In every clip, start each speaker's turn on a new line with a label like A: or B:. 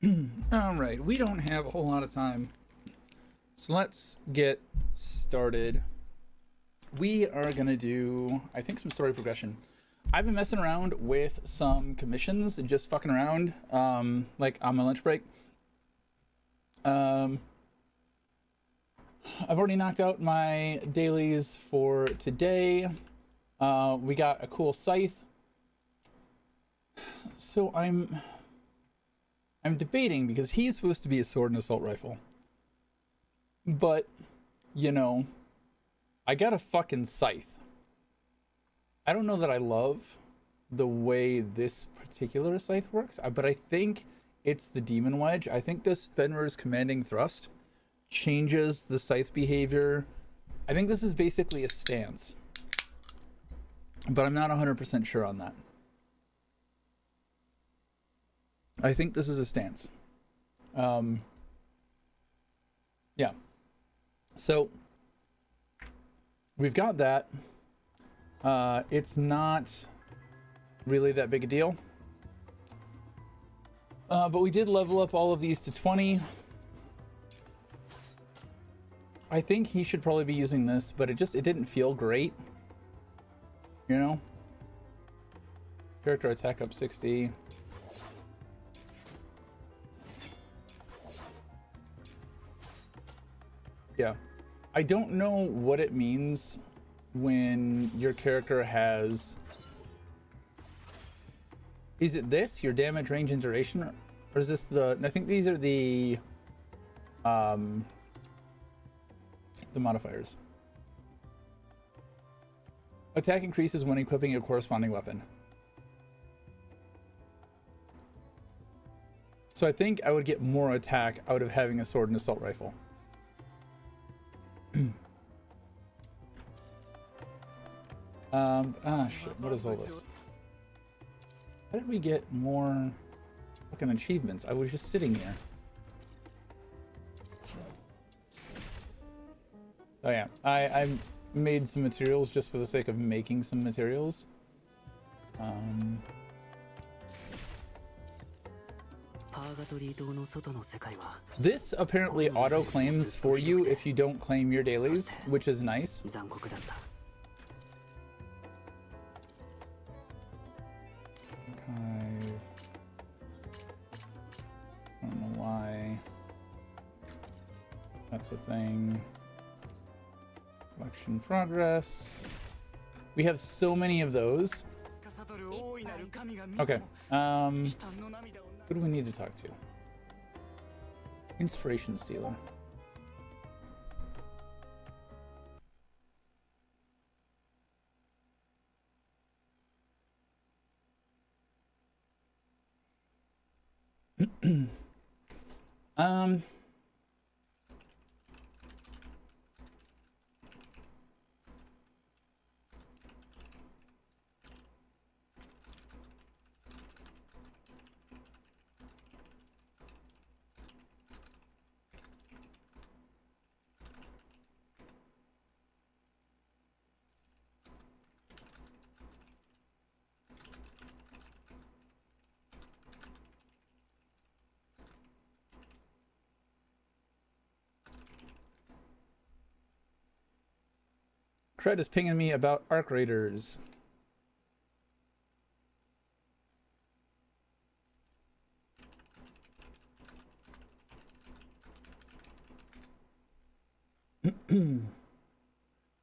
A: All right, we don't have a whole lot of time, so let's get started. We are gonna do, I think, some story progression. I've been messing around with some commissions and just fucking around, like on my lunch break. I've already knocked out my dailies for today. We got a cool scythe. So I'm debating, because he's supposed to be a sword and assault rifle. But, you know, I got a fucking scythe. I don't know that I love the way this particular scythe works, but I think it's the Demon Wedge. I think this Fenrir's commanding thrust changes the scythe behavior. I think this is basically a stance, but I'm not 100% sure on that. I think this is a stance. Yeah. So we've got that. It's not really that big a deal. But we did level up all of these to 20. I think he should probably be using this, but it didn't feel great. You know? Character attack up 60. Yeah. I don't know what it means when your character has... Is it this, your damage, range, and duration? Or is this the... I think these are the modifiers. Attack increases when equipping a corresponding weapon. So I think I would get more attack out of having a sword and assault rifle. Shit, what is all this? How did we get more fucking achievements? I was just sitting here. Oh yeah, I made some materials just for the sake of making some materials. This apparently auto claims for you if you don't claim your dailies, which is nice. I don't know why that's a thing. Collection progress. We have so many of those. Okay. Who do we need to talk to? Inspiration Stealer. Cred is pinging me about Arc Raiders.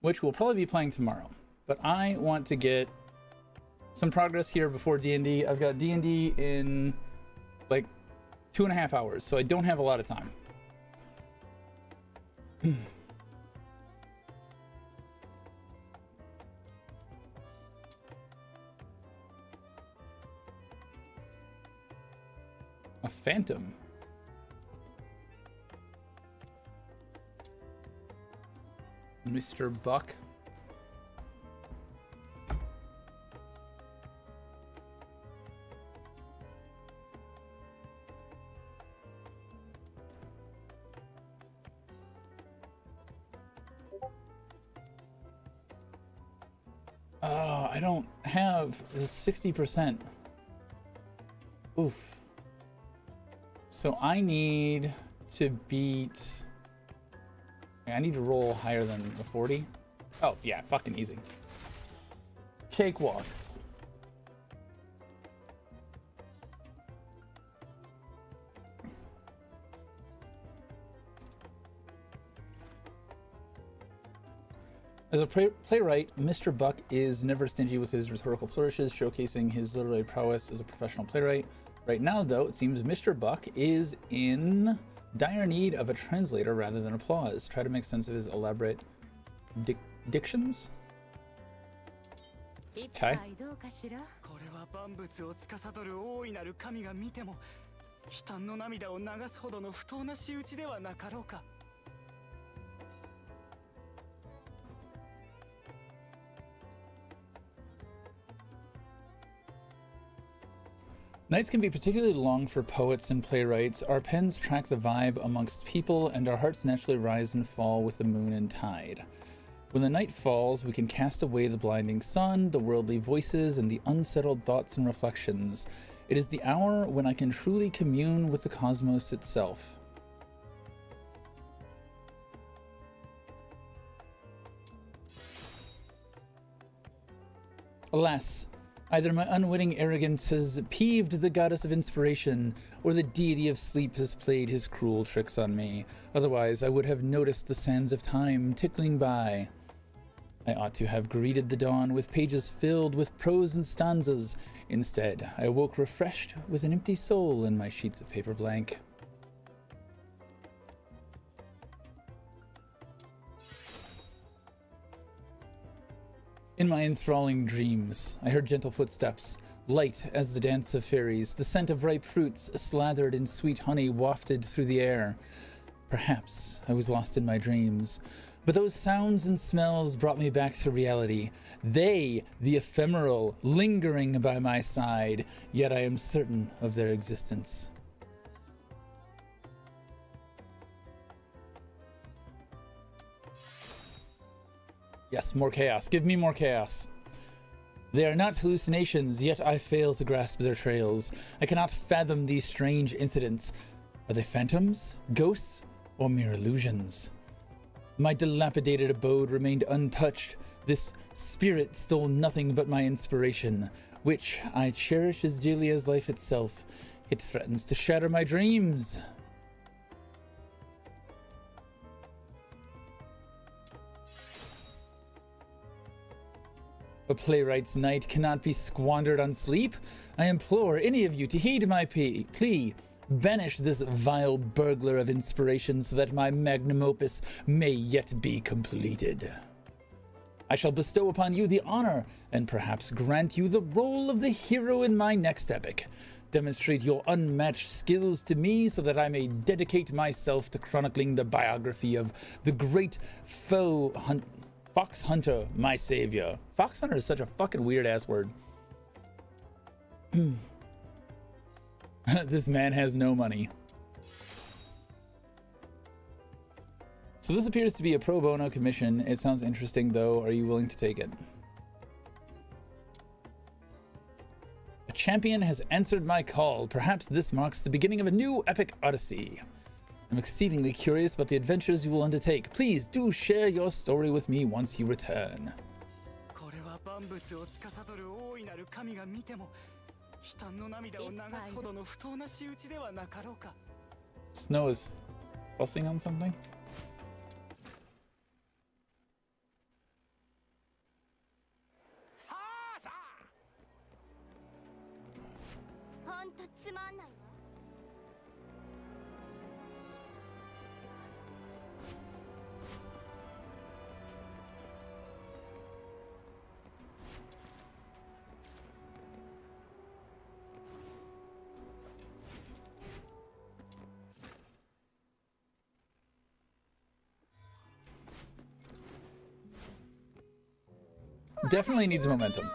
A: Which we'll probably be playing tomorrow. But I want to get some progress here before D&D. I've got D&D in like 2.5 hours, so I don't have a lot of time. A phantom. Mr. Buck. Oh, I don't have the 60%. Oof. So I need to beat... I need to roll higher than a 40. Oh, yeah, fucking easy. Cakewalk. As a playwright, Mr. Buck is never stingy with his rhetorical flourishes, showcasing his literary prowess as a professional playwright. Right now, though, it seems Mr. Buck is in dire need of a translator rather than applause. Try to make sense of his elaborate dictions. Okay. Nights can be particularly long for poets and playwrights. Our pens track the vibe amongst people, and our hearts naturally rise and fall with the moon and tide. When the night falls, we can cast away the blinding sun, the worldly voices, and the unsettled thoughts and reflections. It is the hour when I can truly commune with the cosmos itself. Alas, either my unwitting arrogance has peeved the goddess of inspiration, or the deity of sleep has played his cruel tricks on me. Otherwise, I would have noticed the sands of time tickling by. I ought to have greeted the dawn with pages filled with prose and stanzas. Instead, I awoke refreshed with an empty soul and my sheets of paper blank. In my enthralling dreams, I heard gentle footsteps, light as the dance of fairies, the scent of ripe fruits slathered in sweet honey wafted through the air. Perhaps I was lost in my dreams, but those sounds and smells brought me back to reality. They, the ephemeral, lingering by my side, yet I am certain of their existence. Yes, more chaos. Give me more chaos. They are not hallucinations, yet I fail to grasp their trails. I cannot fathom these strange incidents. Are they phantoms, ghosts, or mere illusions? My dilapidated abode remained untouched. This spirit stole nothing but my inspiration, which I cherish as dearly as life itself. It threatens to shatter my dreams. A playwright's night cannot be squandered on sleep. I implore any of you to heed my plea. Banish this vile burglar of inspiration so that my magnum opus may yet be completed. I shall bestow upon you the honor and perhaps grant you the role of the hero in my next epic. Demonstrate your unmatched skills to me so that I may dedicate myself to chronicling the biography of the great Fox Hunter, my savior. Fox Hunter is such a fucking weird-ass word. This man has no money. So this appears to be a pro bono commission. It sounds interesting, though. Are you willing to take it? A champion has answered my call. Perhaps this marks the beginning of a new epic odyssey. I'm exceedingly curious about the adventures you will undertake. Please do share your story with me once you return. Snow is fussing on something? Definitely needs momentum.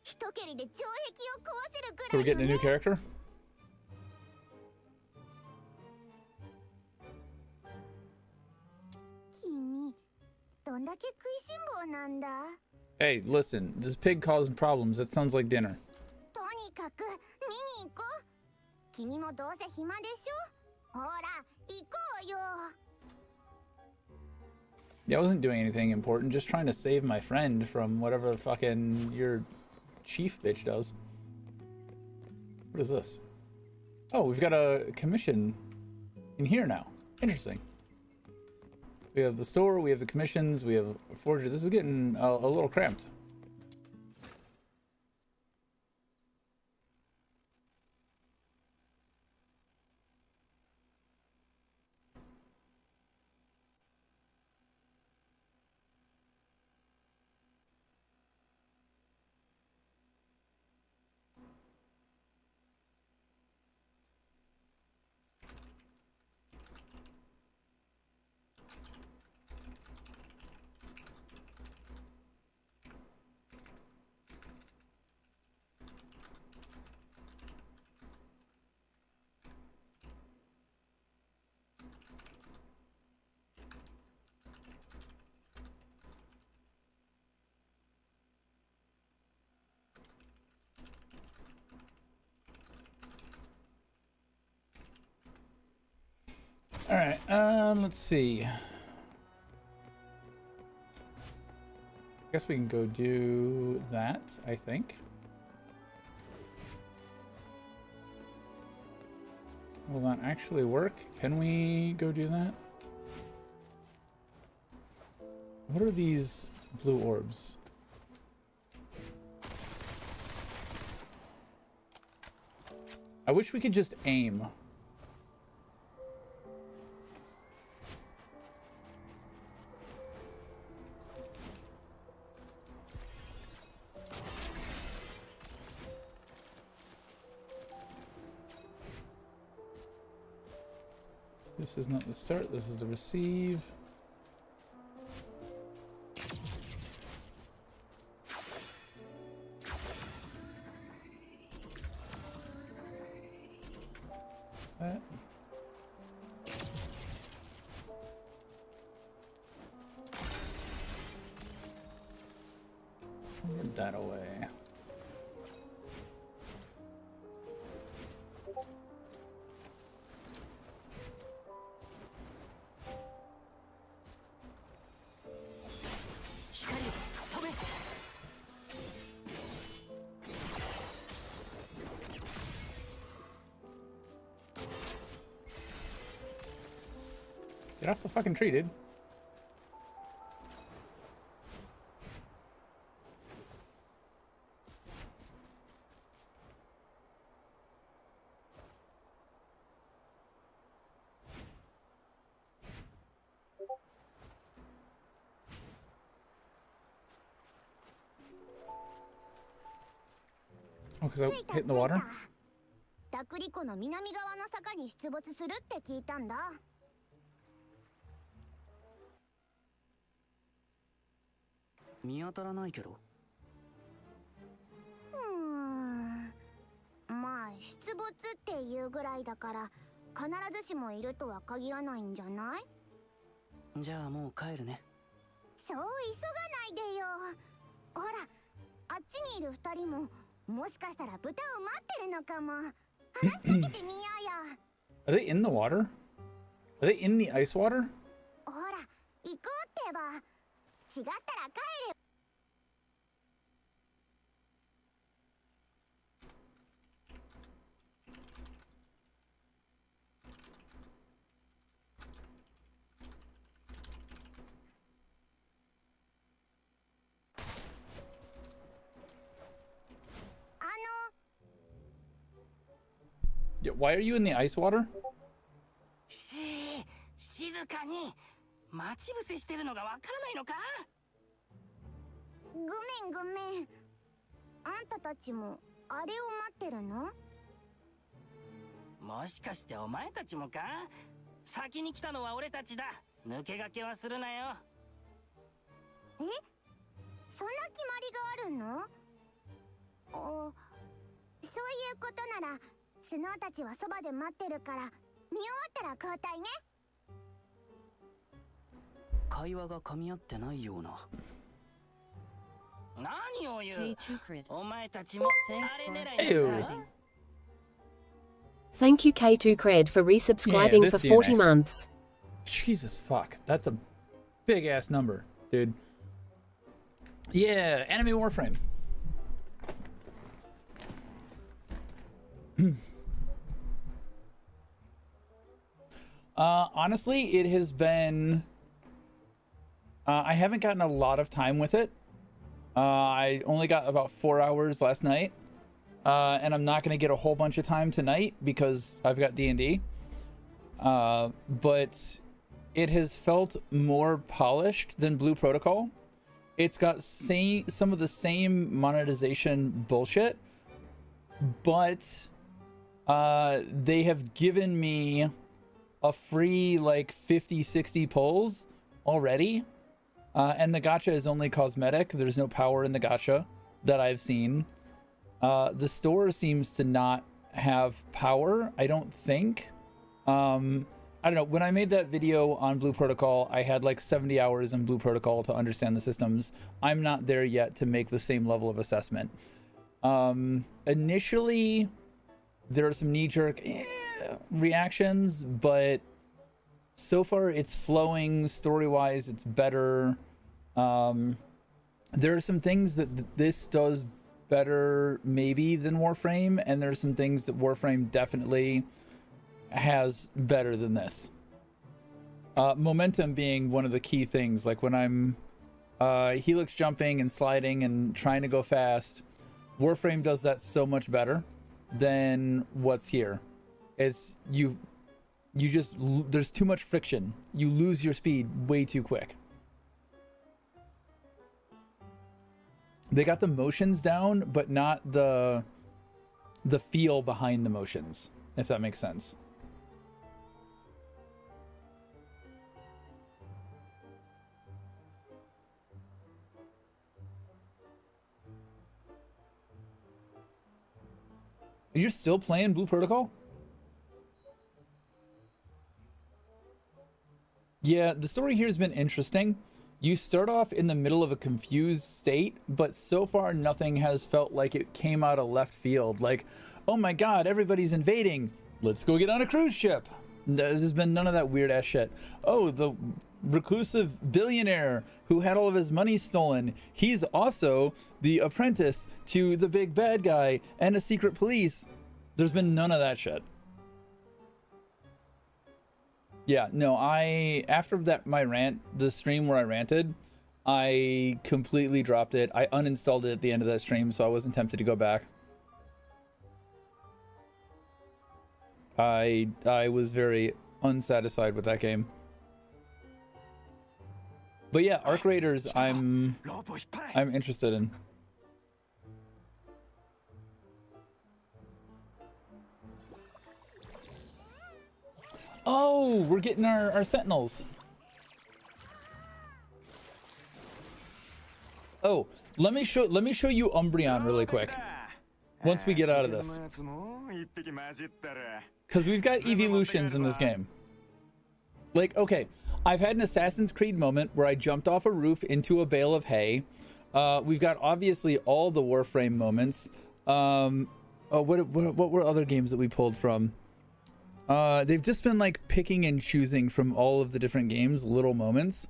A: So we're getting a new character? Hey, listen, this pig causing problems. That sounds like dinner. Yeah, I wasn't doing anything important, just trying to save my friend from whatever the fucking your chief bitch does. What is this? Oh, we've got a commission in here now. Interesting. We have the store, we have the commissions, we have a forger. This is getting a little cramped. All right, let's see. Guess we can go do that, I think. Will that actually work? Can we go do that? What are these blue orbs? I wish we could just aim. This is not the start, this is the receive. That. Put that away. Get off the fucking tree, dude. Oh, because I hit in the water? Are they in the water? Are they in the ice water? Yeah, why are you in the ice water?
B: スノーたちはそばで待ってるから見終わったら交代ね。
C: 会話が噛み合ってないような。何を言う。お前たちもあれ狙いでしょ。
D: Thank you K2 Cred for resubscribing for 40 months.
A: Jesus fuck, that's a big ass number, dude. Yeah, anime Warframe. Honestly, it has been... I haven't gotten a lot of time with it. I only got about 4 hours last night. And I'm not going to get a whole bunch of time tonight because I've got D&D. But it has felt more polished than Blue Protocol. It's got some of the same monetization bullshit, but they have given me a free like 50-60 pulls already, and the gacha is only cosmetic. There's no power in the gacha that I've seen. The store seems to not have power, I don't think. I don't know, when I made that video on Blue Protocol, I had like 70 hours in Blue Protocol to understand the systems. I'm not there yet to make the same level of assessment. Initially, there are some knee-jerk reactions, but so far it's flowing. Story-wise, it's better. There are some things that this does better maybe than Warframe, and there are some things that Warframe definitely has better than this. Momentum being one of the key things. Like when I'm helix jumping and sliding and trying to go fast, Warframe does that so much better than what's here. It's you just, there's too much friction. You lose your speed way too quick. They got the motions down, but not the feel behind the motions, if that makes sense. You're still playing Blue Protocol? Yeah, the story here has been interesting. You start off in the middle of a confused state, but so far nothing has felt like it came out of left field. Like, oh my god, everybody's invading. Let's go get on a cruise ship. There's been none of that weird ass shit. Oh, the reclusive billionaire who had all of his money stolen, he's also the apprentice to the big bad guy and a secret police. There's been none of that shit. Yeah, no, after that, my rant, the stream where I ranted, I completely dropped it. I uninstalled it at the end of that stream, so I wasn't tempted to go back. I was very unsatisfied with that game. But yeah, Arc Raiders, I'm interested in. Oh, we're getting our sentinels. Oh, let me show you Umbreon really quick. Once we get out of this, because we've got evolutions in this game. Like, okay, I've had an Assassin's Creed moment where I jumped off a roof into a bale of hay. We've got obviously all the Warframe moments. Oh, what were other games that we pulled from? They've just been like picking and choosing from all of the different games, little moments.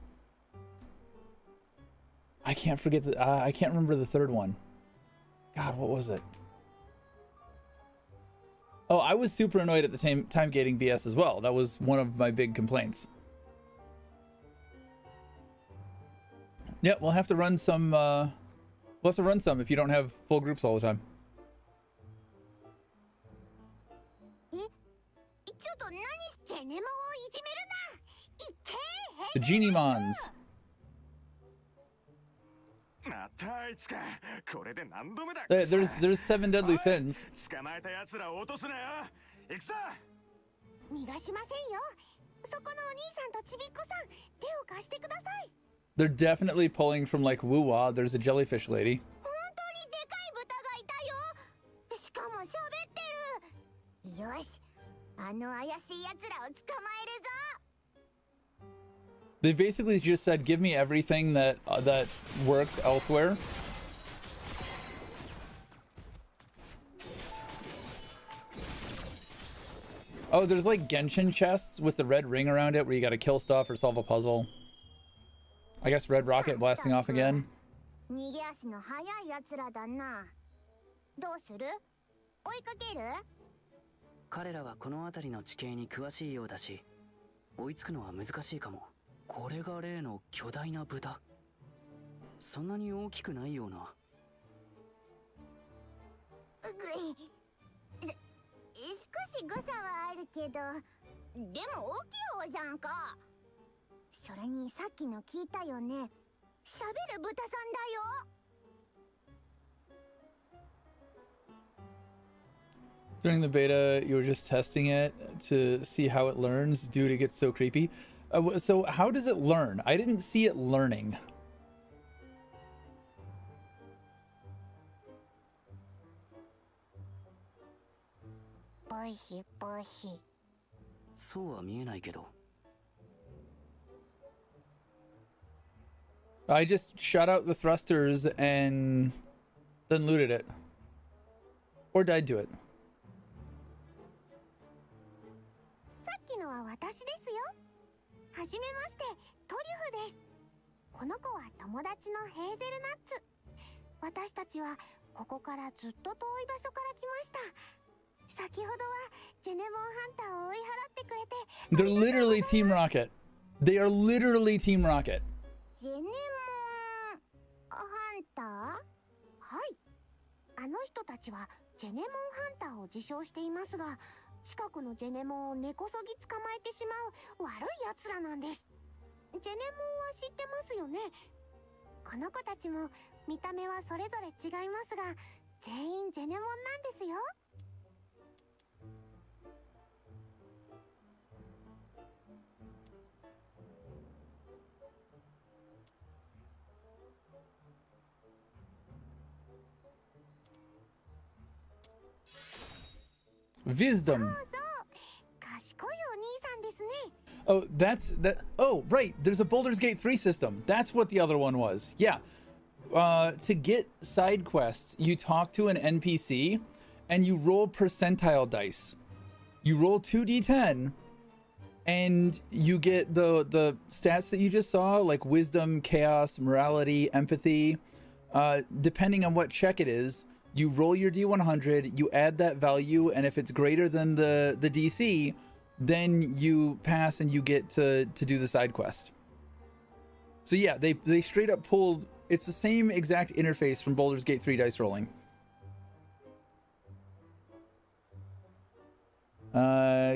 A: I can't forget I can't remember the third one. God, what was it? Oh, I was super annoyed at the time gating BS as well. That was one of my big complaints. Yeah, we'll have to run some. We'll have to run some if you don't have full groups all the time. The Genie Mons. There's 7 deadly sins. They're definitely pulling from like woo-wah. There's a jellyfish lady. They basically just said, give me everything that that works elsewhere. Oh, there's like Genshin chests with the red ring around it where you gotta kill stuff or solve a puzzle. I guess Red Rocket blasting off again. During the beta, you were just testing it to see how it learns. Dude, it gets so creepy. So how does it learn? I didn't see it learning. I just shot out the thrusters and then looted it. Or died to it. They're literally Team Rocket. They are literally Team Rocket. Wisdom. Oh, that's that. Oh, right. There's a Baldur's Gate 3 system. That's what the other one was. Yeah. To get side quests, you talk to an NPC and you roll percentile dice. You roll 2d10 and you get the stats that you just saw, like wisdom, chaos, morality, empathy. Depending on what check it is, you roll your D100, you add that value, and if it's greater than the DC, then you pass and you get to do the side quest. So yeah, they straight up pulled, it's the same exact interface from Baldur's Gate 3 dice rolling.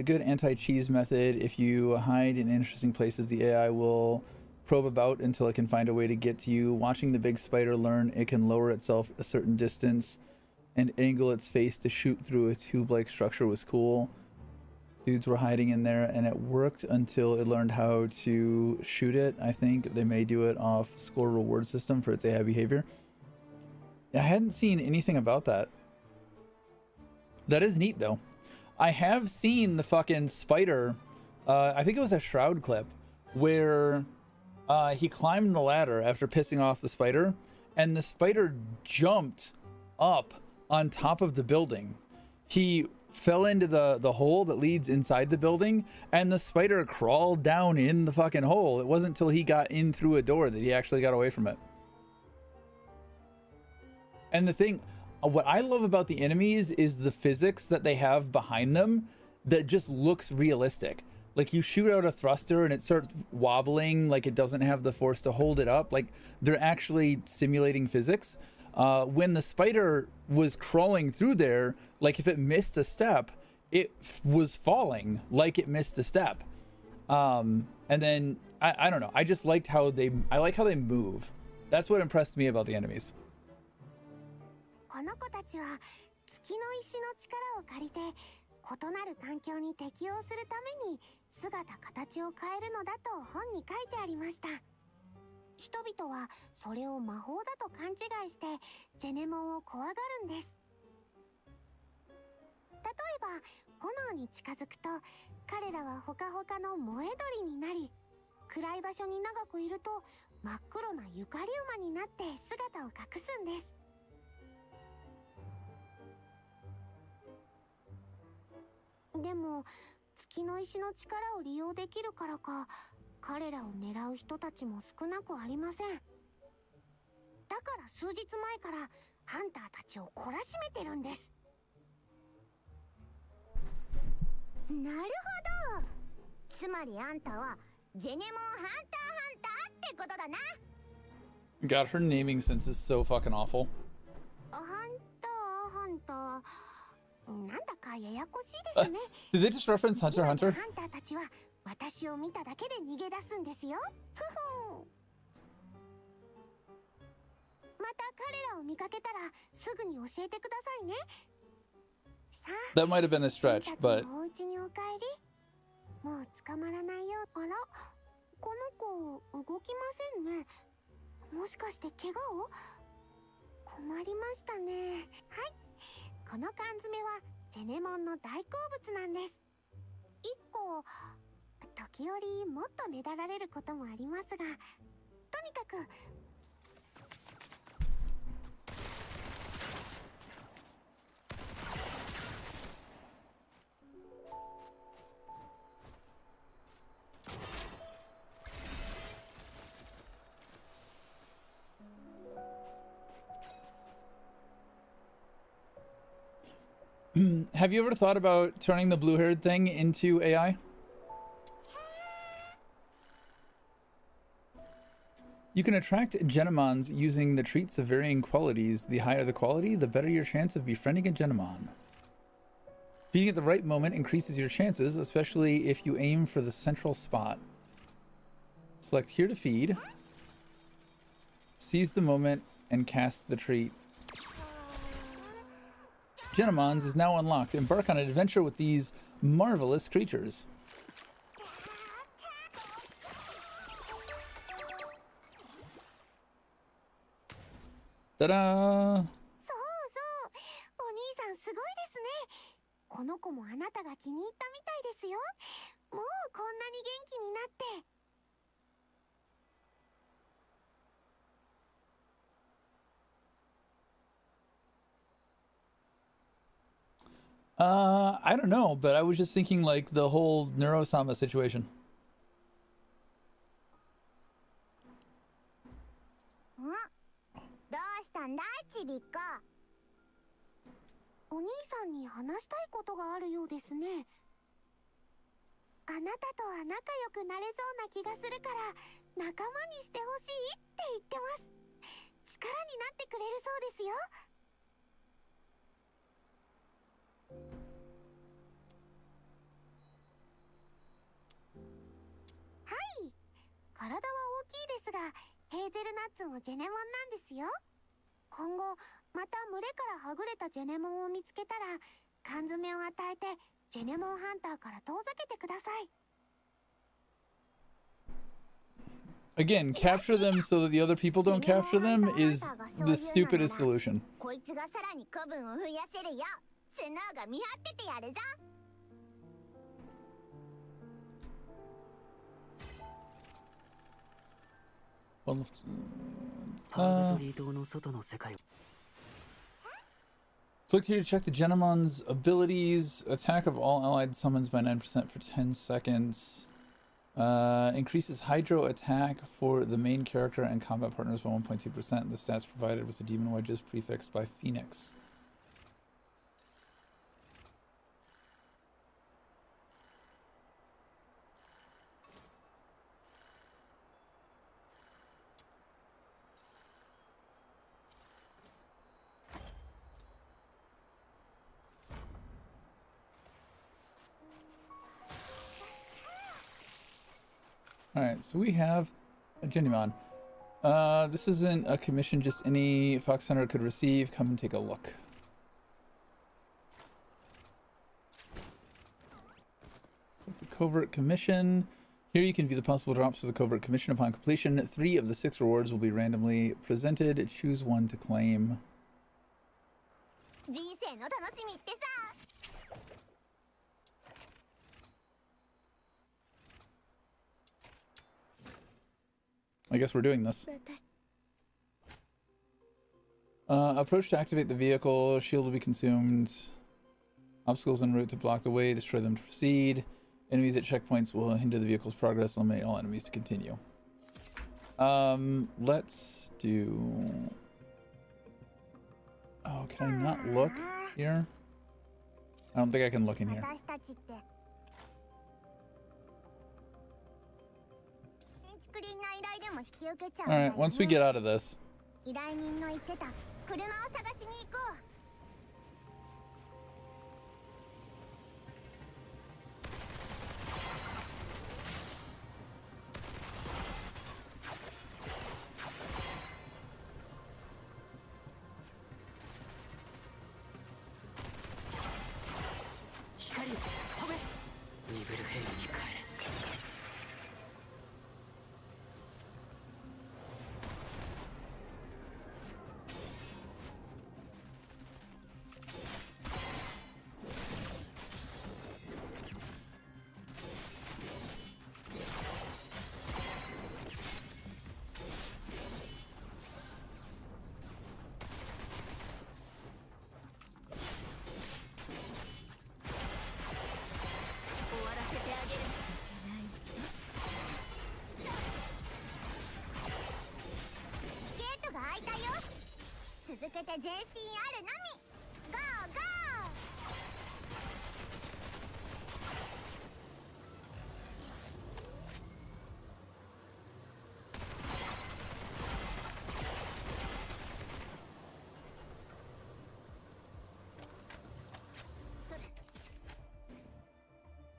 A: Good anti-cheese method. If you hide in interesting places, the AI will probe about until it can find a way to get to you. Watching the big spider learn it can lower itself a certain distance and angle its face to shoot through a tube-like structure was cool. Dudes were hiding in there and it worked until it learned how to shoot it. I think they may do it off score reward system for its AI behavior. I hadn't seen anything about that. That is neat though. I have seen the fucking spider, I think it was a Shroud clip, where he climbed the ladder after pissing off the spider, and the spider jumped up on top of the building. He fell into the hole that leads inside the building, and the spider crawled down in the fucking hole. It wasn't until he got in through a door that he actually got away from it. And the thing, what I love about the enemies is the physics that they have behind them that just looks realistic. Like you shoot out a thruster and it starts wobbling, like it doesn't have the force to hold it up. Like they're actually simulating physics. When the spider was crawling through there, like if it missed a step, it was falling like it missed a step. And then I don't know. I just liked how I like how they move. That's what impressed me about the enemies.
B: 暗い場所に長くいると真っ黒なユカリウマになって姿を隠すんです。でも月の石の力を利用できるからか、彼らを狙う人たちも少なくありません。だから数日前からハンターたちを懲らしめてるんです。なるほど。つまりあんたはジェネモンハンターってことだな。
A: God, her naming sense is so fucking awful.
B: ハンター。なんだかややこしいですね。
A: Did they just reference Hunter x Hunter?
B: ハンターたちは私を見ただけで逃げ出すんですよ。ふふん。また彼らを見かけたらすぐに教えてくださいね。さあ。
A: That might have been a stretch, but
B: お家にお帰り。もう捕まらないよ。あら、この子動きませんね。もしかして怪我を？困りましたね。はい。この缶詰はジェネモンの大好物なんです。1個、時折もっとねだられることもありますが、とにかく
A: have you ever thought about turning the blue-haired thing into AI? You can attract Genomons using the treats of varying qualities. The higher the quality, the better your chance of befriending a Genomon. Feeding at the right moment increases your chances, especially if you aim for the central spot. Select here to feed. Seize the moment and cast the treat. Genomons is now unlocked. Embark on an adventure with these marvelous creatures. Ta-da!
B: そうそう、お兄さんすごいですね。この子もあなたが気に入ったみたいですよ。もうこんなに元気になって。
A: I don't know, but I was just thinking like the whole Neurosama situation.
B: どうしたんだ、ちびっこ。お兄さんに話したいことがあるようですね。あなたとは仲良くなれそうな気がするから仲間にしてほしいって言ってます。力になってくれるそうですよ。はい、体は大きいですがヘーゼルナッツもジェネモンなんですよ。今後また群れからはぐれたジェネモンを見つけたら缶詰を与えてジェネモンハンターから遠ざけてください。
A: Again, capture them so that the other people don't capture them is the stupidest solution.
B: こいつがさらに子分を増やせるよ。スノーが見張っててやるぞ。
A: Select here to check the Genomon's abilities. Attack of all allied summons by 9% for 10 seconds. Increases Hydro attack for the main character and combat partners by 1.2%. The stats provided with the Demon Wedges prefixed by Phoenix. Alright, so we have a Genimon. This isn't a commission just any Fox Hunter could receive. Come and take a look. So the Covert Commission. Here you can view the possible drops for the Covert Commission. Upon completion, 3 of the 6 rewards will be randomly presented. Choose one to claim. I guess we're doing this. Approach to activate the vehicle. Shield will be consumed. Obstacles en route to block the way. Destroy them to proceed. Enemies at checkpoints will hinder the vehicle's progress. Eliminate all enemies to continue. Let's do... Oh, can I not look here? I don't think I can look in here. Alright, once we get out of this.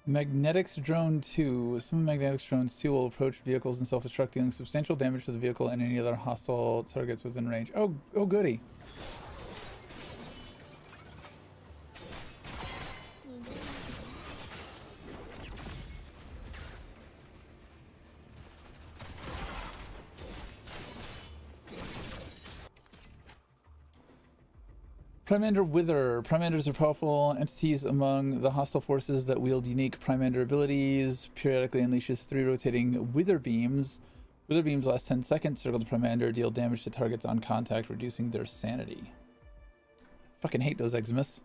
A: Magnetics Drone 2. Some Magnetics Drones 2 will approach vehicles and self-destruct, dealing substantial damage to the vehicle and any other hostile targets within range. Oh goody. Primander Wither. Primanders are powerful entities among the hostile forces that wield unique Primander abilities. Periodically unleashes 3 rotating Wither Beams. Wither Beams last 10 seconds. Circle the Primander. Deal damage to targets on contact, reducing their sanity. Fucking hate those Eximus.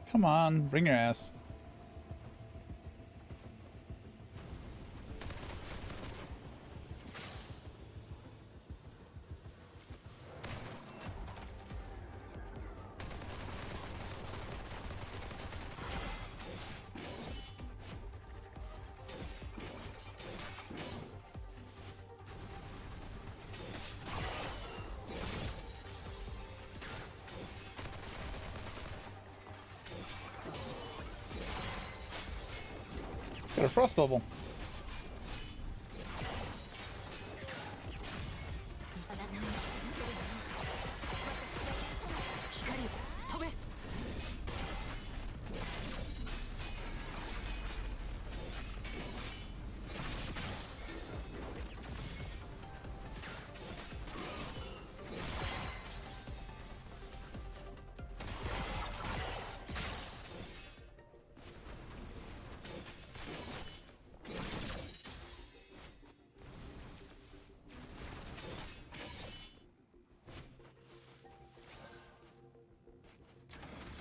A: Come on, bring your ass. Got a frost bubble.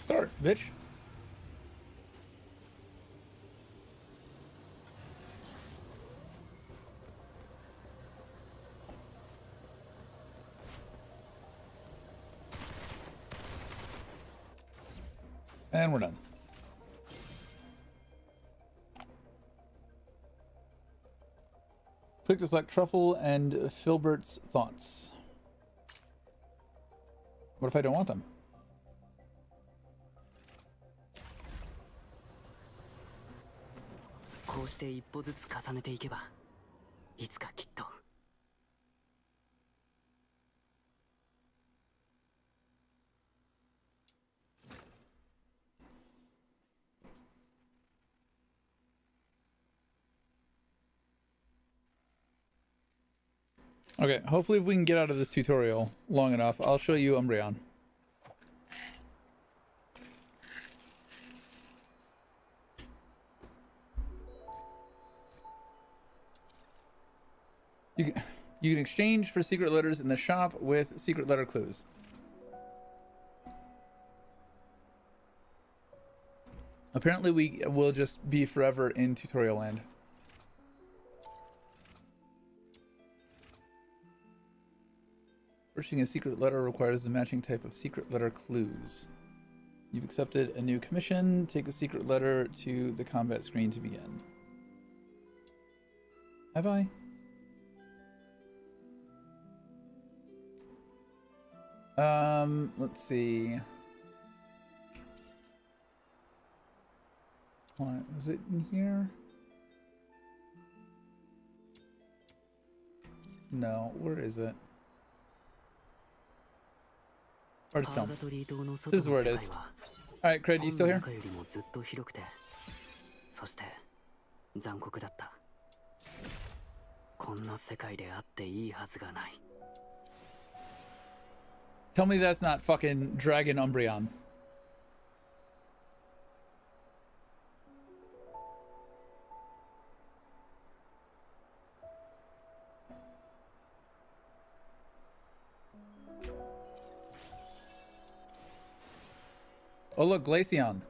A: Start, bitch. And we're done. Click to select Truffle and Filbert's thoughts. What if I don't want them? Okay, hopefully if we can get out of this tutorial long enough, I'll show you Umbreon. You can exchange for secret letters in the shop with secret letter clues. Apparently we will just be forever in tutorial land. Purchasing a secret letter requires the matching type of secret letter clues. You've accepted a new commission. Take the secret letter to the combat screen to begin. Have I? Let's see. What was it in here? No, where is it? Artistone. This is where it is. Alright, Cred, you still here? Tell me that's not fucking Dragon Umbreon. Oh look, Glaceon.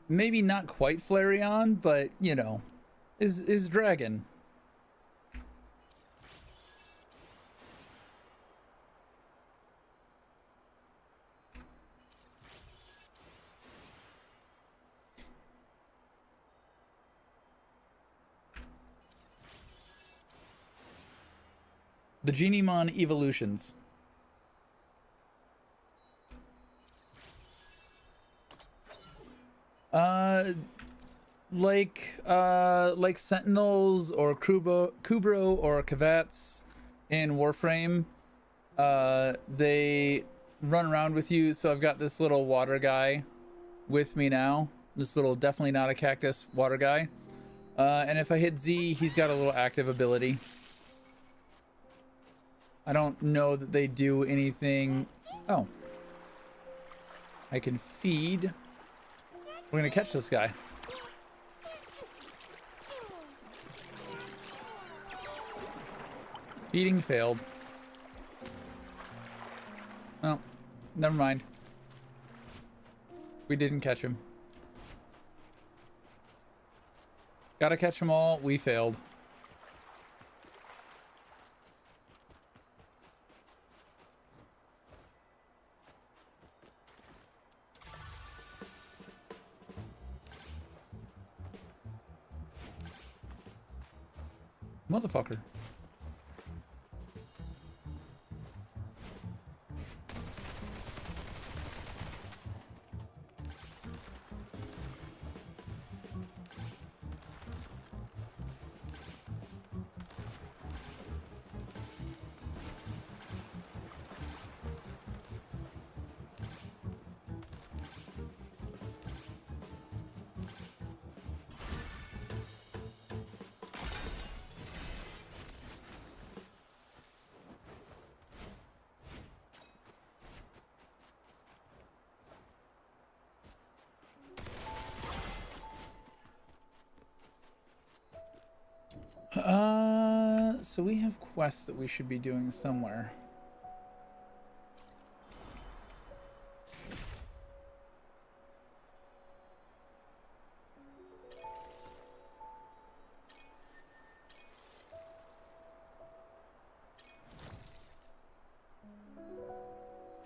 A: Maybe not quite Flareon, but you know, is dragon. The Genimon evolutions. Like Sentinels or Kubro or Kavats in Warframe. They run around with you, so I've got this little water guy with me now. This little, definitely not a cactus water guy. And if I hit Z, he's got a little active ability. I don't know that they do anything. Oh. I can feed. We're gonna catch this guy. Feeding failed. Oh, never mind. We didn't catch him. Gotta catch them all. We failed. Motherfucker. So we have quests that we should be doing somewhere.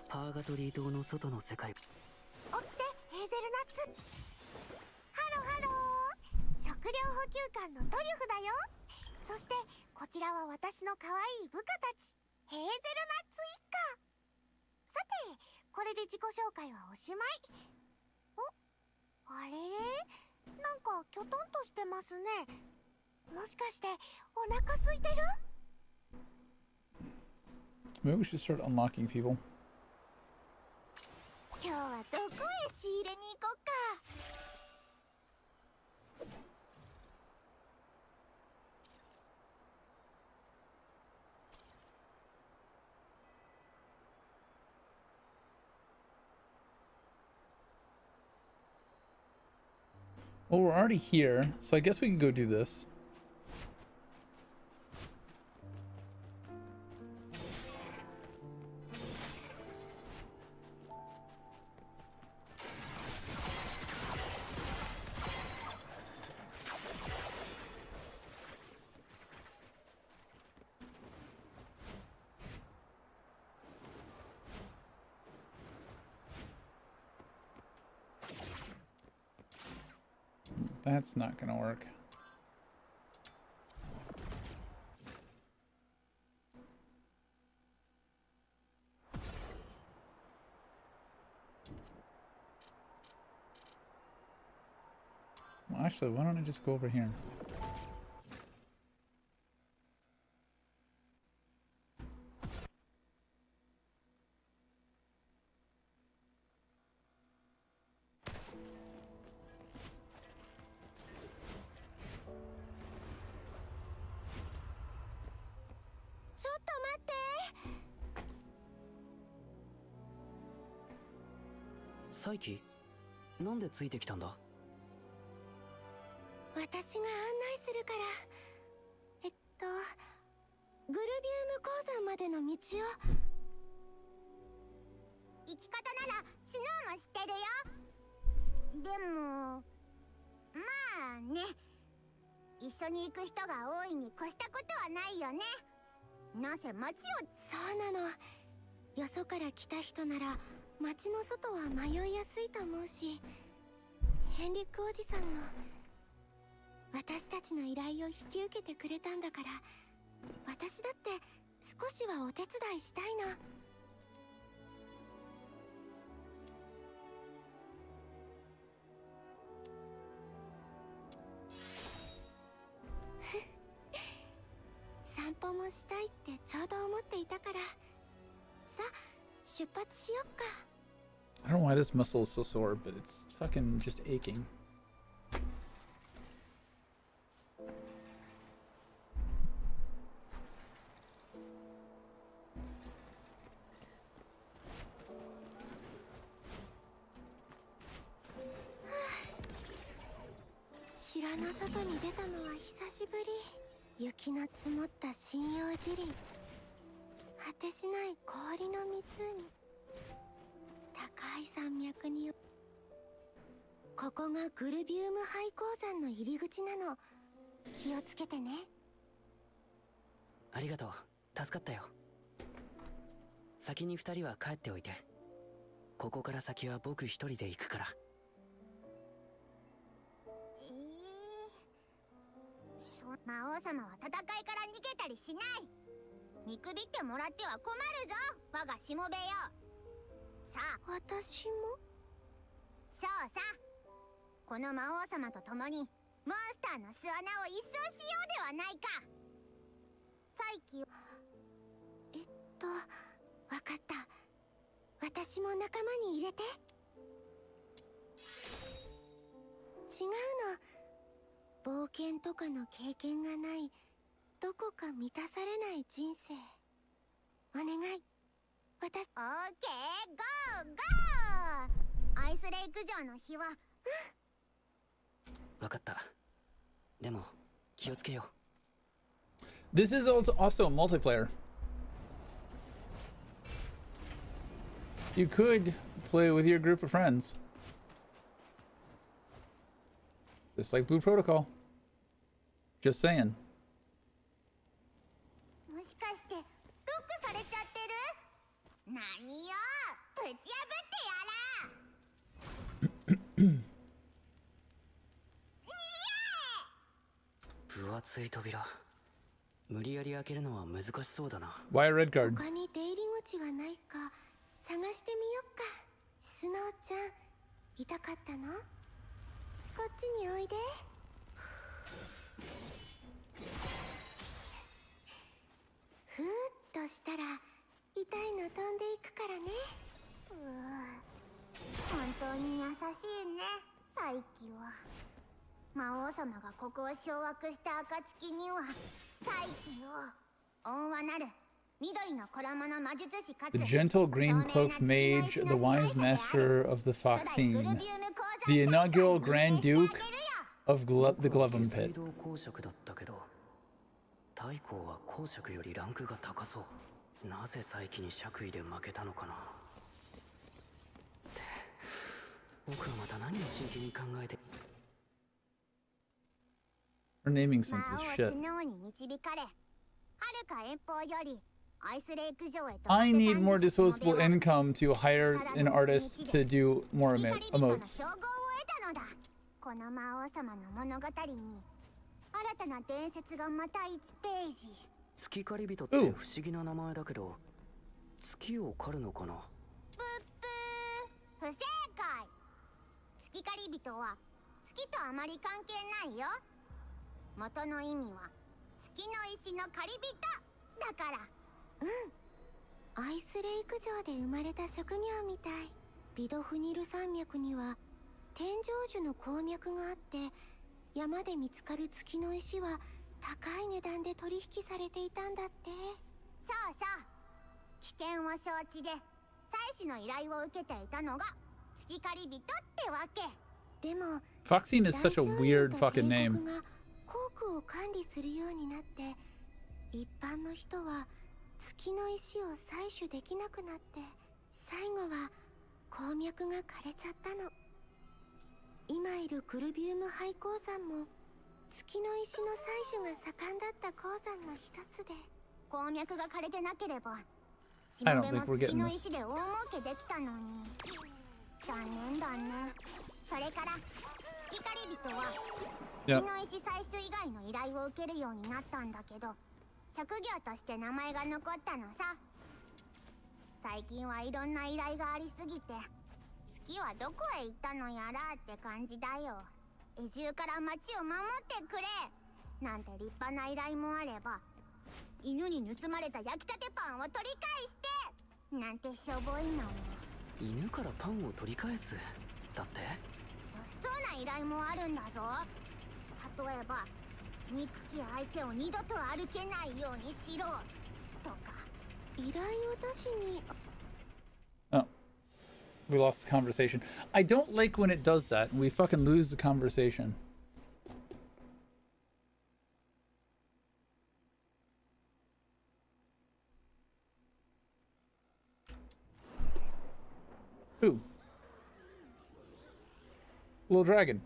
B: Purgatory 島の外の世界。起きて、ヘーゼルナッツ。ハローハロー。食料補給艦のトリュフだよ。そしてこちらは私の可愛い部下たち、ヘーゼルナッツ一家。さて、これで自己紹介はおしまい。お、あれれ、なんかキョトンとしてますね。もしかしてお腹空いてる？
A: Maybe we should start unlocking people.
B: 今日はどこへ仕入れに行こうか。
A: Well, we're already here, so I guess we can go do this. That's not gonna work. Well, actually, why don't I just go over here?
E: Saiki? なんでついてきたんだ？
B: 私が案内するから。グルビウム鉱山までの道を。行き方ならスノーも知ってるよ。でもまあね、一緒に行く人が多いに越したことはないよね。なぜ街を。そうなの。よそから来た人なら街の外は迷いやすいと思うし、ヘンリックおじさんが私たちの依頼を引き受けてくれたんだから、私だって少しはお手伝いしたいな。散歩もしたいってちょうど思っていたから、さあ出発しよっか。
A: I don't know why this muscle is so sore, but it's fucking just aching.
B: 城の外に出たのは久しぶり。雪の積もった針葉樹林、果てしない氷の湖、高い山脈に。ここがグルビウム廃鉱山の入り口なの。気をつけてね。
E: ありがとう、助かったよ。先に2人は帰っておいて。ここから先は僕一人で行くから。
B: 魔王様は戦いから逃げたりしない。見くびってもらっては困るぞ、我がしもべよ。さあ、私も。そうさ、この魔王様と共にモンスターの巣穴を一掃しようではないか。再起。わかった。私も仲間に入れて。違うの。冒険とかの経験がない、どこか満たされない人生。お願い。オーケー、ゴーゴー。アイスレイク城の日は。
E: わかった。でも気をつけよ
A: This is also a multiplayer. You could play with your group of friends. Just like Blue Protocol. Just saying.
B: もしかしてロックされちゃってる？何よ、ぶち破ってやら。
E: 分厚い扉。無理やり開けるのは難しそうだな。
A: Why a red card?
B: 他に出入り口はないか探してみよっか。スノーちゃん、痛かったの？こっちにおいで。ふーっとしたら痛いの飛んでいくからね。本当に優しいね、サイキは。魔王様がここを掌握した暁にはサイキを恩はなる緑の衣の魔術師かつ
A: The gentle green cloaked mage, the wise master of the Foxine, the inaugural Grand Duke of the Glovem Pit.
E: 公爵だったけど、太閤は公爵よりランクが高そう。なぜ再起に爵位で負けたのかな。って僕はまた何を真剣に考えて。
A: Her naming sense is shit. I need more disposable income to hire an artist to do more emotes.
B: この魔王様の物語に新たな伝説がまた1ページ。
E: 月狩り人って不思議な名前だけど、月を狩るのかな。
B: ブッブー、不正解。月狩り人は月とあまり関係ないよ。元の意味は月の石の狩り人だから。アイスレイク城で生まれた職業みたい。ビドフニル山脈には天成樹の鉱脈があって、山で見つかる月の石は高い値段で取引されていたんだって。そうそう、危険を承知で祭司の依頼を受けていたのが月狩り人ってわけ。でも
A: Foxine is such a weird fucking name.
B: 鉱区を管理するようになって、一般の人は月の石を採取できなくなって、最後は鉱脈が枯れちゃったの。今いるグルビウム廃鉱山も月の石の採取が盛んだった鉱山の一つで、鉱脈が枯れてなければしもべも月の石で大儲けできたのに。残念だね。それから月狩り人は月の石採取以外の依頼を受けるようになったんだけど、職業として名前が残ったのさ。最近はいろんな依頼がありすぎて、月はどこへ行ったのやらって感じだよ。移住から町を守ってくれなんて立派な依頼もあれば、犬に盗まれた焼きたてパンを取り返してなんてしょぼいのも。
E: 犬からパンを取り返すだって。
B: 物騒な依頼もあるんだぞ。例えば憎き相手を二度と歩けないようにしろとか。依頼を出しに。
A: Oh, we lost the conversation. I don't like when it does that. We fucking lose the conversation. Who? Little dragon.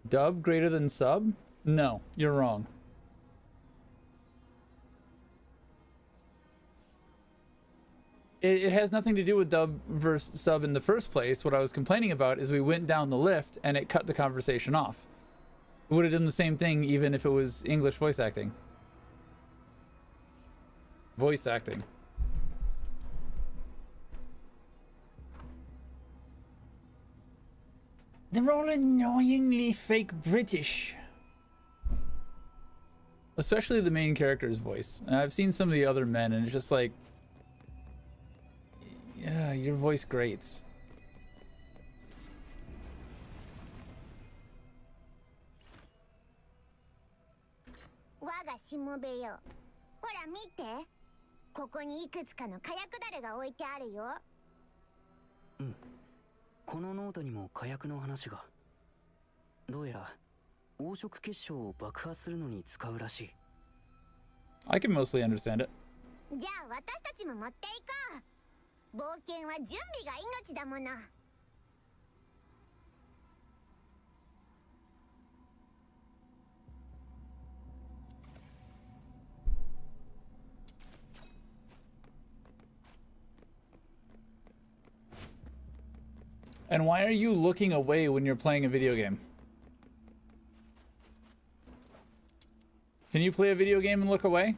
A: Dub greater than sub? No, you're wrong. It has nothing to do with dub versus sub in the first place. What I was complaining about is we went down the lift and it cut the conversation off. It would have done the same thing even if it was English voice acting. Voice acting. They're all annoyingly fake British. Especially the main character's voice. And I've seen some of the other men and it's just like, yeah, your voice grates.
B: Waga ほら見て、ここにいくつかの火薬だれが置いてあるよ。
E: このノートにも火薬の話が。どうやら黄色結晶を爆破するのに使うらしい。
A: I can mostly understand it.
B: じゃあ私たちも持っていこう。冒険は準備が命だもの。
A: And why are you looking away when you're playing a video game? Can you play a video game and look away?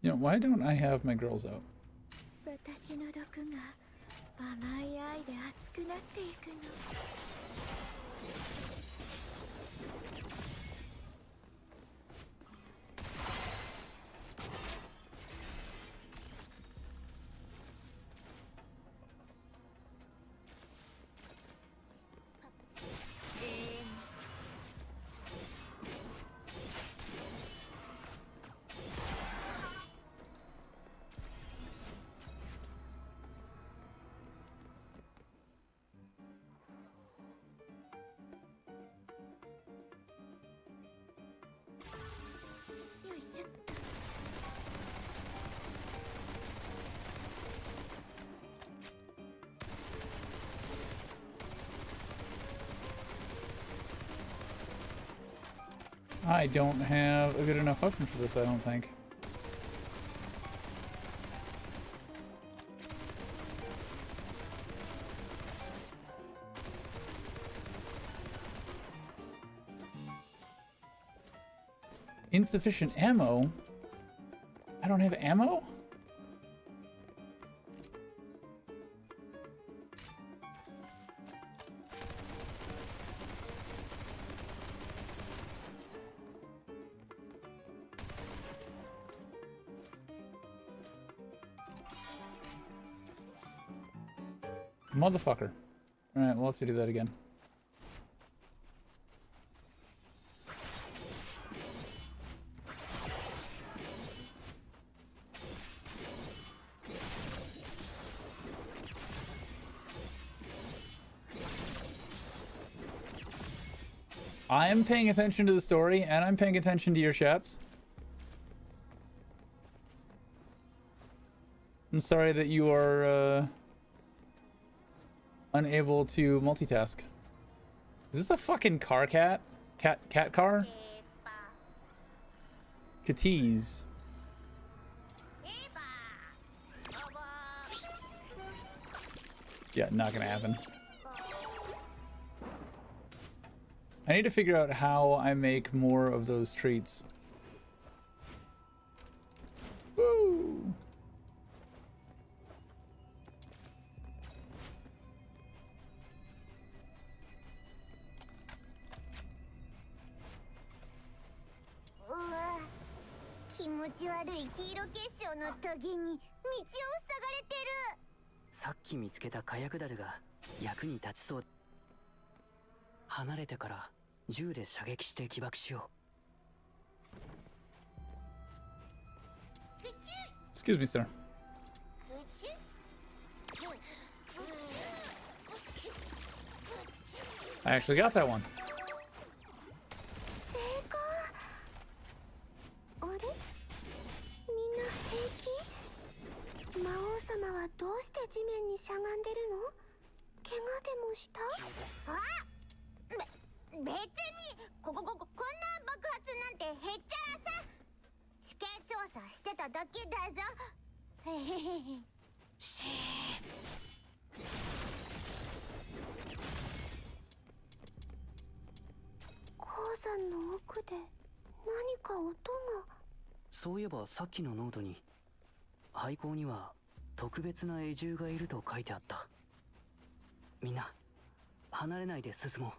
A: You know, why don't I have my girls out?
B: 私の毒が甘い愛で熱くなっていくの。
A: I don't have a good enough weapon for this, I don't think. Insufficient ammo? I don't have ammo? Motherfucker. Alright, we'll have to do that again. I am paying attention to the story, and I'm paying attention to your chats. I'm sorry that you are, unable to multitask. Is this a fucking car cat? Cat car? Catties. Yeah, not gonna happen. I need to figure out how I make more of those treats. Woo!
B: Michio
E: さっき見つけた火薬だるが役に立ちそう。離れてから銃で射撃して起爆しよ
B: う。
A: Excuse me, sir. I actually got that one.
B: 成功。あれ？みんな平気？魔王様はどうして地面にしゃがんでるの？怪我でもした？あ？別にこんな爆発なんてへっちゃらさ。地形調査してただけだぞ。へへへへ。し鉱山の奥で何か音が。
E: そういえばさっきのノートに廃校には特別な永住がいると書いてあった。みんな離れないで進もう。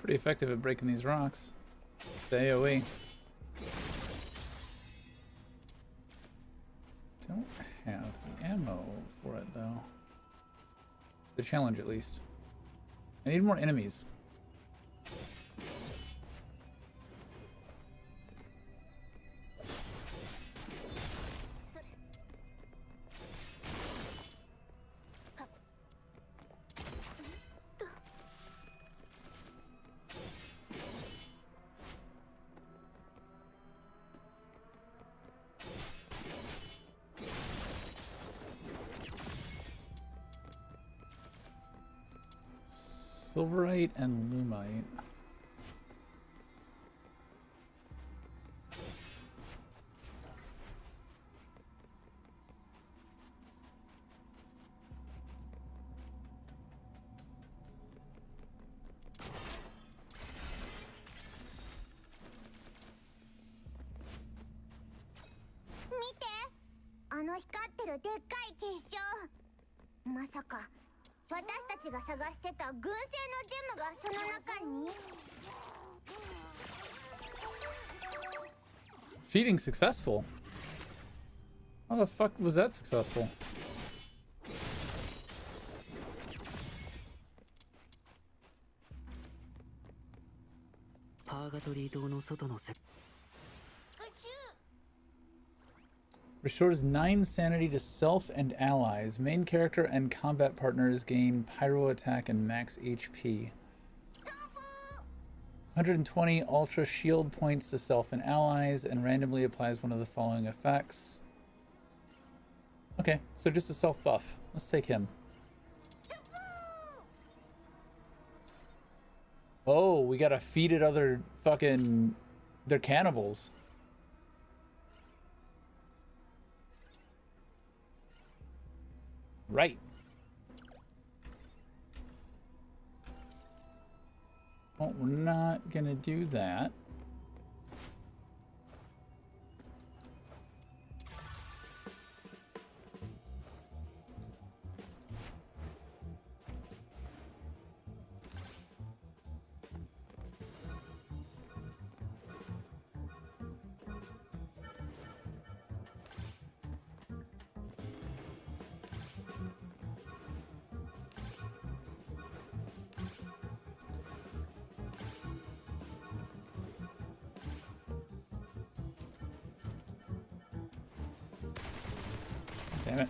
A: Pretty effective at breaking these rocks. The AoE. Don't have the ammo for it though. The challenge at least. I need more enemies. Silverite and Lumite. Feeding successful? How the fuck was that successful? Restores 9 sanity to self and allies. Main character and combat partners gain pyro attack and max HP. 120 ultra shield points to self and allies, and randomly applies one of the following effects. Okay, so just a self buff. Let's take him. Oh, we gotta feed it other fucking... They're cannibals. Right. Well, we're not gonna do that. Damn it.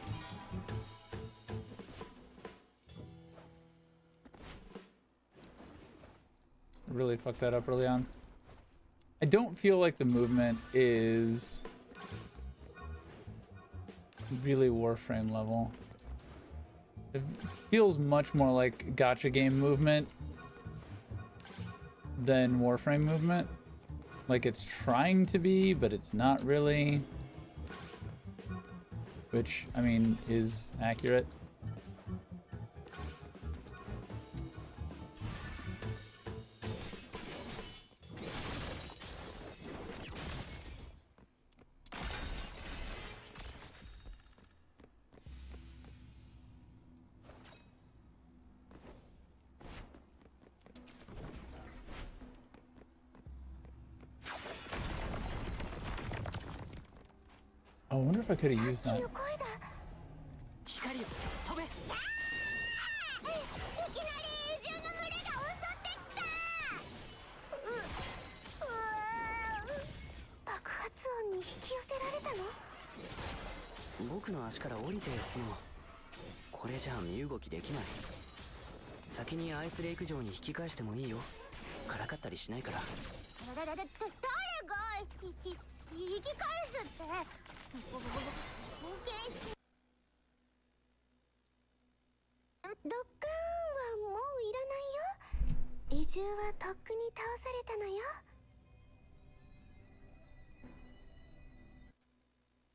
A: I really fucked that up early on. I don't feel like the movement is really Warframe level. It feels much more like gacha game movement than Warframe movement. Like it's trying to be, but it's not really. Which, I mean, is accurate. Oh, I wonder if I could have used that.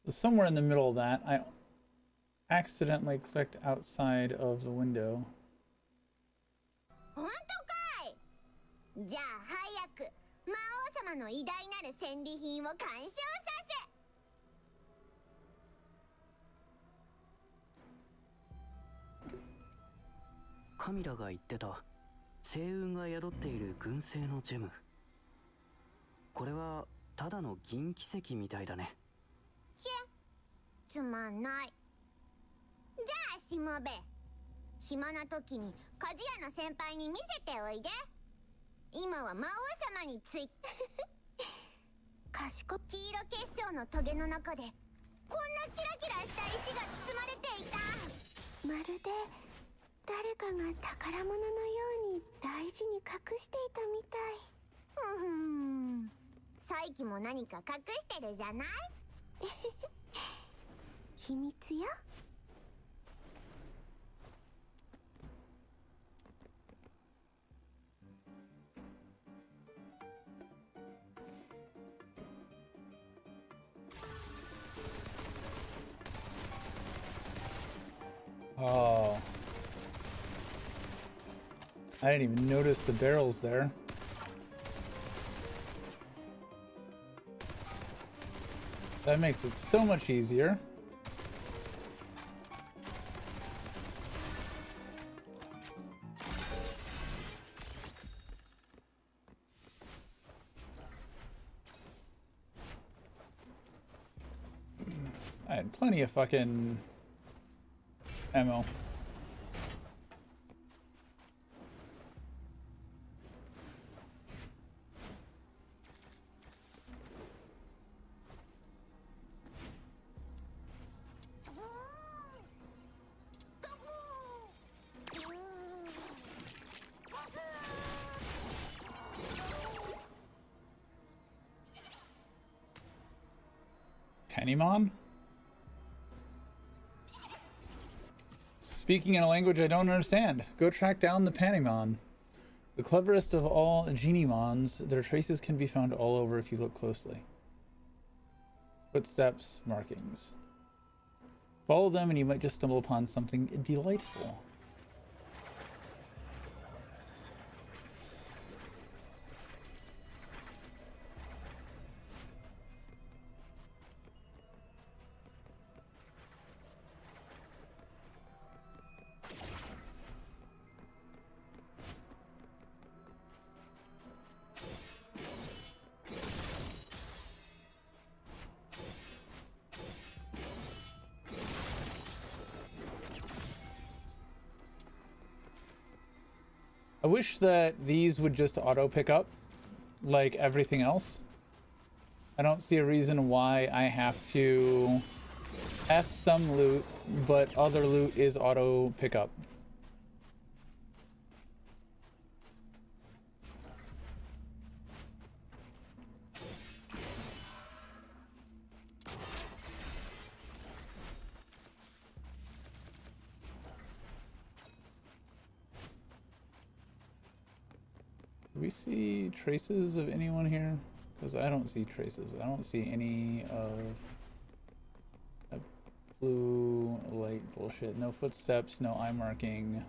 A: So somewhere in the middle of that, I accidentally clicked outside of the window.
E: 星雲が宿っている群星のジェム。これはただの銀奇石みたいだね。
B: つまんない。じゃあしもべ、暇な時に鍛冶屋の先輩に見せておいで。今は魔王様について賢黄色結晶のトゲの中でこんなキラキラした石が包まれていた。まるで誰かが宝物のように大事に隠していたみたい。サイキも何か隠してるじゃない秘密よ。
A: Oh. I didn't even notice the barrels there. That makes it so much easier. I had plenty of fucking ammo. Pennymon? Speaking in a language I don't understand. Go track down the Pennymon. The cleverest of all Geniemons, their traces can be found all over if you look closely. Footsteps, markings. Follow them and you might just stumble upon something delightful. I wish that these would just auto pick up like everything else. I don't see a reason why I have to F some loot, but other loot is auto pickup. Do we see traces of anyone here? Because I don't see traces. I don't see any of that blue light bullshit. No footsteps, no eye marking.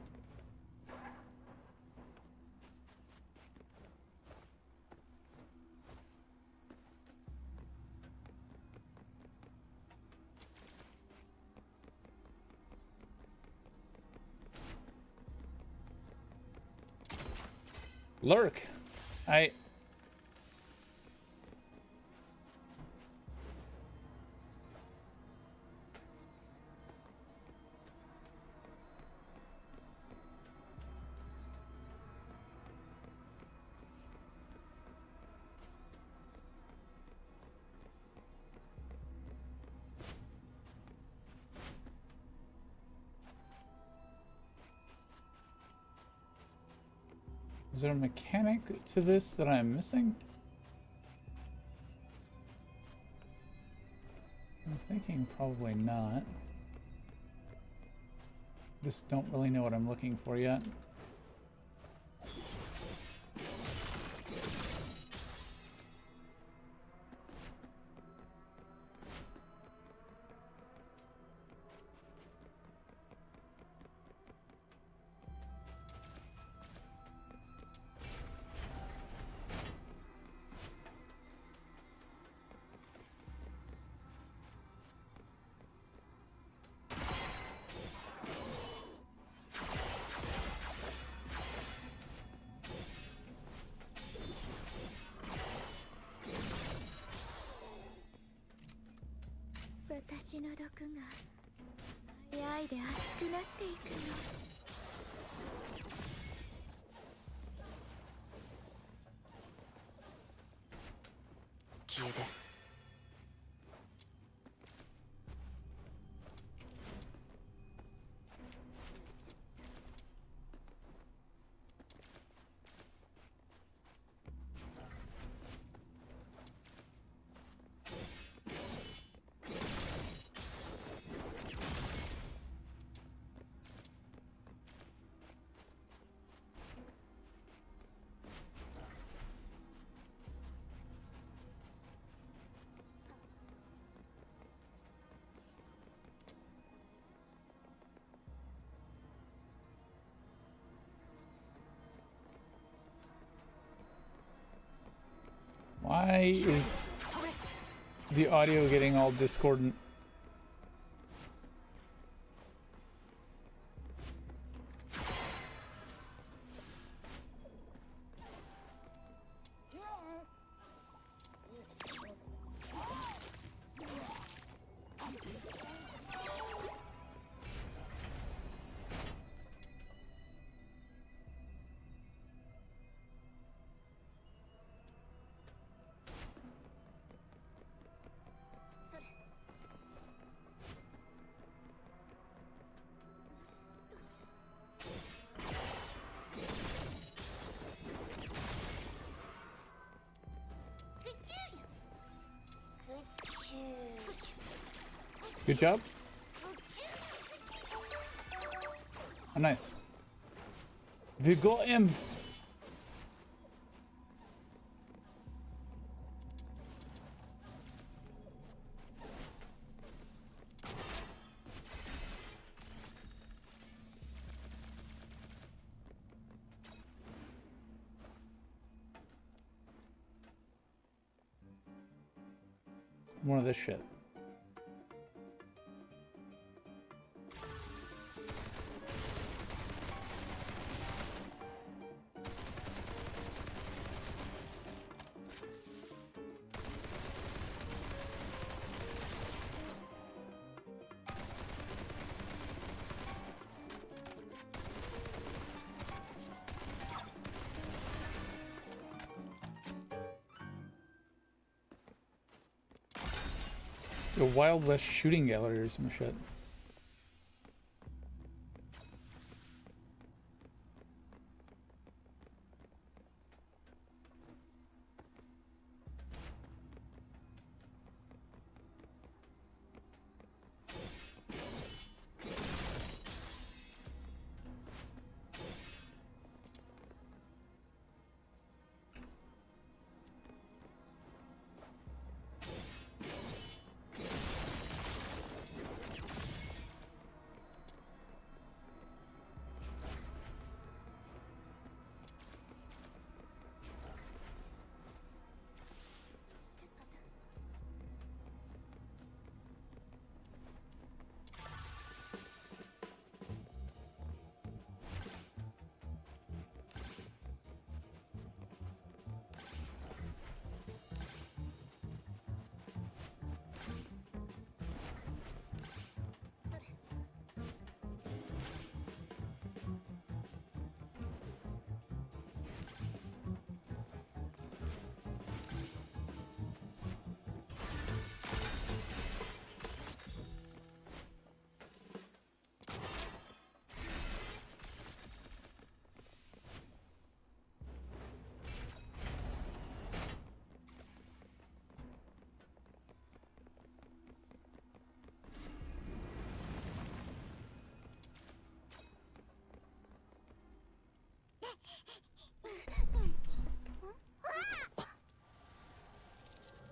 A: Lurk. Is there a mechanic to this that I'm missing? I'm thinking probably not. Just don't really know what I'm looking for yet.
B: 早いで熱くなっていくの。
E: 消えて。
A: Why is the audio getting all discordant? Good job. Oh, nice. We got him. One of this shit. A Wild West shooting gallery or some shit.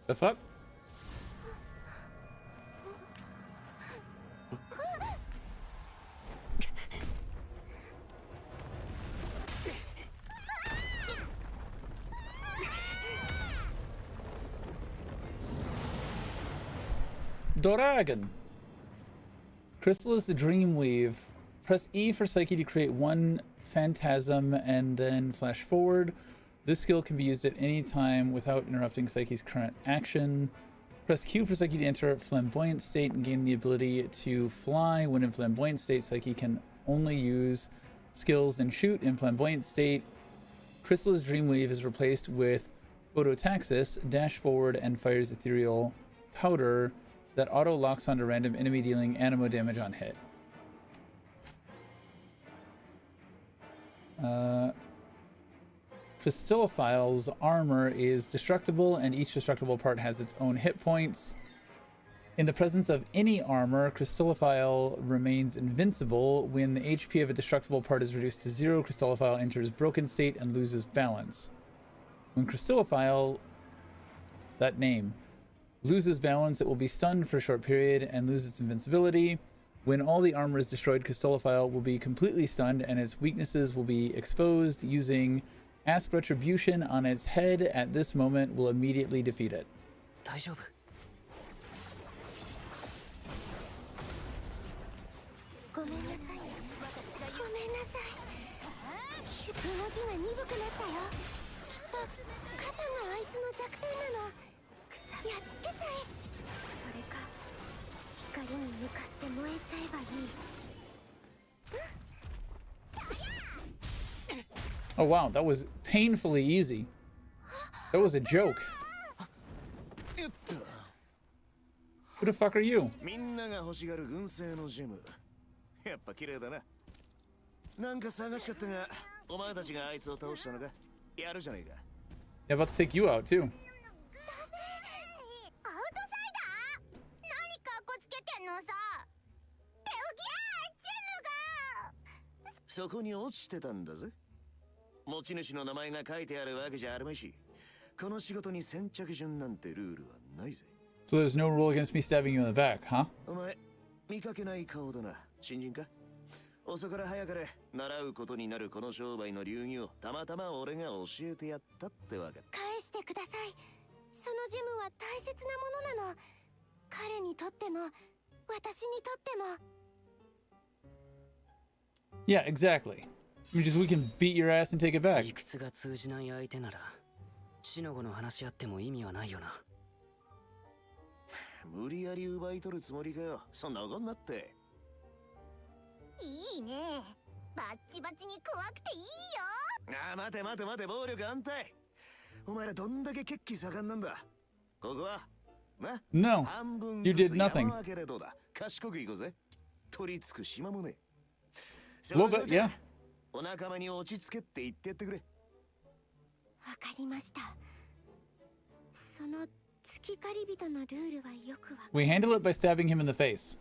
A: The fuck? Dragon. Chrysalis Dreamweave. Press E for Psyche to create one phantasm and then flash forward. This skill can be used at any time without interrupting Psyche's current action. Press Q for Psyche to enter flamboyant state and gain the ability to fly. When in flamboyant state, Psyche can only use skills and shoot. In flamboyant state, Chrysalis Dreamwave is replaced with Phototaxis, dash forward and fires ethereal powder that auto locks onto random enemy, dealing animo damage on hit. Crystallophile's armor is destructible, and each destructible part has its own hit points. In the presence of any armor, Crystallophile remains invincible. When the HP of a destructible part is reduced to 0, Crystallophile enters broken state and loses balance. When Crystallophile, that name, loses balance, it will be stunned for a short period and lose its invincibility. When all the armor is destroyed, Crystallophile will be completely stunned and its weaknesses will be exposed. Using Ask Retribution on its head at this moment will immediately defeat it.
E: 大丈夫?
B: ごめんなさい。ごめんなさい。動きが鈍くなったよ。きっと肩があいつの弱点なの。やっつけちゃえ。それか光に向かって燃えちゃえばいい。
A: Oh wow, that was painfully easy. That was a joke. Who the fuck are you?
F: みんなが欲しがる軍製のジェム。やっぱ綺麗だな。なんか探しかったが、お前たちがあいつを倒したのか。やるじゃねえか。
A: Yeah, about to take you out too.
B: アウトサイダー？何かっこつけてんのさ。手をギャージェムが。
F: そこに落ちてたんだぜ。持ち主の名前が書いてあるわけじゃあるまいし、この仕事に先着順なんてルールはないぜ。
A: So there's no rule against me stabbing you in the back, huh?
F: お前、見かけない顔だな。新人か？遅から早かれ習うことになるこの商売の流儀をたまたま俺が教えてやったってわけ。
B: 返してください。そのジェムは大切なものなの。彼にとっても私にとっても。
A: Yeah, exactly. I mean, just we can beat your ass and take it back.
E: 理屈が通じない相手なら死の子の話し合っても意味はないよな。
F: 無理やり奪い取るつもりかよ。そんな怒んなって。
B: いいね。バッチバチに怖くていいよ。
F: ああ、待て待て待て、暴力安泰。お前らどんだけ血気盛んなんだ。ここはな。
A: No,
F: 半分
A: you
F: ず
A: did
F: つ
A: nothing.
F: 山分けでどうだ。賢く行こうぜ。取り付く島もね。
A: A little bit, yeah.
F: お仲間に落ち着けって言ってやってくれ。
B: わかりました。その月狩り人のルールはよくわかる。
A: We handle it by stabbing him in the face.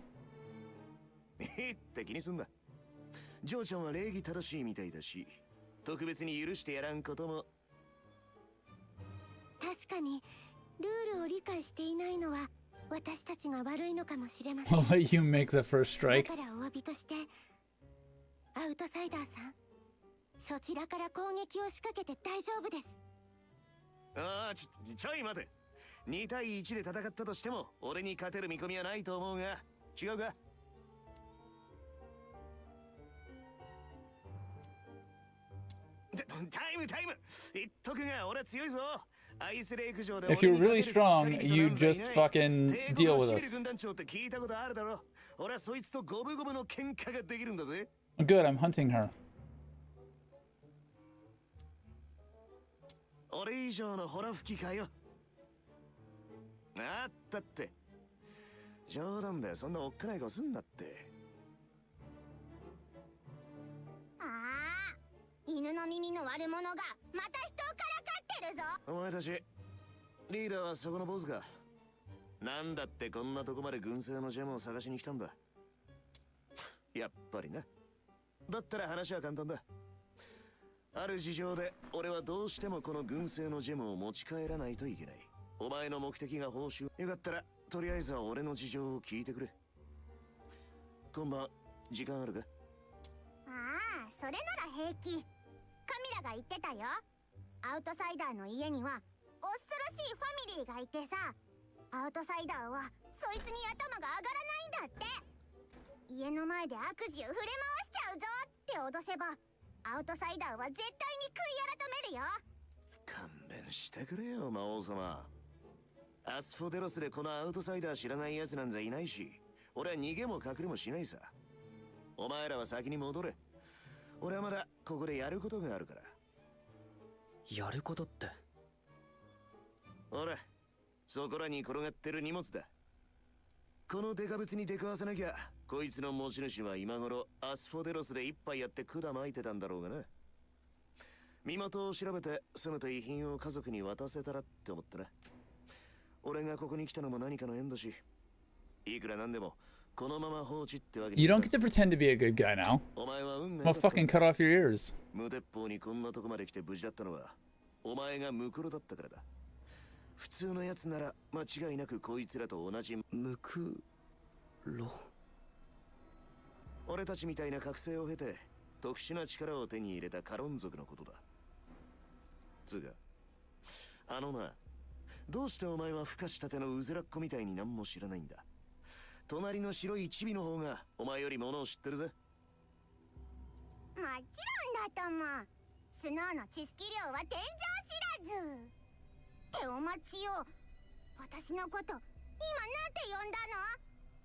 F: って気にすんな。ジョーちゃんは礼儀正しいみたいだし、特別に許してやらんことも。
B: 確かにルールを理解していないのは私たちが悪いのかもしれません。
A: I'll let you make the first
B: だ
A: strike.
B: からお詫びとしてアウトサイダーさん、そちらから攻撃を仕掛けて大丈夫です。
F: ああ、ちょい待て。2対1で戦ったとしても俺に勝てる見込みはないと思うが、違うか？タイム言っとくが俺は強いぞ。アイスレイク上で
A: If you're really strong, you just fucking deal with us.
F: 軍団長って聞いたことあるだろ。俺はそいつと五分五分の喧嘩ができるんだぜ。
A: Good, I'm hunting her.
F: 俺以上のホラ吹きかよ。あったって。冗談だよ、そんなおっかない顔すんなって。
B: ああ、犬の耳の悪者がまた人をからかってるぞ。
F: お前たち、リーダーはそこの坊主か。なんだってこんなとこまで軍製のジェムを探しに来たんだ。やっぱりな。だったら話は簡単だ。ある事情で俺はどうしてもこの軍製のジェムを持ち帰らないといけない。お前の目的が報酬。よかったらとりあえずは俺の事情を聞いてくれ。今晩時間あるか？
B: ああ、それなら平気。カミラが言ってたよ。アウトサイダーの家には恐ろしいファミリーがいてさ、アウトサイダーはそいつに頭が上がらないんだって。家の前で悪事を振り回しちゃうぞって脅せばアウトサイダーは絶対に悔い改めるよ。
F: 勘弁してくれよ魔王様。アスフォデロスでこのアウトサイダー知らない奴なんざいないし、俺は逃げも隠れもしないさ。お前らは先に戻れ。俺はまだここでやることがあるから。
E: やることって？
F: ほら、そこらに転がってる荷物だ。このデカブツに出くわせなきゃ、こいつの持ち主は今頃アスフォデロスで一杯やって管巻いてたんだろうがな。身元を調べて、せめて遺品を家族に渡せたらって思ってな。俺がここに来たのも何かの縁だし、いくらなんでもこのまま放置ってわけに。
A: You don't get to pretend to be a good guy now.
F: お前は運が
A: I'll fucking cut off your ears.
F: 無鉄砲にこんなとこまで来て無事だったのはお前がムクロだったからだ。普通のやつなら間違いなくこいつらと同じ。
E: ムクロ？
F: 俺たちみたいな覚醒を経て特殊な力を手に入れたカロン族のことだ。つうか、あのな、どうしてお前は孵化したてのうずらっ子みたいに何も知らないんだ。隣の白いチビの方がお前よりものを知ってるぜ。
B: もちろんだとも。スノーの知識量は天井知らず。ってお待ちよ。私のこと今なんて呼んだの？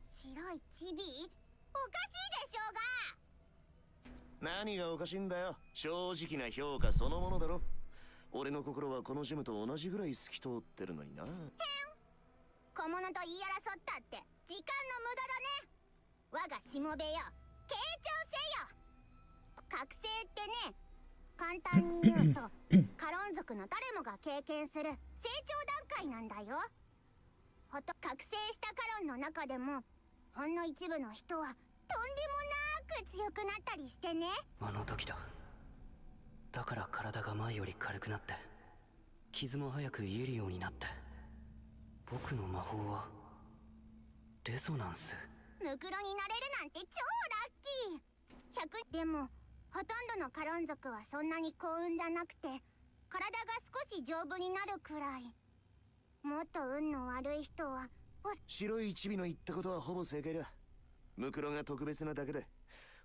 B: 白いチビ？おかしいでしょうが。
F: 何がおかしいんだよ。正直な評価そのものだろ。俺の心はこのジムと同じぐらい透き通ってるのにな。
B: 小物と言い争ったって時間の無駄だね。我がしもべよ、傾聴せよ。覚醒ってね、簡単に言うとカロン族の誰もが経験する成長段階なんだよ。覚醒したカロンの中でもほんの一部の人はとんでもなく強くなったりしてね。
E: あの時だ。だから体が前より軽くなって、傷も早く癒えるようになって。僕の魔法はレゾナンス。
B: ムクロになれるなんて超ラッキー。100でもほとんどのカロン族はそんなに幸運じゃなくて、体が少し丈夫になるくらい。もっと運の悪い人は
F: 白いチビの言ったことはほぼ正解だ。ムクロが特別なだけで、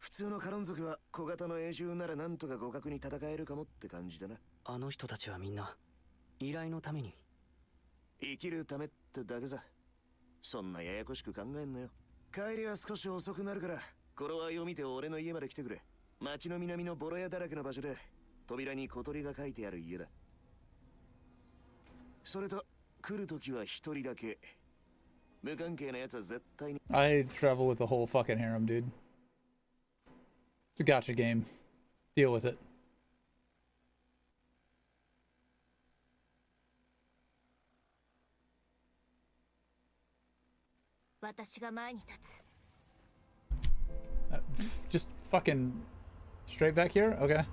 F: 普通のカロン族は小型の永住ならなんとか互角に戦えるかもって感じだな。
E: あの人たちはみんな依頼のために。
F: 生きるためってだけさ。そんなややこしく考えんなよ。帰りは少し遅くなるから頃合いを見て俺の家まで来てくれ。町の南のボロ屋だらけの場所で扉に小鳥が書いてある家だ。それと来るときは一人だけ。無関係なやつは絶対に。
A: I travel with the whole fucking harem, dude. It's a gotcha game. Deal with it.
B: 私が前に立つ。
A: Just fucking straight back here? Okay.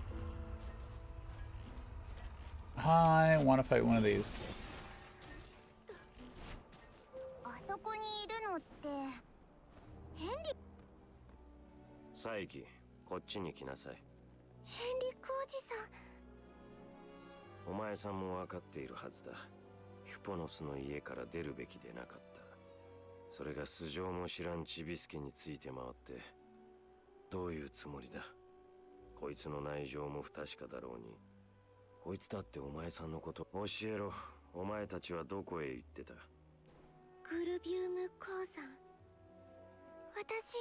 A: I want to fight one of these.
B: あそこにいるのってヘンリ
G: 佐伯、こっちに来なさい。
B: ヘンリックおじさん。
G: お前さんも分かっているはずだ。ヒュポノスの家から出るべきでなかった。それが素性も知らんチビスケについて回ってどういうつもりだ。こいつの内情も不確かだろうに、こいつだってお前さんのこと教えろ。お前たちはどこへ行ってた？
B: グルビウム鉱山。私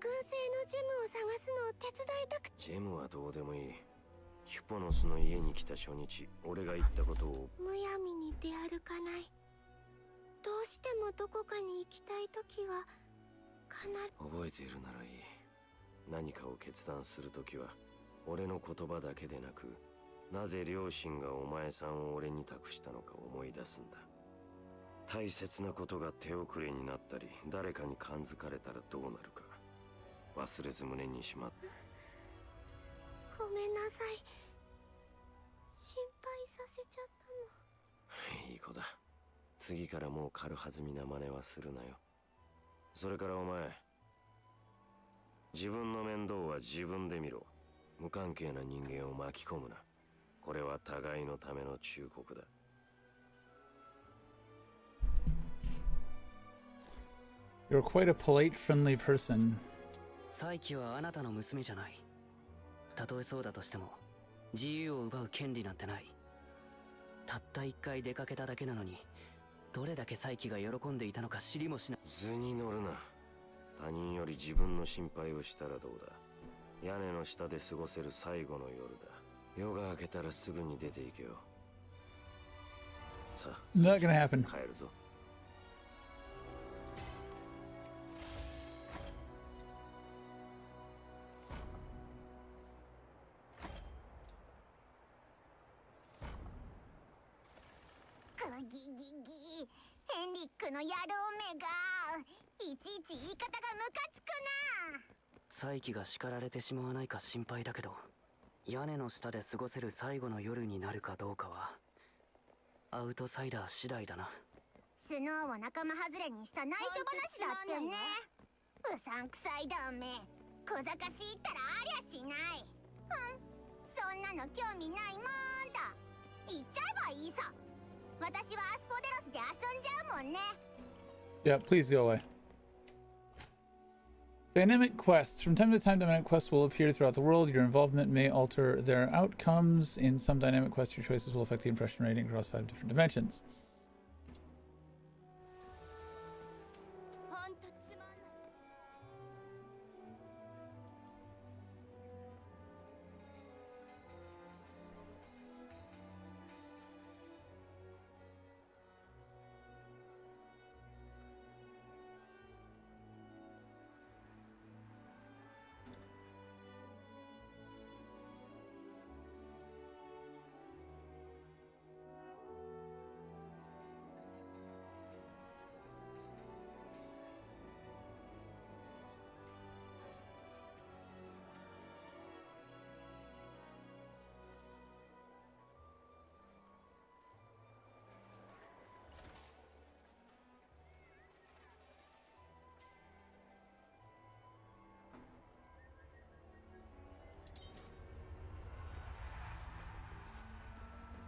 B: 軍製のジェムを探すのを手伝いたく。
G: ジェムはどうでもいい。ヒュポノスの家に来た初日、俺が言ったことを。
B: むやみに出歩かない。どうしてもどこかに行きたいときは必ず。
G: 覚えているならいい。何かを決断するときは俺の言葉だけでなく、なぜ両親がお前さんを俺に託したのか思い出すんだ。大切なことが手遅れになったり誰かに感づかれたらどうなるか忘れず胸にしまって。
B: ごめんなさい。心配させちゃったの。
G: いい子だ。次からもう軽はずみな真似はするなよ。それからお前、自分の面倒は自分で見ろ。無関係な人間を巻き込むな。これは互いのための忠告だ。
A: You're quite a polite, friendly person.
E: サイキはあなたの娘じゃない。たとえそうだとしても自由を奪う権利なんてない。たった一回出かけただけなのにどれだけ再起が喜んでいたのか知りもしない。
G: 図に乗るな。他人より自分の心配をしたらどうだ。屋根の下で過ごせる最後の夜だ。夜が明けたらすぐに出て行けよ。さあ、
A: Not gonna happen.
G: 帰るぞ。
B: グギギギ、ヘンリックの野郎めがいちいち言い方がムカつくな。
E: 再起が叱られてしまわないか心配だけど、屋根の下で過ごせる最後の夜になるかどうかはアウトサイダー次第だな。
B: スノーを仲間外れにした内緒話だってね。うさんくさいだめ、小賢しいったらありゃしない。そんなの興味ないもんだ。言っちゃえばいいさ。私はアスポデロスで遊んじゃうもんね。
A: Yeah, please go away. Dynamic quests. From time to time, dynamic quests will appear throughout the world. Your involvement may alter their outcomes. In some dynamic quests, your choices will affect the impression rating across 5 different dimensions.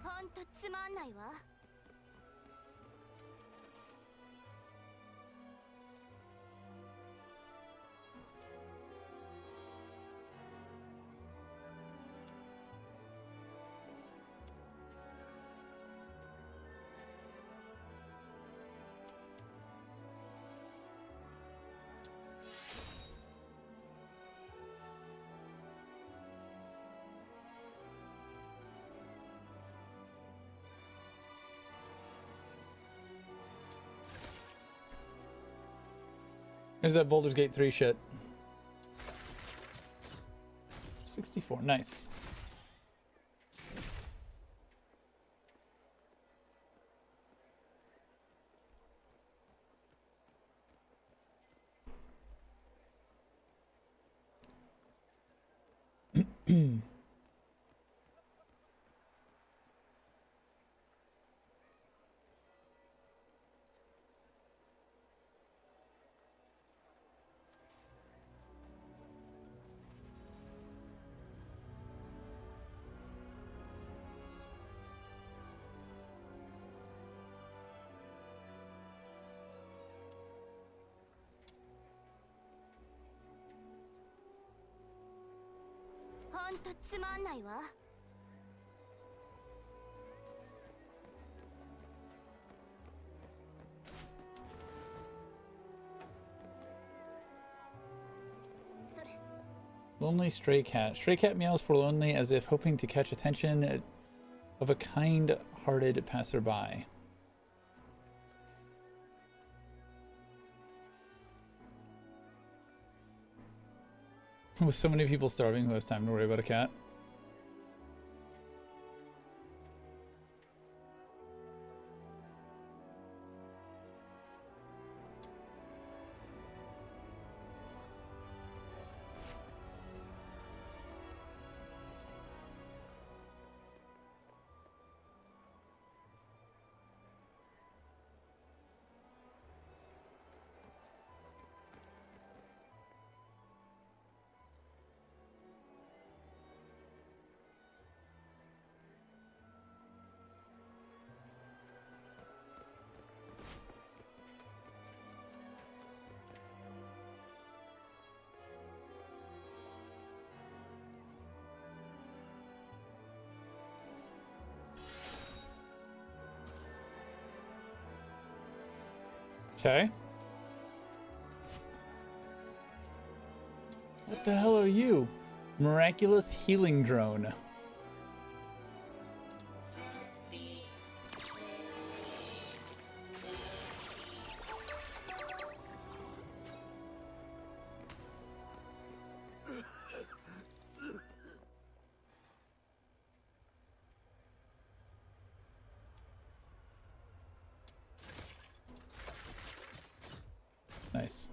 B: ほんとつまんないわ。
A: There's that Baldur's Gate 3 shit. 64, nice.
B: ほんとつまんないわ。
A: Lonely stray cat. Stray cat meows forlornly as if hoping to catch attention of a kind-hearted passerby. With so many people starving, who has time to worry about a cat? Okay. What the hell are you? Miraculous healing drone. Nice.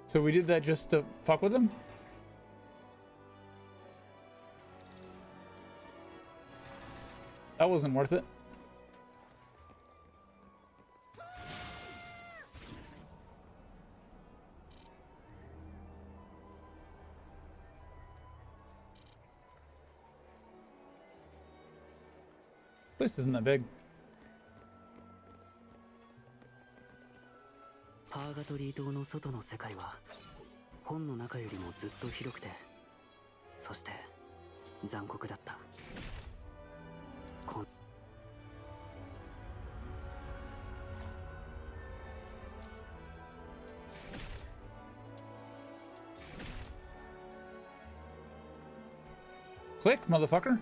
A: So we did that just to fuck with him? That wasn't worth it. Place isn't that big.
E: パーガトリー島の外の世界は本の中よりもずっと広くて、そして残酷だった。
A: Click, motherfucker.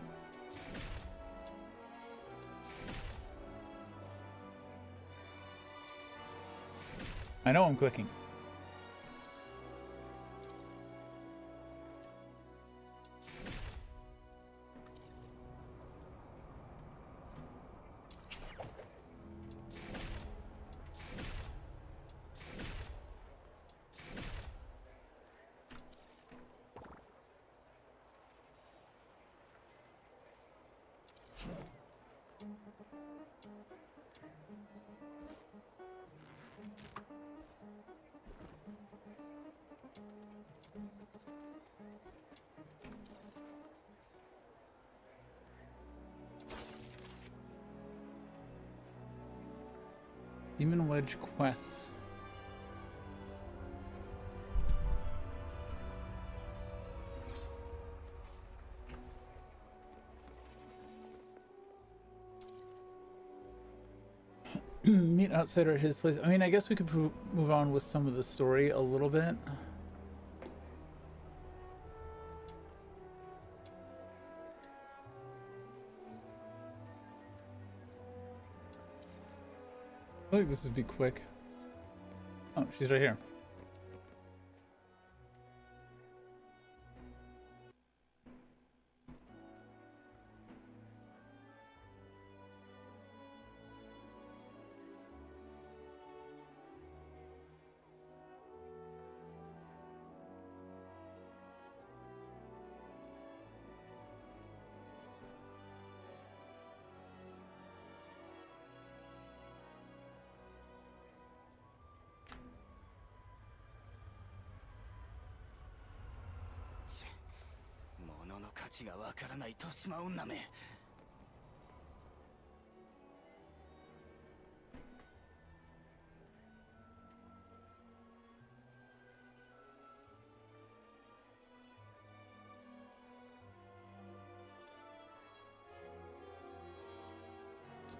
A: I know I'm clicking. Demon Wedge quests. Meet outsider at his place. I mean, I guess we could move on with some of the story a little bit. I think this would be quick. Oh, she's right here.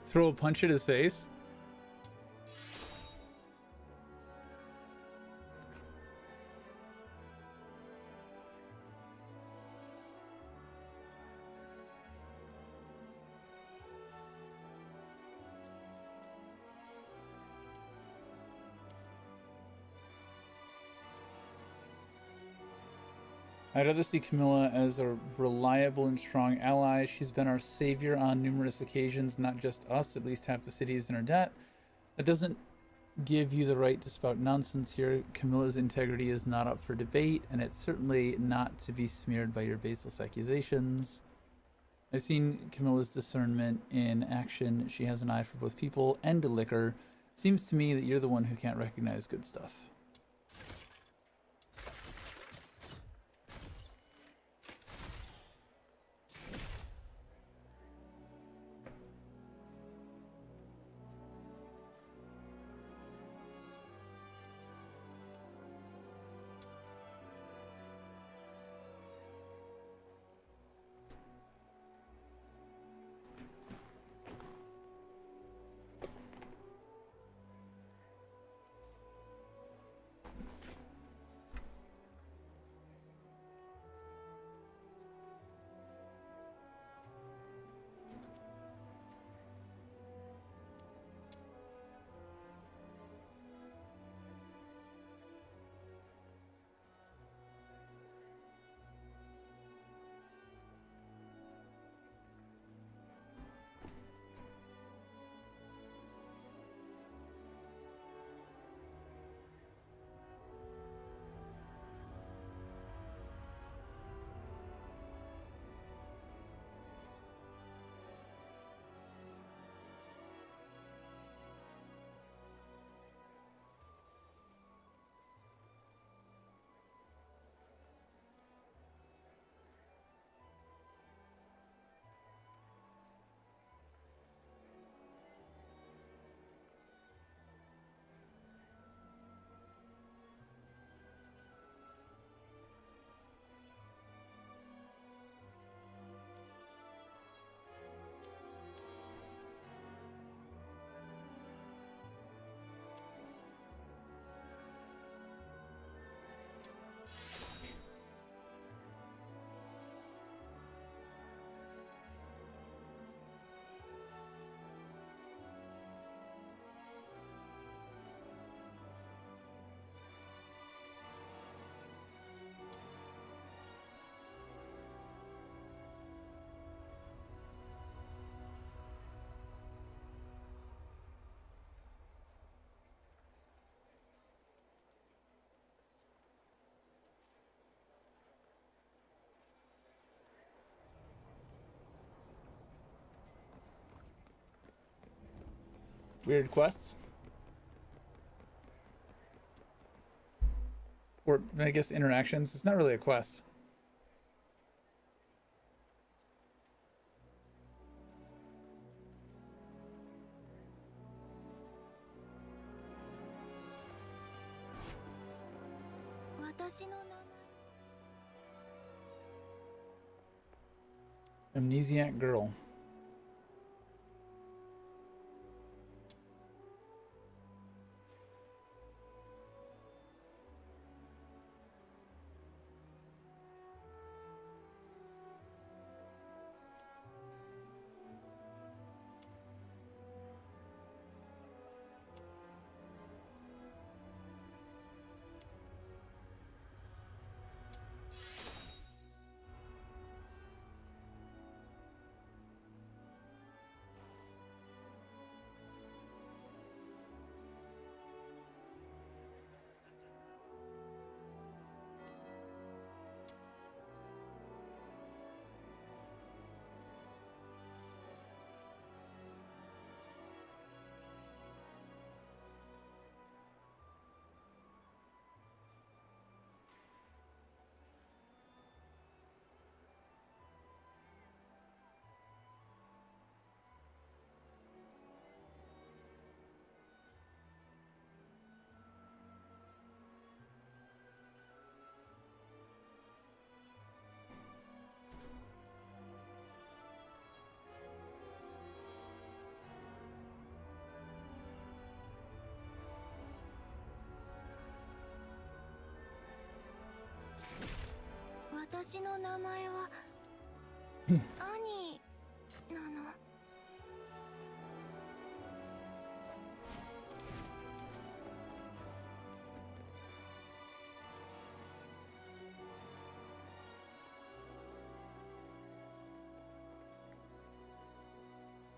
A: Throw a punch at his face. I'd rather see Camilla as a reliable and strong ally. She's been our savior on numerous occasions, not just us. At least half the city is in her debt. That doesn't give you the right to spout nonsense here. Camilla's integrity is not up for debate, and it's certainly not to be smeared by your baseless accusations. I've seen Camilla's discernment in action. She has an eye for both people and liquor. Seems to me that you're the one who can't recognize good stuff. Weird quests. Or, I guess, interactions. It's not really a quest. Amnesiac girl.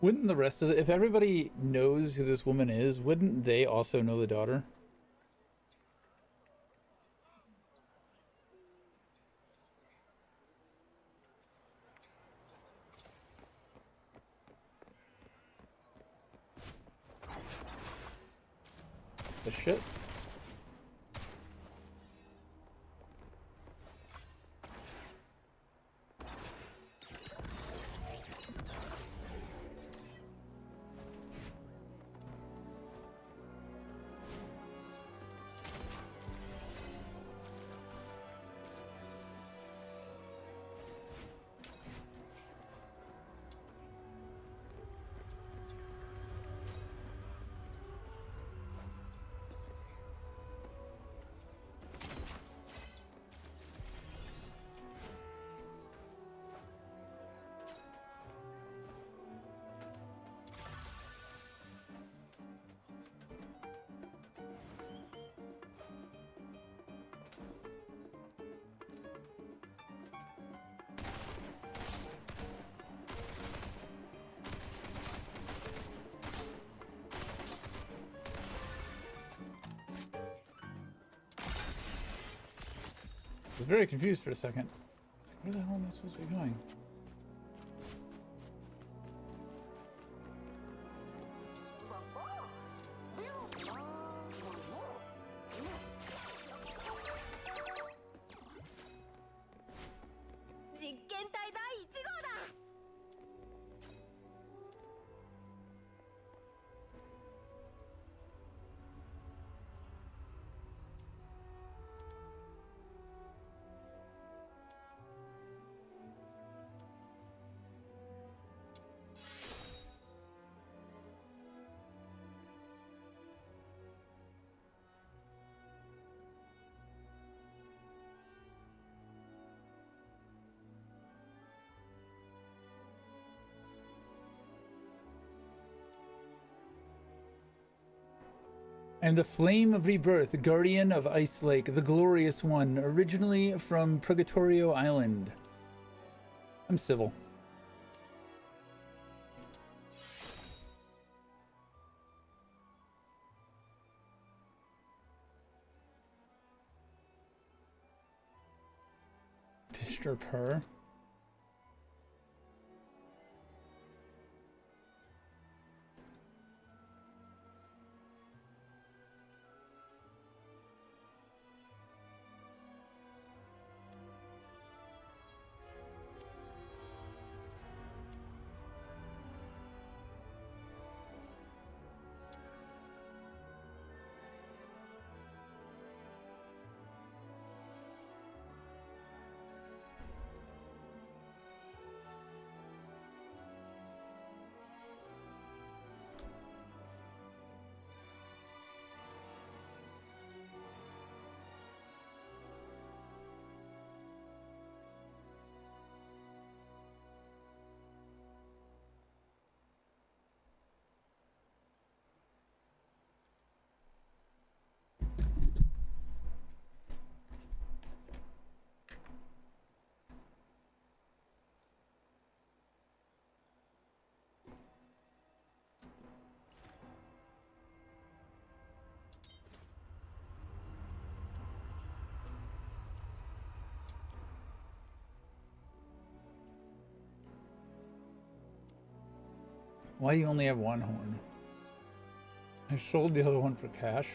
A: Wouldn't the rest of it, if everybody knows who this woman is, wouldn't they also know the daughter? The shit? I was very confused for a second. I was like, where the hell am I supposed to be going? And the Flame of Rebirth, the Guardian of Ice Lake, the Glorious One, originally from Purgatorio Island. I'm civil. Disturb her. Why do you only have one horn? I sold the other one for cash.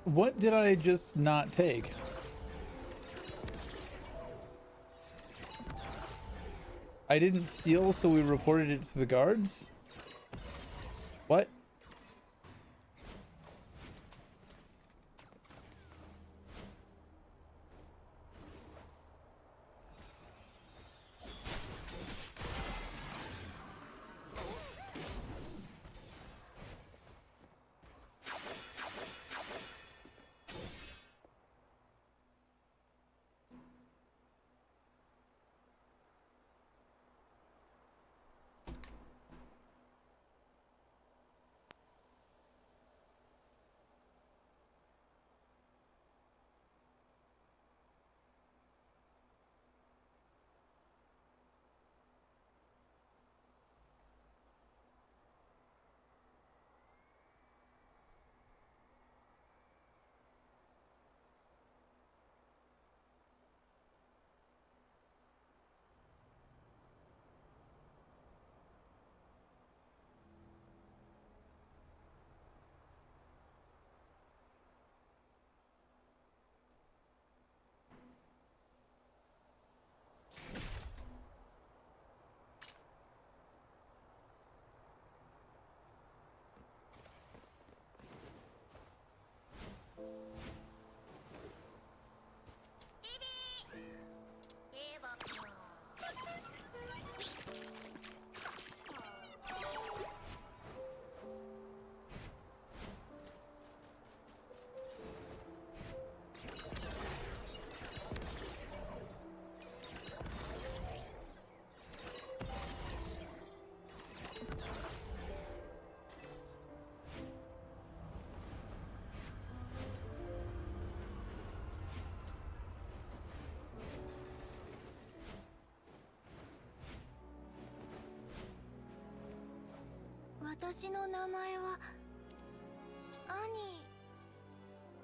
A: What did I just not take? I didn't steal, so we reported it to the guards? What?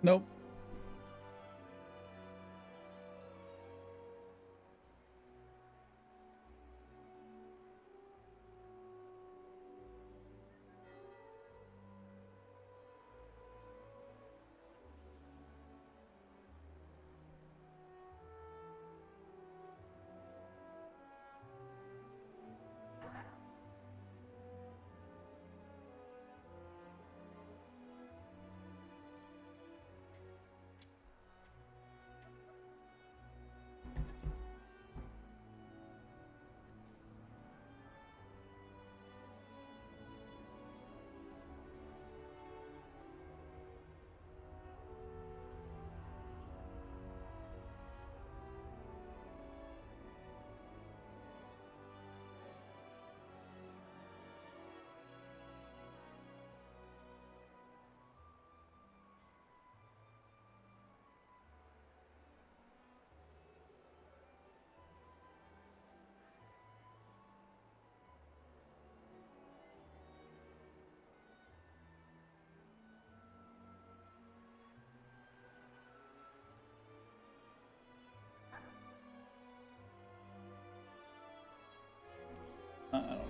A: Nope.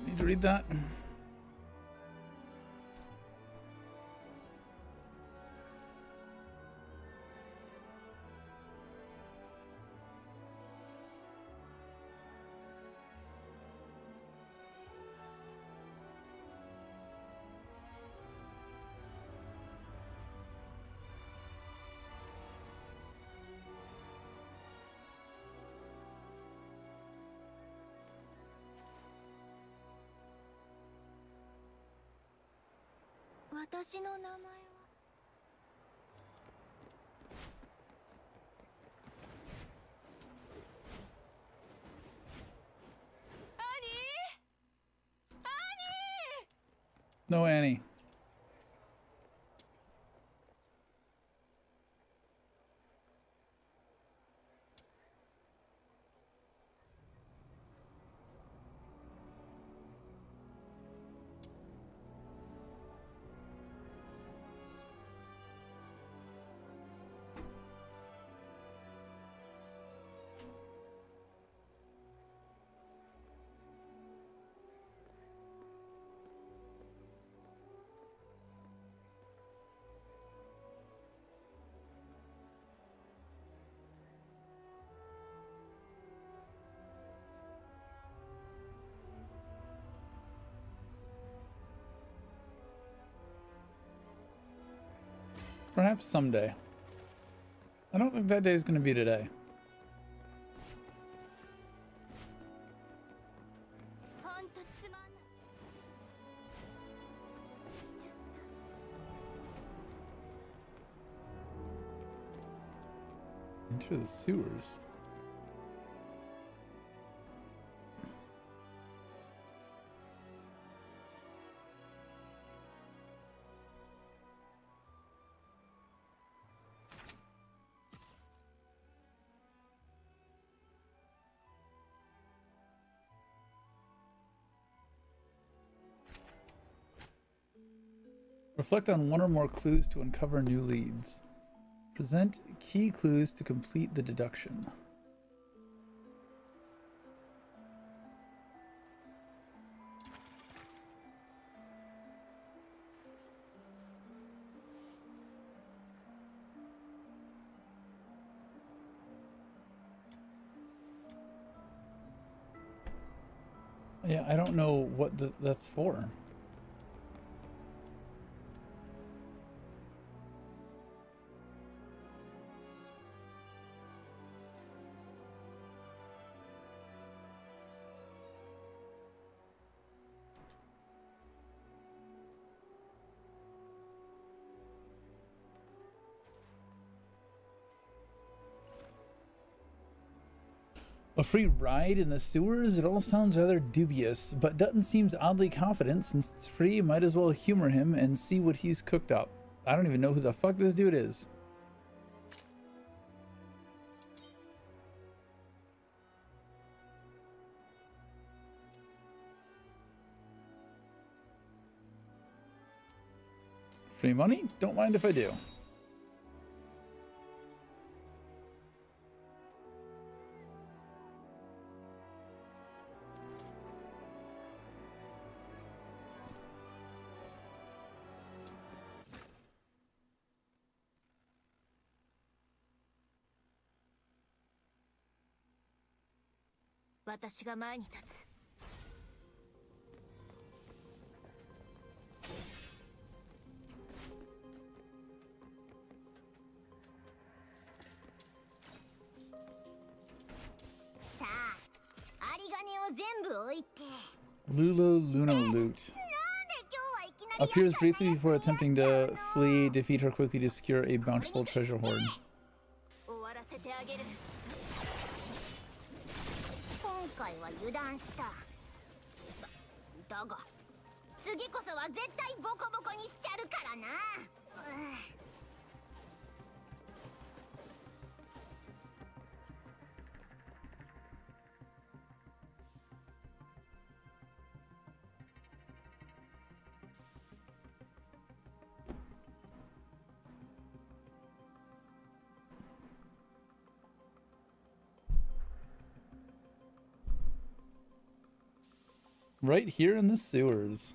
A: Need to read that. No, Annie. Perhaps someday. I don't think that day is going to be today. Enter the sewers. Reflect on one or more clues to uncover new leads. Present key clues to complete the deduction. Yeah, I don't know what that's for. A free ride in the sewers? It all sounds rather dubious, but Dutton seems oddly confident. Since it's free, might as well humor him and see what he's cooked up. I don't even know who the fuck this dude is. Free money? Don't mind if I do. Lulo Luno Loot. Appears briefly before attempting to flee, defeat her quickly to secure a bountiful treasure hoard. Right here in the sewers.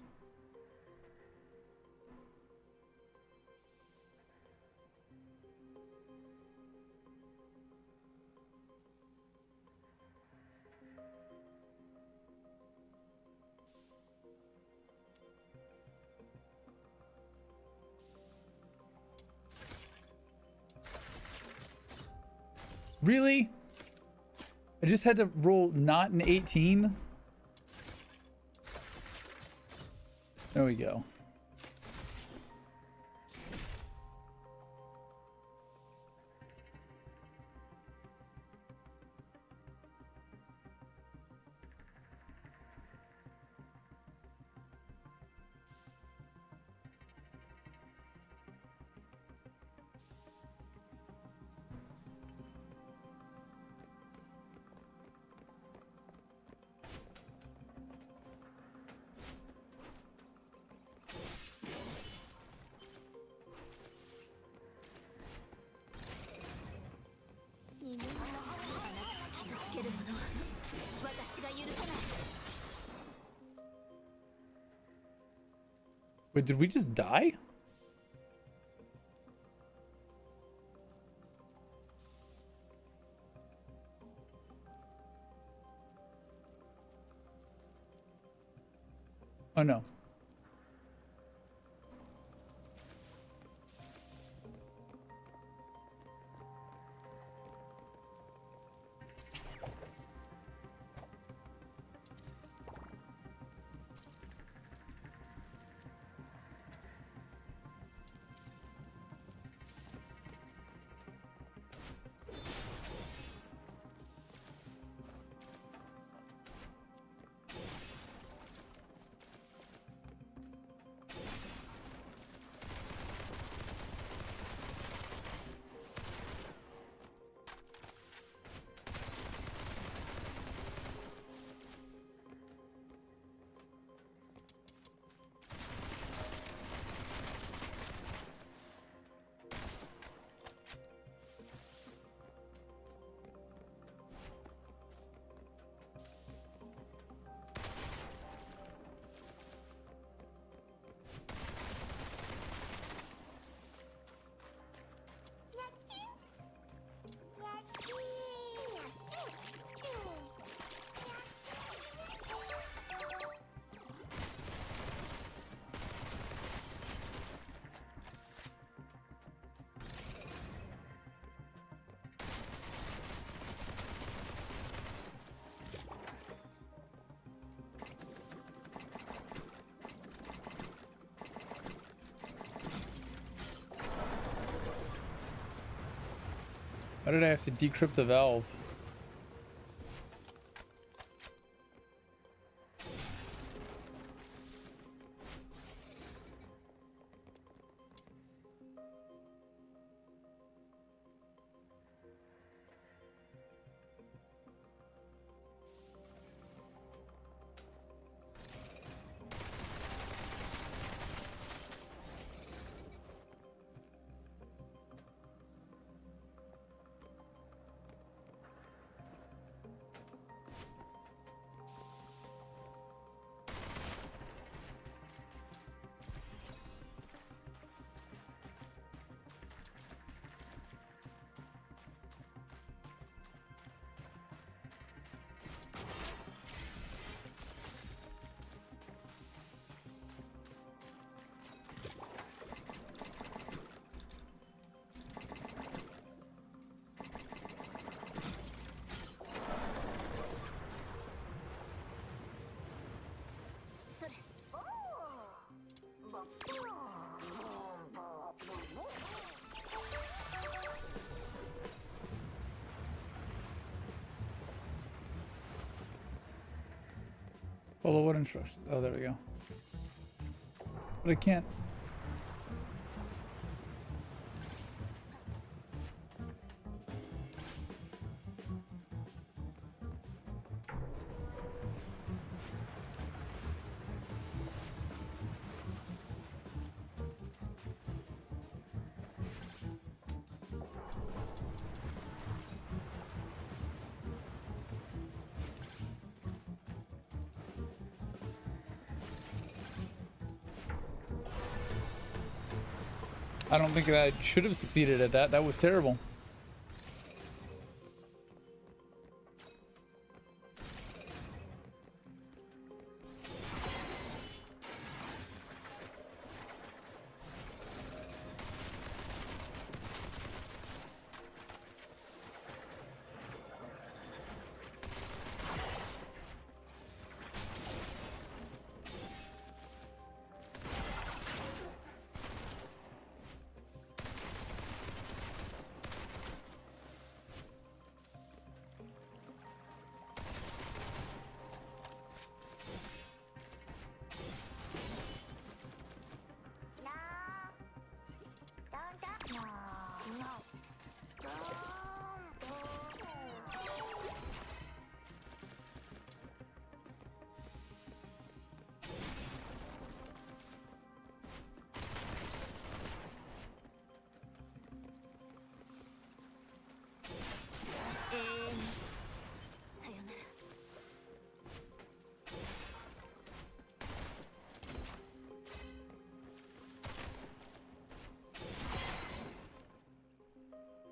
A: Really? I just had to roll not an 18? There we go. Wait, did we just die? Oh no. Why did I have to decrypt the valve? Follow what instructions? Oh, there we go. But I can't. I don't think I should have succeeded at that. That was terrible.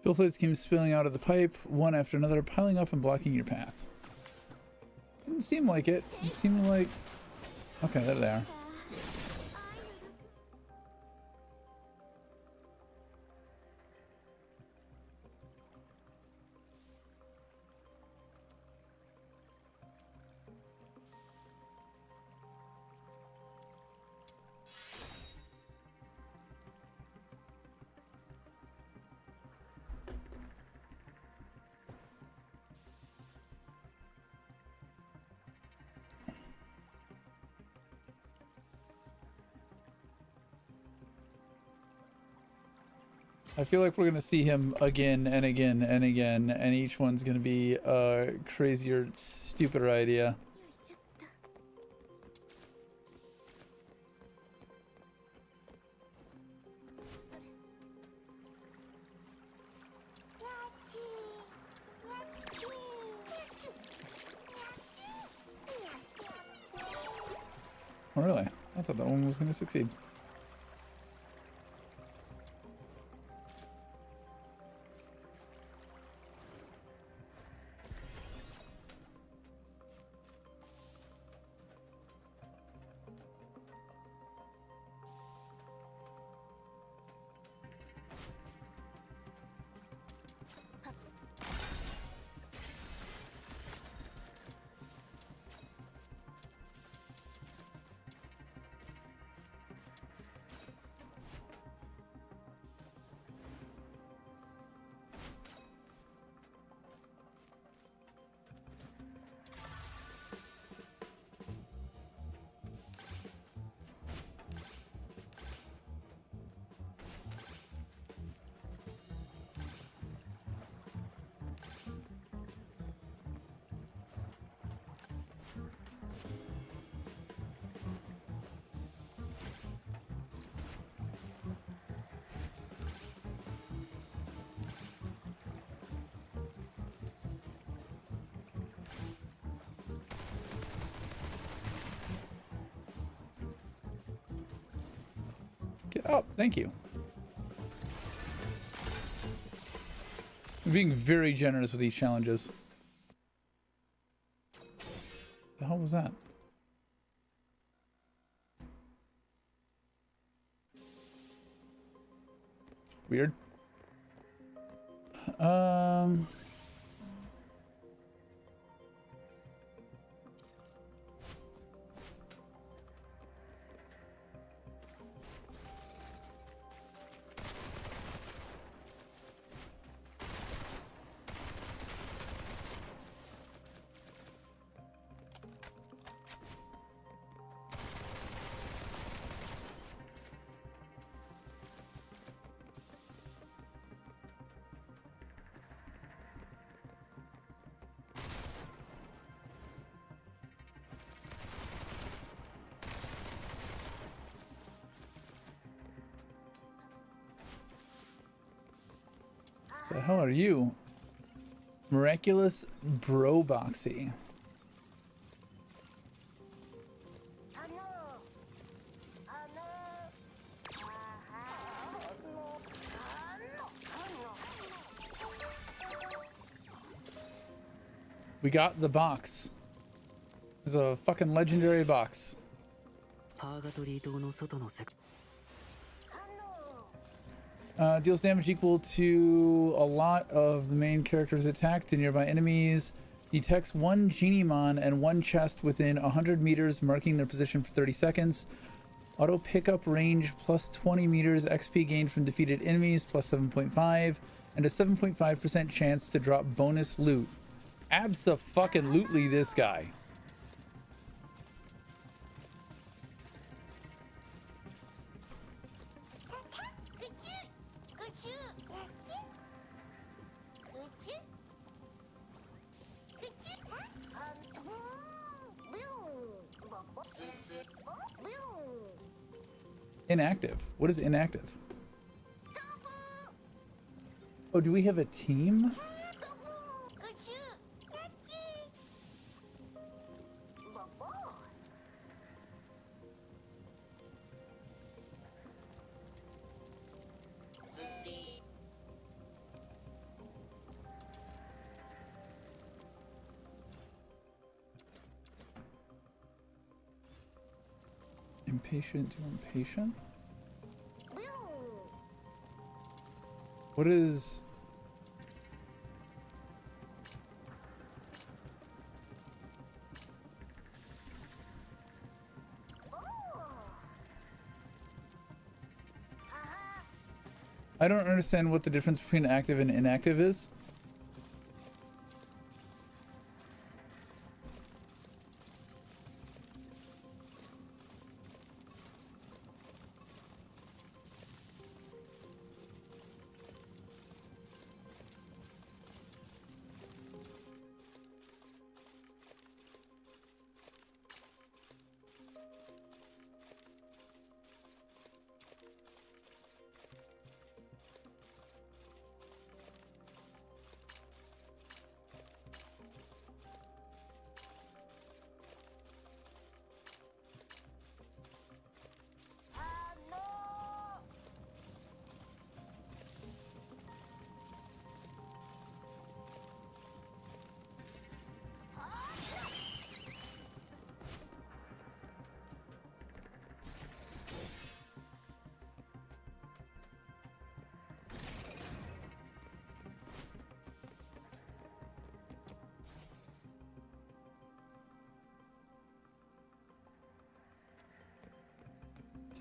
A: Filters came spilling out of the pipe, one after another, piling up and blocking your path. Didn't seem like it. It seemed like... Okay, there they are. I feel like we're going to see him again and again and again, and each one's going to be a crazier, stupider idea. Oh, really? I thought that one was going to succeed. Get up, thank you. I'm being very generous with these challenges. The hell was that? Weird. The hell are you? Miraculous Broboxy. We got the box. It's a fucking legendary box. Deals damage equal to a lot of the main character's attack to nearby enemies. Detects one Genimon and one chest within 100 meters, marking their position for 30 seconds. Auto pickup range plus 20 meters, XP gained from defeated enemies plus 7.5, and a 7.5% chance to drop bonus loot. Abso-fucking-lutely this guy. Inactive. What is inactive? Oh, do we have a team? Impatient to impatient? What is... I don't understand what the difference between active and inactive is.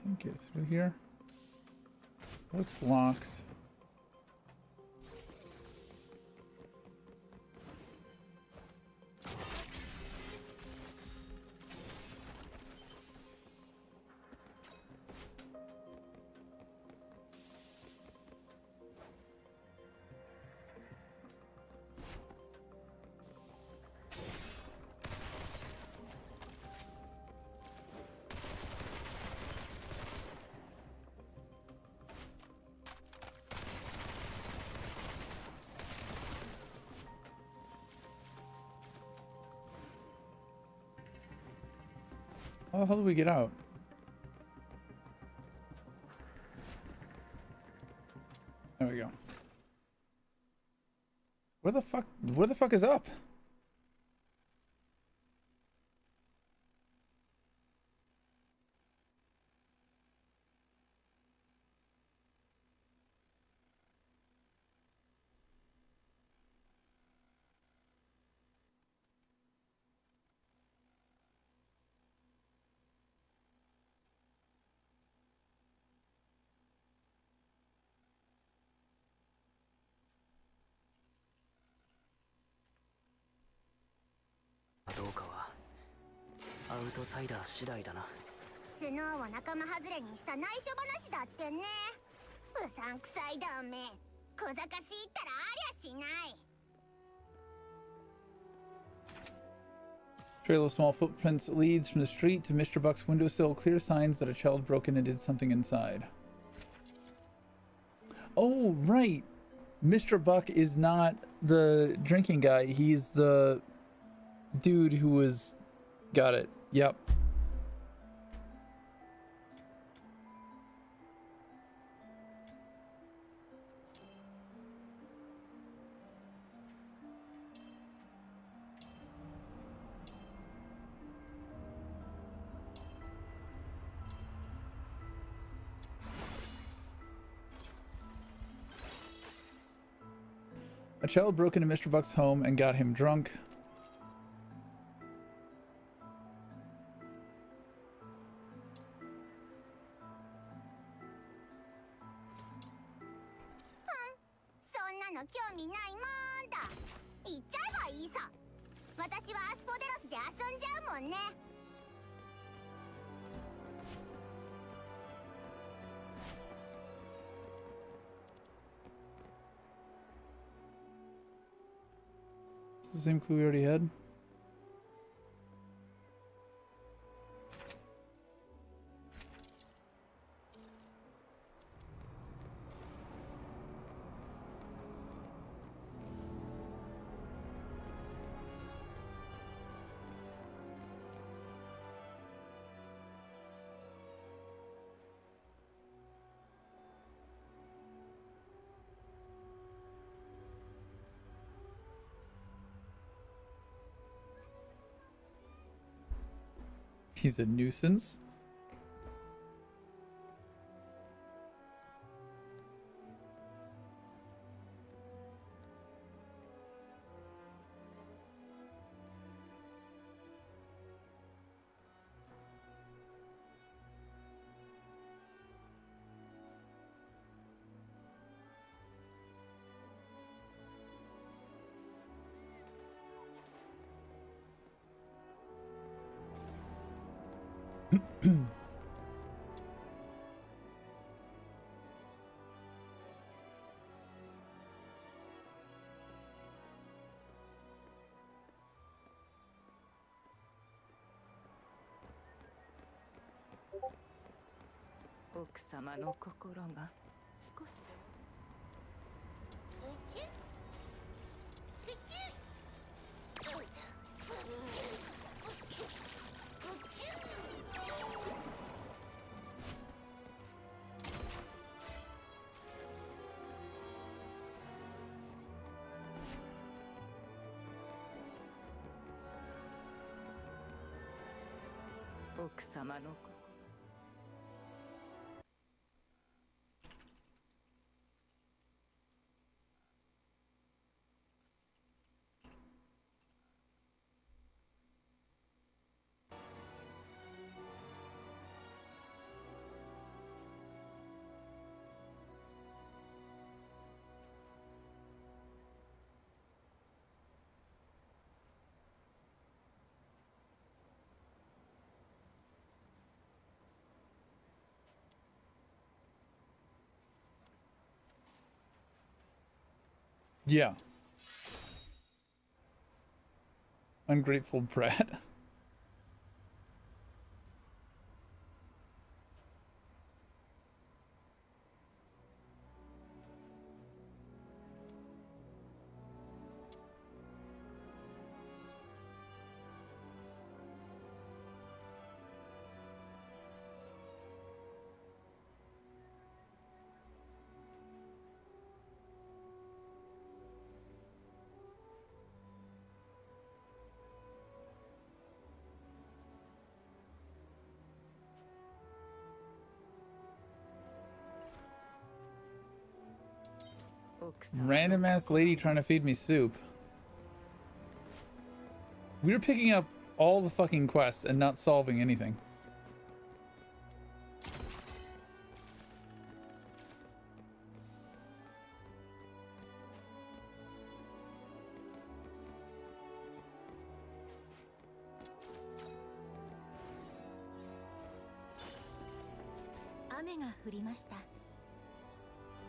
A: Can't get through here. Looks locked. How the hell do we get out? There we go. Where the fuck is up?
B: スノーを仲間外れにした内緒話だってね。うさんくさいだめ。小賢しいったらありゃしない。
A: Trail of small footprints leads from the street to Mr. Buck's windowsill. Clear signs that a child broke in and did something inside. Oh, right. Mr. Buck is not the drinking guy. He's the dude who was... Got it. Yep. A child broke into Mr. Buck's home and got him drunk. Is this the same clue we already had? He's a nuisance. Yeah. Ungrateful brat. Random ass lady trying to feed me soup. We're picking up all the fucking quests and not solving anything.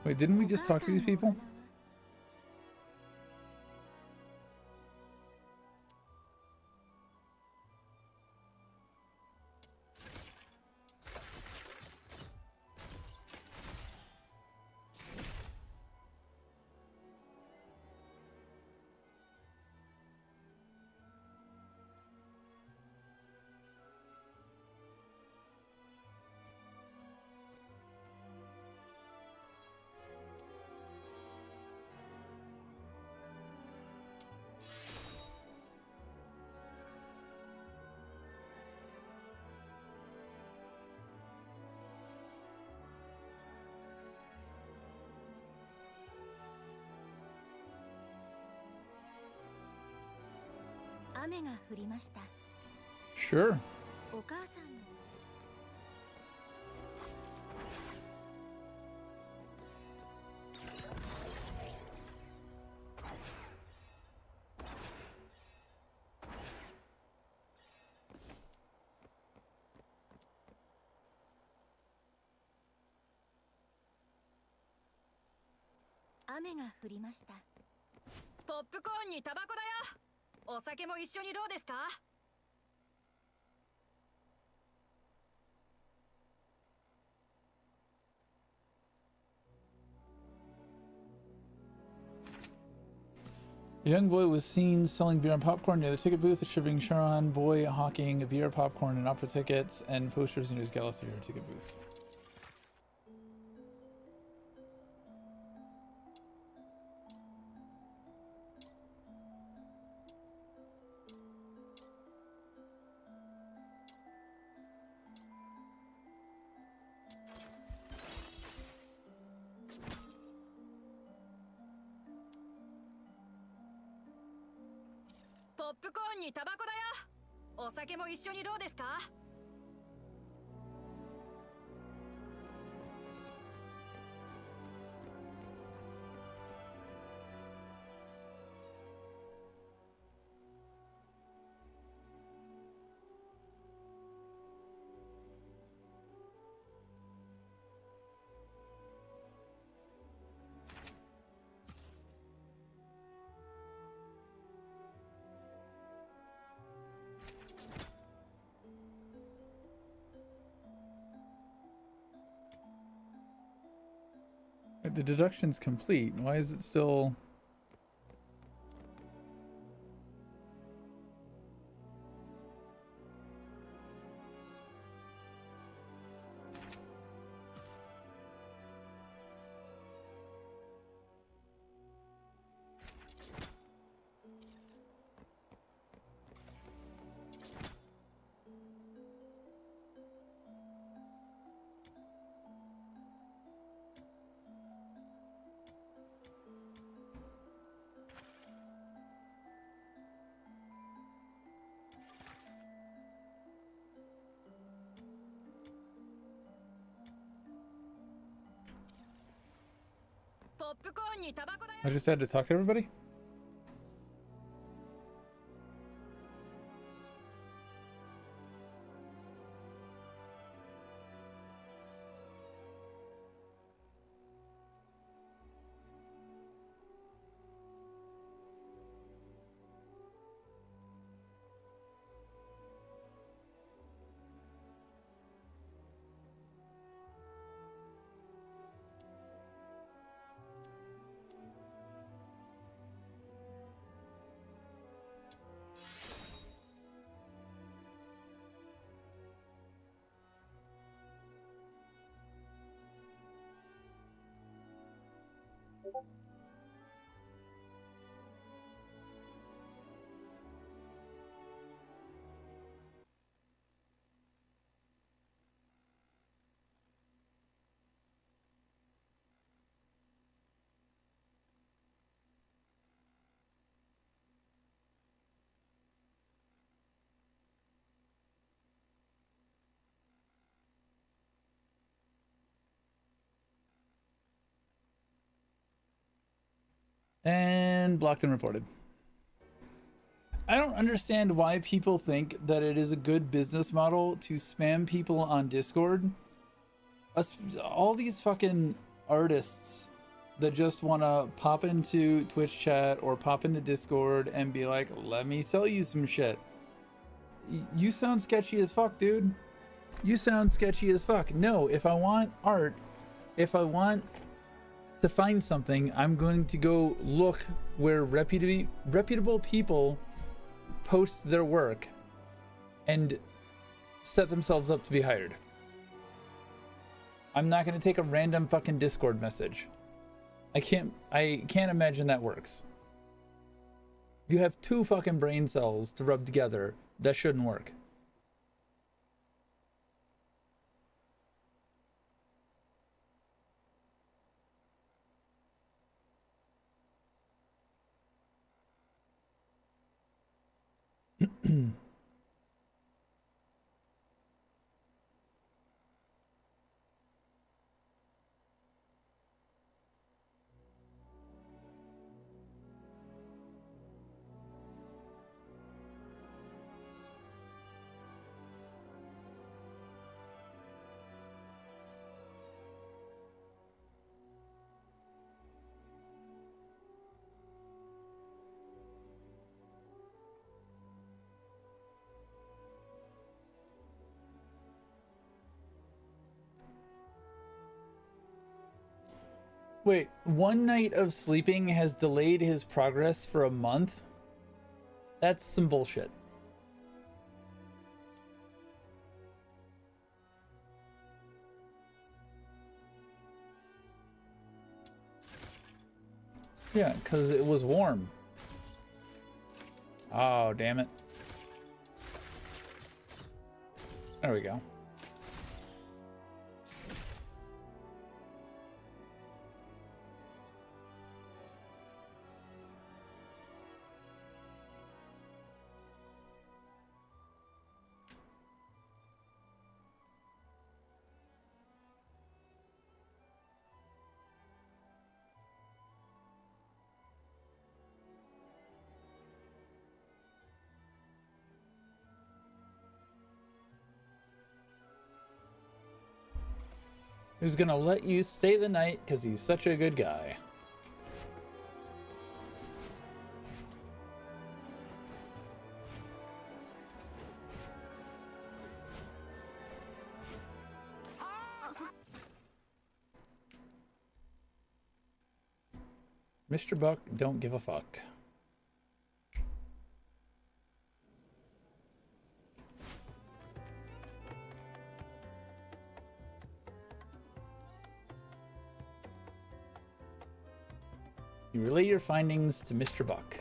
A: Wait, didn't we just talk to these people? Sure.
B: お母さんの 雨が降りました。
C: ポップコーンにタバコだよ。お酒も一緒にどうですか？
A: A young boy was seen selling beer and popcorn near the ticket booth, distributing Sharon boy hawking beer, popcorn, and opera tickets and posters near his Gala Theater ticket booth. The deduction's complete. Why is it still... I just had to talk to everybody? And blocked and reported. I don't understand why people think that it is a good business model to spam people on Discord. All these fucking artists that just want to pop into Twitch chat or pop into Discord and be like, let me sell you some shit. You sound sketchy as fuck, dude. You sound sketchy as fuck. No, if I want art, if I want to find something, I'm going to go look where reputable people post their work and set themselves up to be hired. I'm not going to take a random fucking Discord message. I can't imagine that works. If you have two fucking brain cells to rub together, that shouldn't work. Wait, one night of sleeping has delayed his progress for a month? That's some bullshit. Yeah, because it was warm. Oh, damn it. There we go. Who's gonna let you stay the night because he's such a good guy. Mr. Buck, don't give a fuck. You relay your findings to Mr. Buck.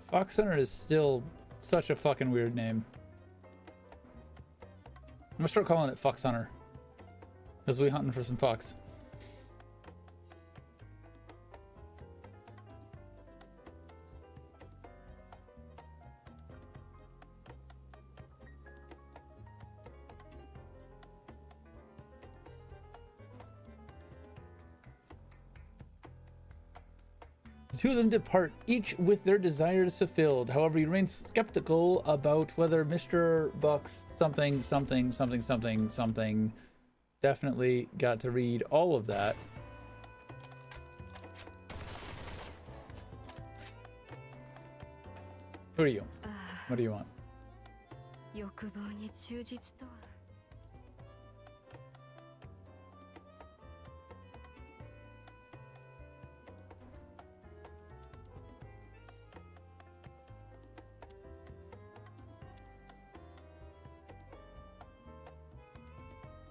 A: Fox Hunter is still such a fucking weird name. I'm gonna start calling it Fox Hunter. Because we hunting for some fox. The two of them depart, each with their desires fulfilled. However, he remains skeptical about whether Mr. Buck's something. Definitely got to read all of that. Who are you? What do you want?
C: 欲望に忠実とは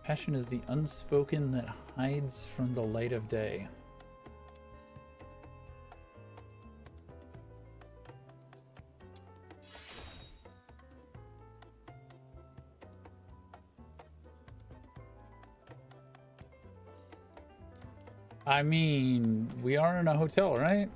A: Passion is the unspoken that hides from the light of day. I mean, we are in a hotel, right?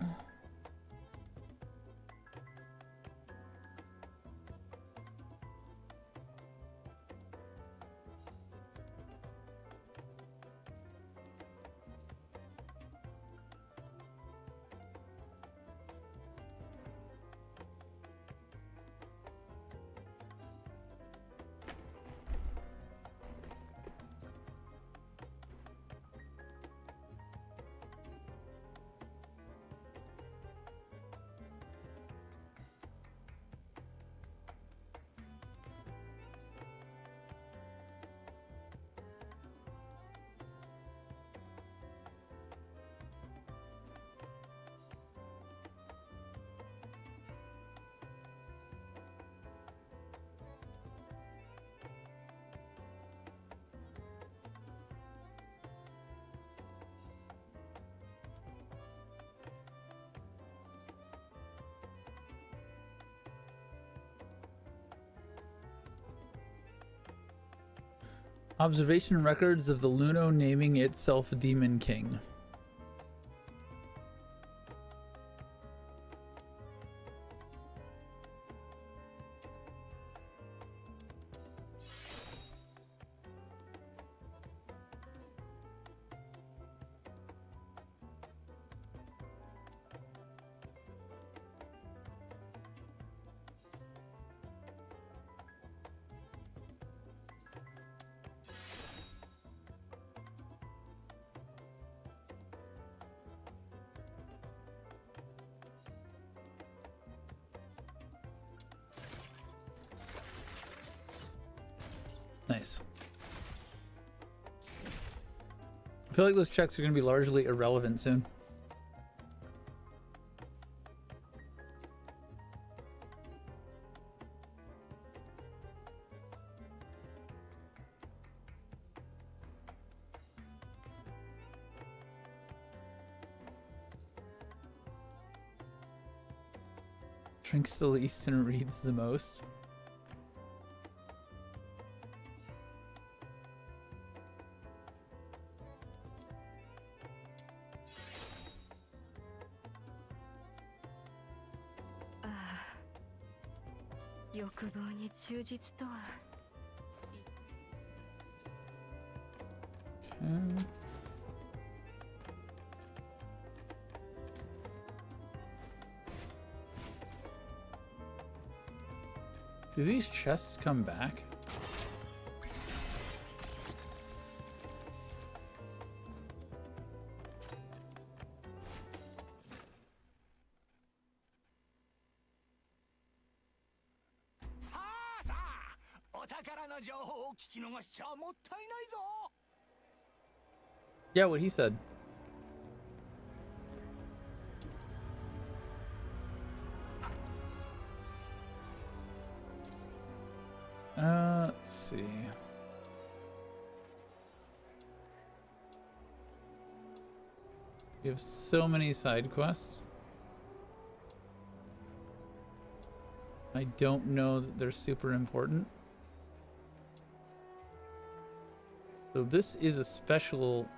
A: Observation records of the Luno naming itself Demon King. Nice. I feel like those checks are going to be largely irrelevant soon. Drinks the least and reads the most. Okay. Do these chests come back? Yeah, what he said. Let's see. We have so many side quests. I don't know that they're super important. So this is a special...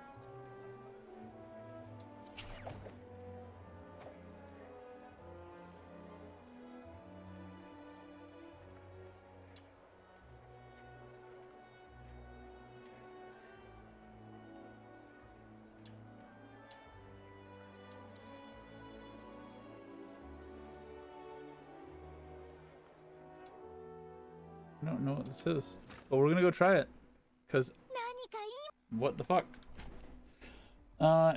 A: I don't know what this is, but we're gonna go try it, because what the fuck?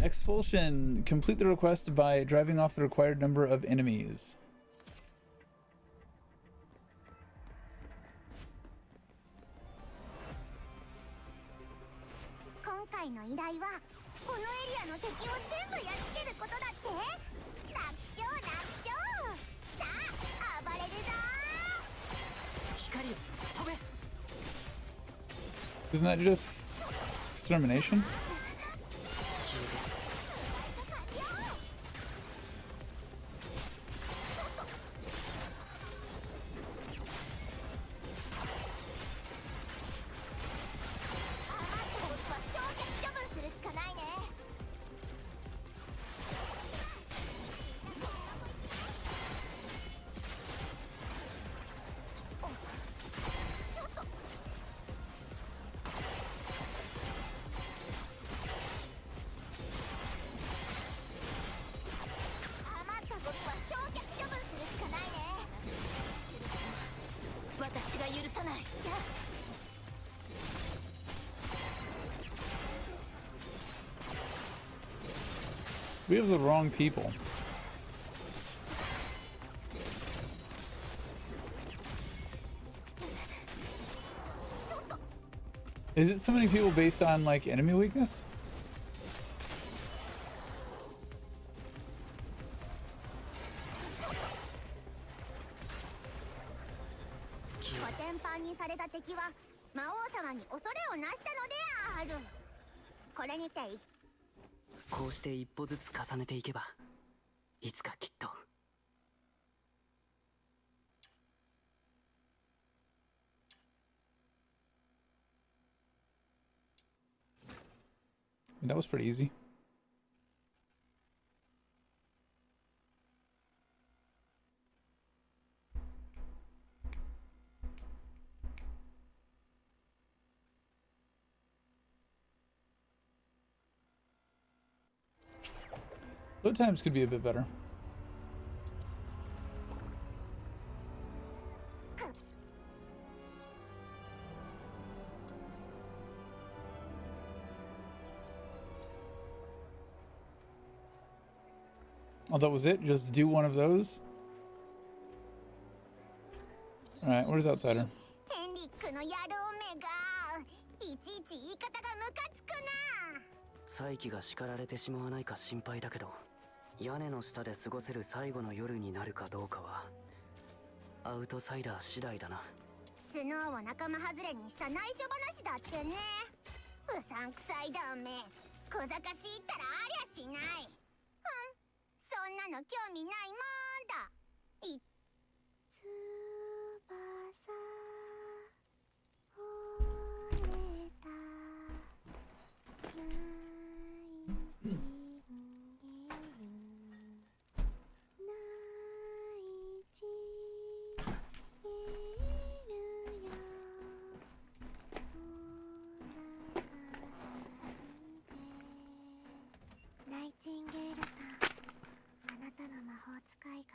A: Expulsion. Complete the request by driving off the required number of enemies. Isn't that just extermination? We have the wrong people. Is it so many people based on like enemy weakness? That was pretty easy. Load times could be a bit better. Oh, that was it? Just do one of those? Alright, where's Outsider?
B: ヘンリックの野郎めがいちいち言い方がムカつくな。
E: 再起が叱られてしまわないか心配だけど、屋根の下で過ごせる最後の夜になるかどうかはアウトサイダー次第だな。
B: スノーを仲間外れにした内緒話だってね。うさんくさいだめ。小賢しいったらありゃしない。そんなの興味ないもんだ。いつばさ折れたないちんげるないちげるよおなかでナイチンゲールさん、あなたの魔法使いが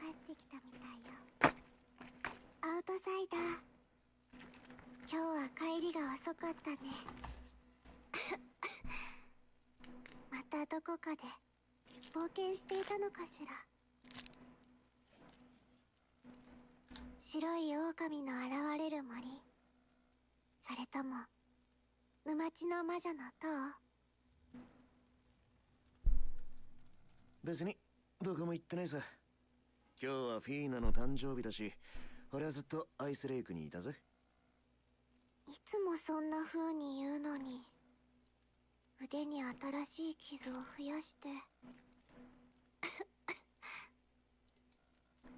B: 帰ってきたみたいよ。アウトサイダー、今日は帰りが遅かったね。またどこかで冒険していたのかしら。白い狼の現れる森、それとも沼地の魔女の塔。
F: 別にどこも行ってないさ。今日はフィーナの誕生日だし、俺はずっとアイスレイクにいたぜ。
B: いつもそんな風に言うのに、腕に新しい傷を増やして。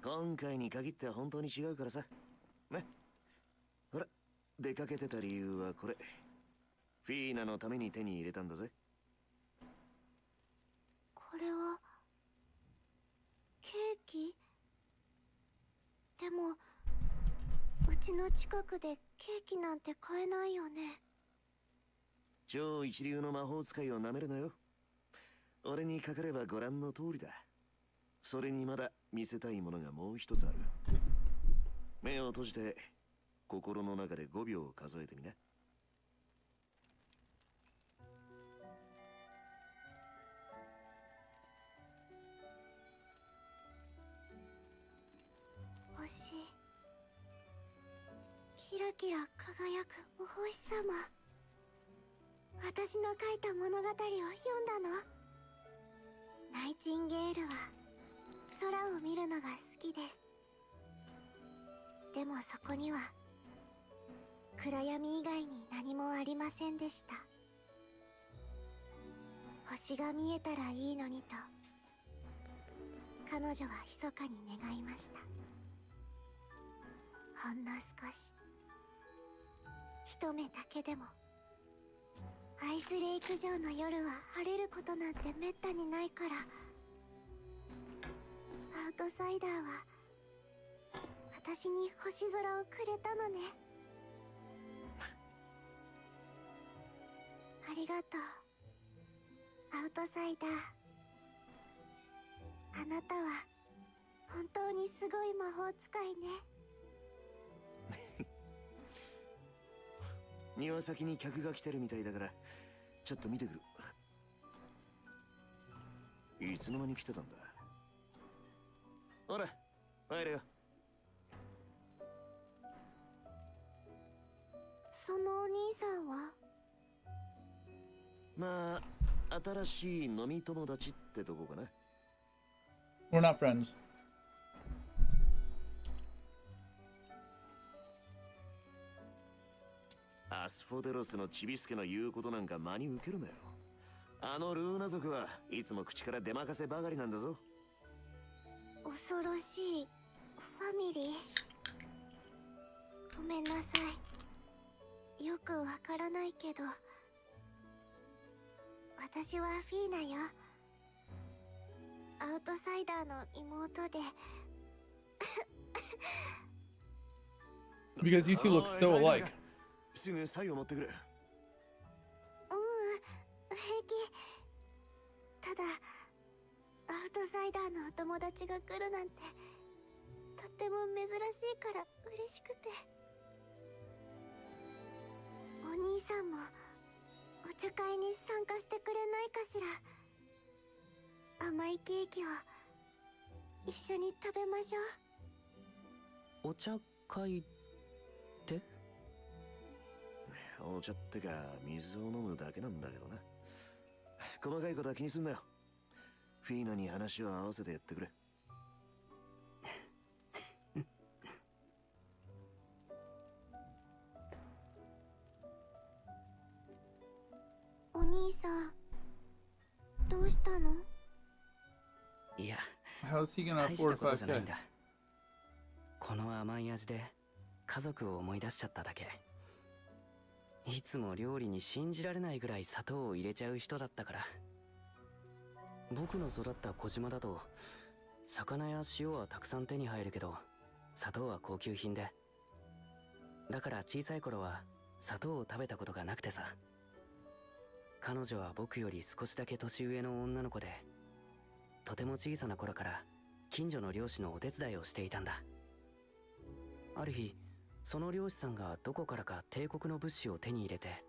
F: 今回に限っては本当に違うからさ。ね。ほら、出かけてた理由はこれ。フィーナのために手に入れたんだぜ。
B: これはケーキ？でもうちの近くでケーキなんて買えないよね。
F: 超一流の魔法使いをなめるなよ。俺にかかればご覧の通りだ。それにまだ見せたいものがもう一つある。目を閉じて心の中で5秒数えてみな。
B: 星、キラキラ輝くお星様。私の書いた物語を読んだの？ナイチンゲールは空を見るのが好きです。でもそこには暗闇以外に何もありませんでした。星が見えたらいいのにと彼女は密かに願いました。ほんの少し、一目だけでも。アイスレイク城の夜は晴れることなんてめったにないから。アウトサイダーは私に星空をくれたのね。ありがとう、アウトサイダー。あなたは本当にすごい魔法使いね。
F: 庭先に客が来てるみたいだからちょっと見てくる。いつの間に来てたんだ。ほら入れよ。
B: そのお兄さんは？
F: まあ新しい飲み友達ってとこかな。
A: We're not friends.
F: アスフォデロスのチビスケの言うことなんか真に受けるなよ。あのルーナ族はいつも口から出まかせばかりなんだぞ。
B: 恐ろしいファミリー。ごめんなさい。よくわからないけど、私はフィーナよ。アウトサイダーの妹で。
A: Because you two look so alike.
F: すぐサイを持ってくる。
B: 平気。ただアウトサイダーのお友達が来るなんてとっても珍しいから嬉しくて。お兄さんもお茶会に参加してくれないかしら。甘いケーキを一緒に食べましょう。
E: お茶会って？
F: お茶ってか水を飲むだけなんだけどな。細かいことは気にすんなよ。フィーナに話を合わせてやってくれ。
B: お兄さん、どうしたの？
E: いや、
A: How's he gonna
E: 大した
A: afford
E: ことじゃないん
A: 5K?
E: だ。この甘い味で家族を思い出しちゃっただけ。いつも料理に信じられないぐらい砂糖を入れちゃう人だったから。僕の育った小島だと魚や塩はたくさん手に入るけど砂糖は高級品で、だから小さい頃は砂糖を食べたことがなくてさ。彼女は僕より少しだけ年上の女の子で、とても小さな頃から近所の漁師のお手伝いをしていたんだ。ある日、その漁師さんがどこからか帝国の物資を手に入れて、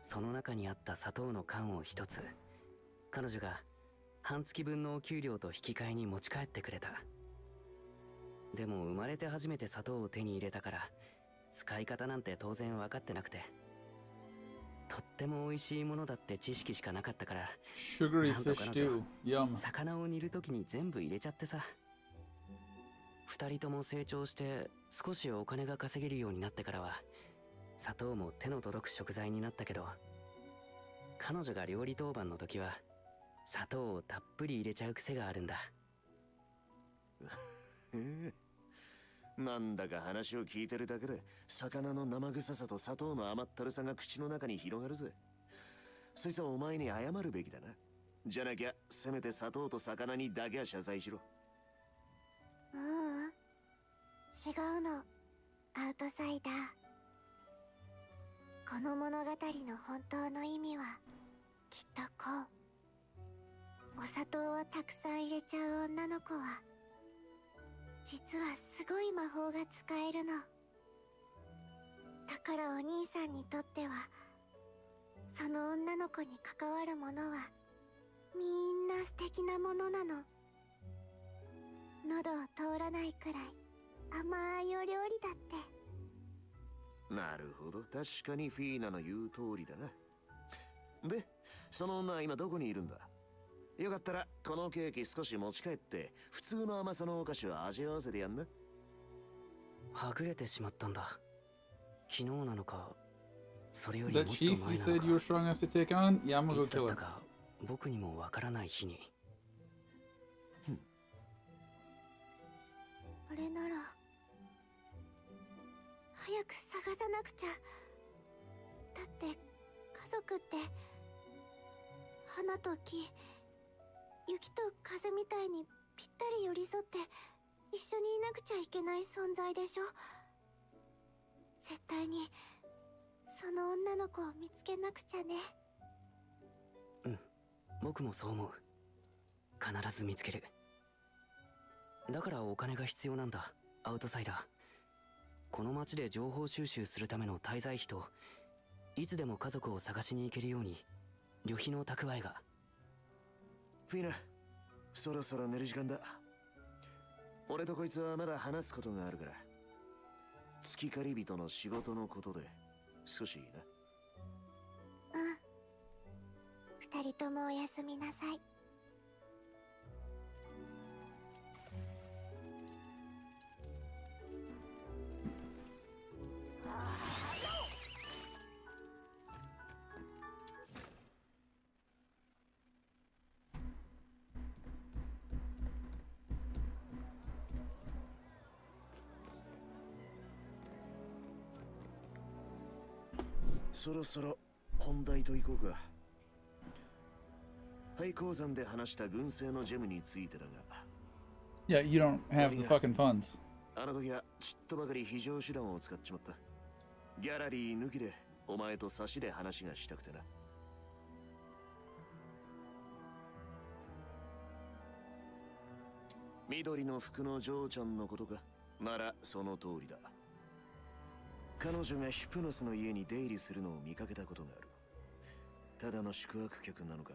E: その中にあった砂糖の缶を一つ彼女が半月分のお給料と引き換えに持ち帰ってくれた。でも生まれて初めて砂糖を手に入れたから使い方なんて当然分かってなくて、とっても美味しいものだって知識しかなかったから、
A: Sugary
E: なんと
A: fish
E: 彼女
A: stew. Yum.
E: 魚を煮るときに全部入れちゃってさ。二人とも成長して少しお金が稼げるようになってからは砂糖も手の届く食材になったけど、彼女が料理当番の時は砂糖をたっぷり入れちゃう癖があるんだ。
F: なんだか話を聞いてるだけで魚の生臭さと砂糖の甘ったるさが口の中に広がるぜ。そいつはお前に謝るべきだな。じゃなきゃせめて砂糖と魚にだけは謝罪しろ。
B: 違うの、アウトサイダー。この物語の本当の意味はきっとこう。お砂糖をたくさん入れちゃう女の子は実はすごい魔法が使えるの。だからお兄さんにとってはその女の子に関わるものはみんな素敵なものなの。喉を通らないくらい甘いお料理だって。
F: なるほど、確かにフィーナの言う通りだな。で、その女は今どこにいるんだ？よかったらこのケーキ少し持ち帰って普通の甘さのお菓子を味合わせてやんな。
E: はぐれてしまったんだ。昨日なのか、それよりもっ
A: That
E: と
A: chief
E: 前
A: you
E: な
A: said
E: の
A: you were
E: か、
A: strong enough to take on? Yeah, I'm gonna
E: い
A: go
E: つだ
A: kill
E: った
A: her.
E: か僕にもわからない日に。
B: これなら早く探さなくちゃ。だって家族って花と木、雪と風みたいにぴったり寄り添って一緒にいなくちゃいけない存在でしょ。絶対にその女の子を見つけなくちゃね。
E: うん、僕もそう思う。必ず見つける。だからお金が必要なんだ、アウトサイダー。この町で情報収集するための滞在費と、いつでも家族を探しに行けるように旅費の蓄えが。
F: フィーナ、そろそろ寝る時間だ。俺とこいつはまだ話すことがあるから。月狩り人の仕事のことで少しいいな。
B: 二人ともおやすみなさい。
F: そろそろ本題と行こうか。廃鉱山で話した軍製のジェムについてだが。
A: Yeah, you don't have the fucking funds.
F: あの時はちっとばかり非常手段を使っちまった。ギャラリー抜きでお前と差しで話がしたくてな。緑の服のジョーちゃんのことか。ならその通りだ。彼女がヒプノスの家に出入りするのを見かけたことがある。ただの宿泊客なのか、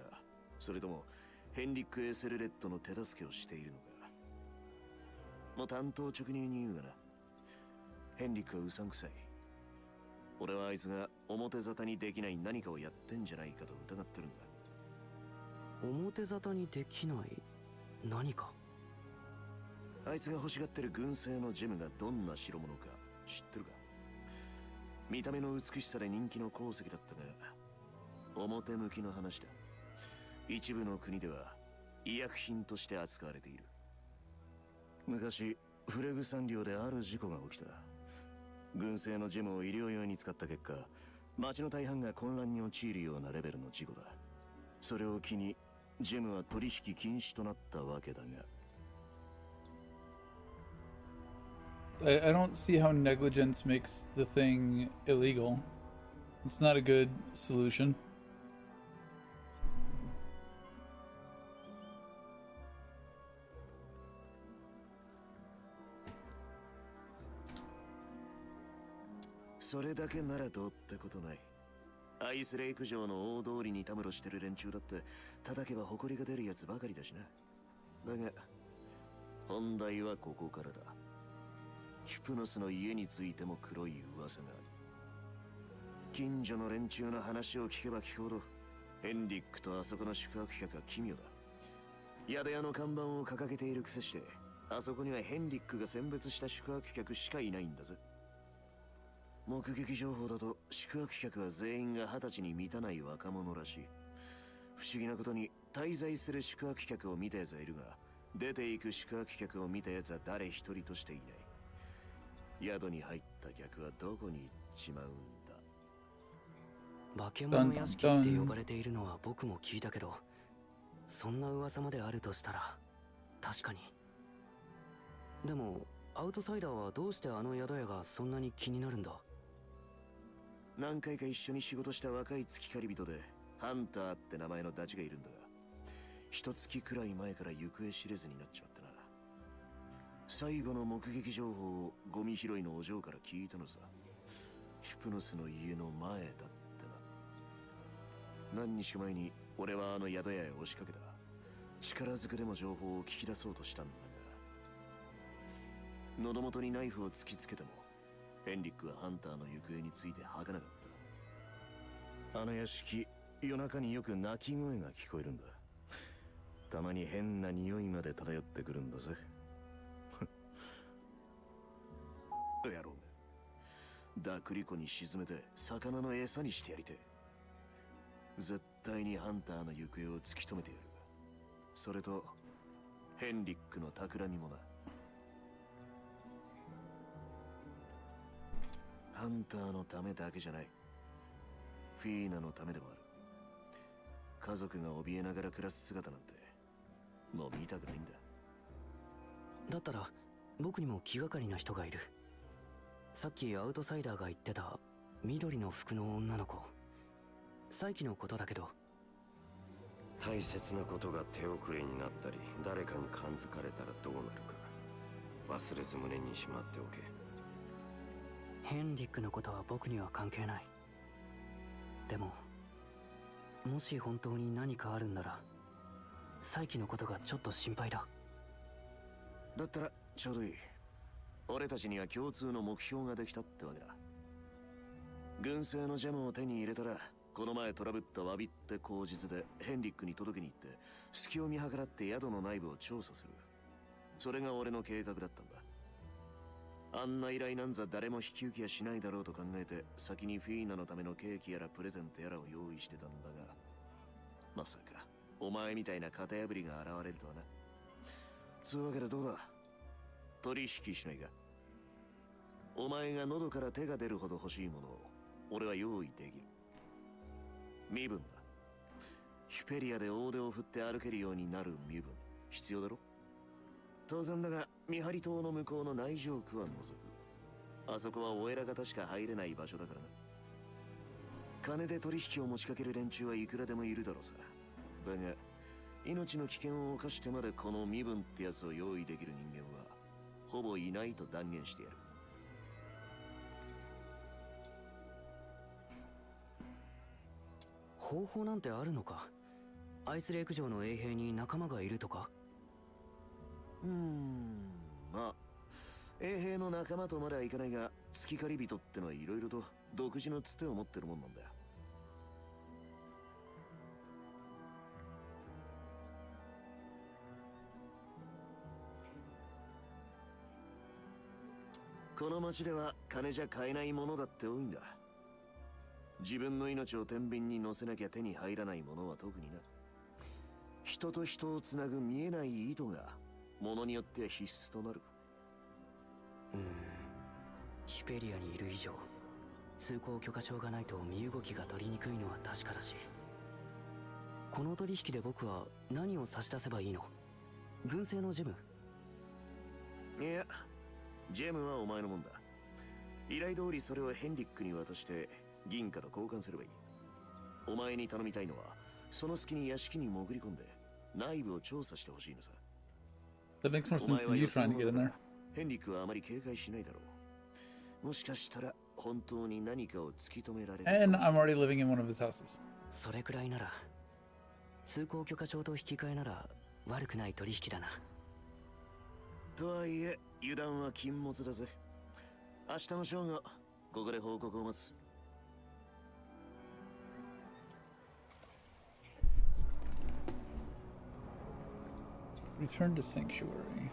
F: それともヘンリック・エセルレットの手助けをしているのか。もう担当直入に言うがな。ヘンリックはうさんくさい。俺はあいつが表沙汰にできない何かをやってんじゃないかと疑ってるんだ。
E: 表沙汰にできない何か。
F: あいつが欲しがってる軍製のジェムがどんな代物か知ってるか。見た目の美しさで人気の鉱石だったが、表向きの話だ。一部の国では医薬品として扱われている。昔フレグ産業である事故が起きた。軍製のジェムを医療用に使った結果、町の大半が混乱に陥るようなレベルの事故だ。それを機にジェムは取引禁止となったわけだが。
A: I don't see how negligence makes the thing illegal. It's not a good solution.
F: それだけならどうってことない。アイスレイク城の大通りにたむろしてる連中だって叩けば埃が出るやつばかりだしな。だが本題はここからだ。ヒプノスの家についても黒い噂がある。近所の連中の話を聞けば聞くほどヘンリックとあそこの宿泊客は奇妙だ。宿屋の看板を掲げているくせして、あそこにはヘンリックが選別した宿泊客しかいないんだぜ。目撃情報だと宿泊客は全員が20歳に満たない若者らしい。不思議なことに滞在する宿泊客を見た奴はいるが、出ていく宿泊客を見た奴は誰一人としていない。宿に入った客はどこに行っちまうんだ。
E: 化け物屋敷って呼ばれているのは僕も聞いたけど、そんな噂まであるとしたら確かに。でもアウトサイダーはどうしてあの宿屋がそんなに気になるんだ。
F: 何回か一緒に仕事した若い月狩り人でハンターって名前のダチがいるんだが、一月くらい前から行方知れずになっちまったな。最後の目撃情報をゴミ拾いのお嬢から聞いたのさ。ヒプノスの家の前だってな。何日か前に俺はあの宿屋へ押しかけた。力ずくでも情報を聞き出そうとしたんだが、喉元にナイフを突きつけてもヘンリックはハンターの行方について吐かなかった。あの屋敷、夜中によく鳴き声が聞こえるんだ。たまに変な匂いまで漂ってくるんだぜ。野郎がダクリ湖に沈めて魚の餌にしてやりてえ。絶対にハンターの行方を突き止めてやる。それとヘンリックの企みもな。ハンターのためだけじゃない。フィーナのためでもある。家族が怯えながら暮らす姿なんてもう見たくないんだ。
E: だったら僕にも気がかりな人がいる。さっきアウトサイダーが言ってた緑の服の女の子、再起のことだけど。
G: 大切なことが手遅れになったり誰かに感づかれたらどうなるか忘れず胸にしまっておけ。
E: ヘンリックのことは僕には関係ない。でももし本当に何かあるんなら再起のことがちょっと心配だ。
F: だったらちょうどいい。俺たちには共通の目標ができたってわけだ。軍製のジェムを手に入れたら、この前トラブった詫びって口実でヘンリックに届けに行って隙を見計らって宿の内部を調査する。それが俺の計画だったんだ。あんな依頼なんざ誰も引き受けやしないだろうと考えて、先にフィーナのためのケーキやらプレゼントやらを用意してたんだが、まさかお前みたいな型破りが現れるとはな。つうわけでどうだ、取引しないか。お前が喉から手が出るほど欲しいものを俺は用意できる。身分だ。シュペリアで大手を振って歩けるようになる身分必要だろ。当然だが見張り塔の向こうの内城区は除く。あそこはお偉方しか入れない場所だからな。金で取引を持ちかける連中はいくらでもいるだろうさ。だが命の危険を冒してまでこの身分ってやつを用意できる人間はほぼいないと断言してやる。
E: 方法なんてあるのか。アイスレイク城の衛兵に仲間がいるとか。
F: まあ衛兵の仲間とまではいかないが、月狩り人ってのはいろいろと独自のつてを持ってるもんなんだよ。この町では金じゃ買えないものだって多いんだ。自分の命を天秤に乗せなきゃ手に入らないものは特にな。人と人をつなぐ見えない糸がものによっては必須となる。
E: シュペリアにいる以上、通行許可証がないと身動きが取りにくいのは確かだし、この取引で僕は何を差し出せばいいの？軍政のジム？
F: いや、ジェムはお前のもんだ。依頼通りそれをヘンリックに渡して銀貨と交換すればいい。お前に頼みたいのはその隙に屋敷に潜り込んで内部を調査してほしいのさ。
A: That makes more sense than you trying to get in there.
F: ヘンリックはあまり警戒しないだろう。もしかしたら本当に何かを突き止められる。
A: And I'm already living in one of his houses.
E: それくらいなら、通行許可証と引き換えなら悪くない取引だな。
F: とはいえ油断は禁物だぜ。明日の正午ここで報告を待つ。
A: Return to Sanctuary.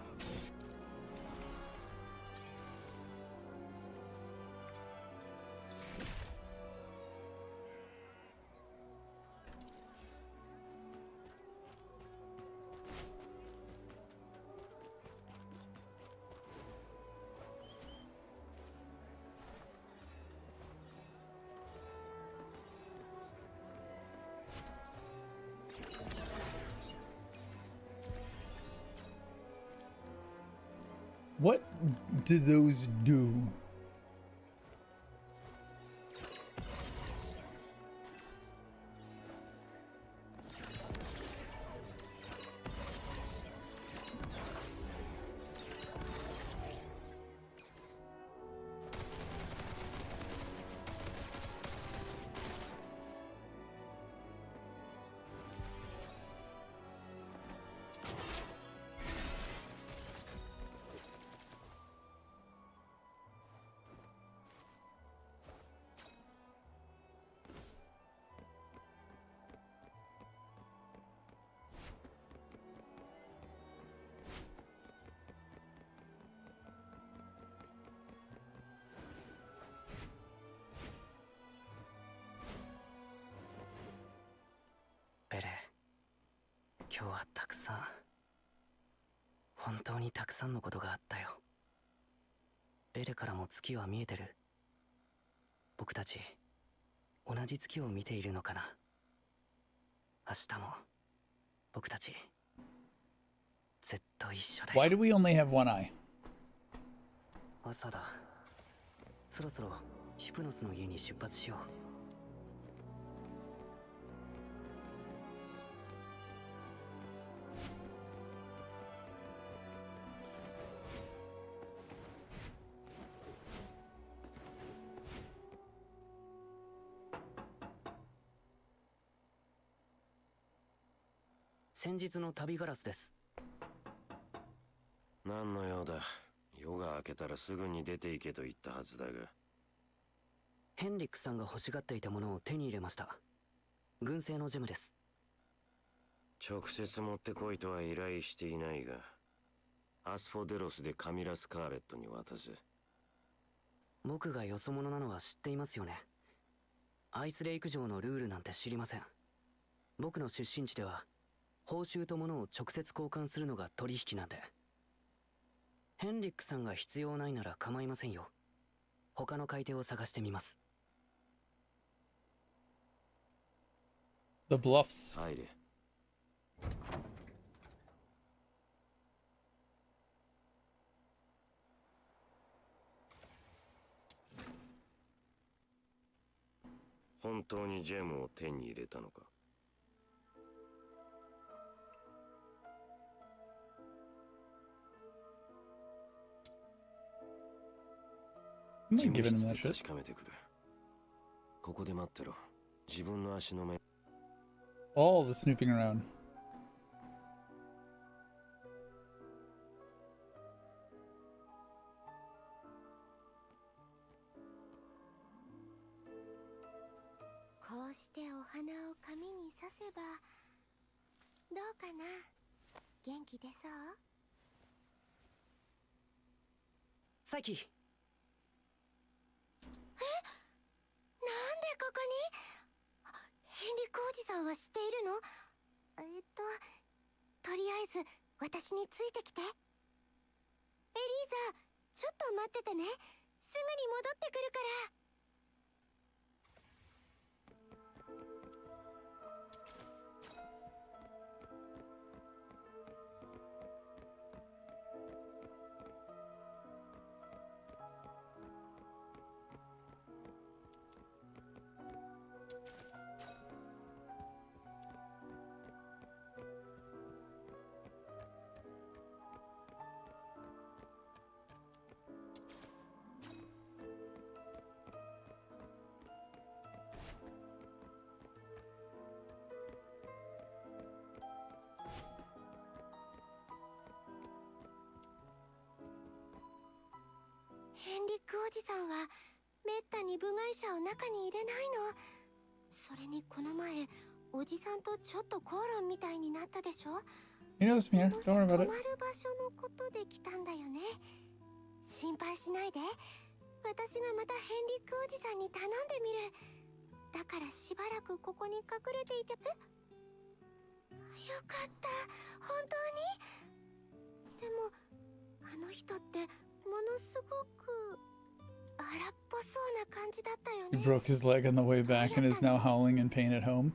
A: What do those do?
E: 今日はたくさん、本当にたくさんのことがあったよ。ベレからも月は見えてる。僕たち同じ月を見ているのかな。明日も僕たちずっと一緒だよ。
A: Why do we only have one eye?
E: 朝だ。そろそろシュプノスの家に出発しよう。先日の旅ガラスです。
G: 何の用だ。夜が明けたらすぐに出て行けと言ったはずだが。
E: ヘンリックさんが欲しがっていたものを手に入れました。軍政のジェムです。
G: 直接持ってこいとは依頼していないが、アスフォデロスでカミラ・スカーレットに渡す。
E: 僕がよそ者なのは知っていますよね。アイスレイク城のルールなんて知りません。僕の出身地では報酬と物を直接交換するのが取引なんで。ヘンリックさんが必要ないなら構いませんよ。他の買い手を探してみます。
A: The Bluffs.
G: 入れ。本当にジェムを手に入れたのか。
A: I'm not giving him that shit.
G: 確かめてくる。ここで待ってろ。自分の足の目。
A: All the snooping around.
B: こうしてお花を紙に刺せばどうかな。元気出そう？
E: サイキ。
B: なんでここに？ヘンリックおじさんは知っているの？とりあえず私についてきて。エリーザ、ちょっと待っててね。すぐに戻ってくるから。ヘンリックおじさんはめったに部外者を中に入れないの。それにこの前おじさんとちょっと口論みたいになったでしょ。
A: He knows me here.
B: もし
A: Don't worry
B: 泊
A: about
B: ま
A: it.
B: る場所のことで来たんだよね。心配しないで。私がまたヘンリックおじさんに頼んでみる。だからしばらくここに隠れていて。よかった。本当に？でもあの人ってものすごく荒っぽそうな感じだったよ
A: He
B: ね。
A: broke his leg on the way back and is now howling in pain at home.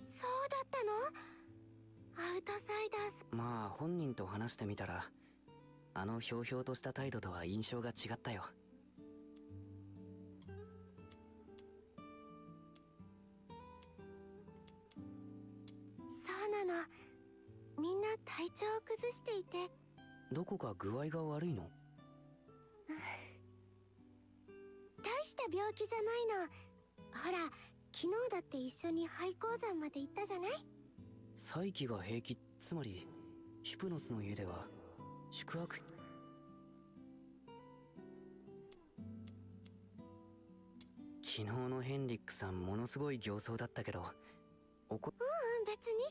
B: そうだったの？アウトサイダーズ。
E: まあ本人と話してみたら、あのひょうひょうとした態度とは印象が違ったよ。
B: そうなの。みんな体調を崩していて。
E: どこか具合が悪いの？
B: 大した病気じゃないの。ほら、昨日だって一緒に廃鉱山まで行ったじゃない？
E: サイキが平気、つまりシュプノスの家では宿泊。昨日のヘンリックさんものすごい形相だったけど、
B: 別に。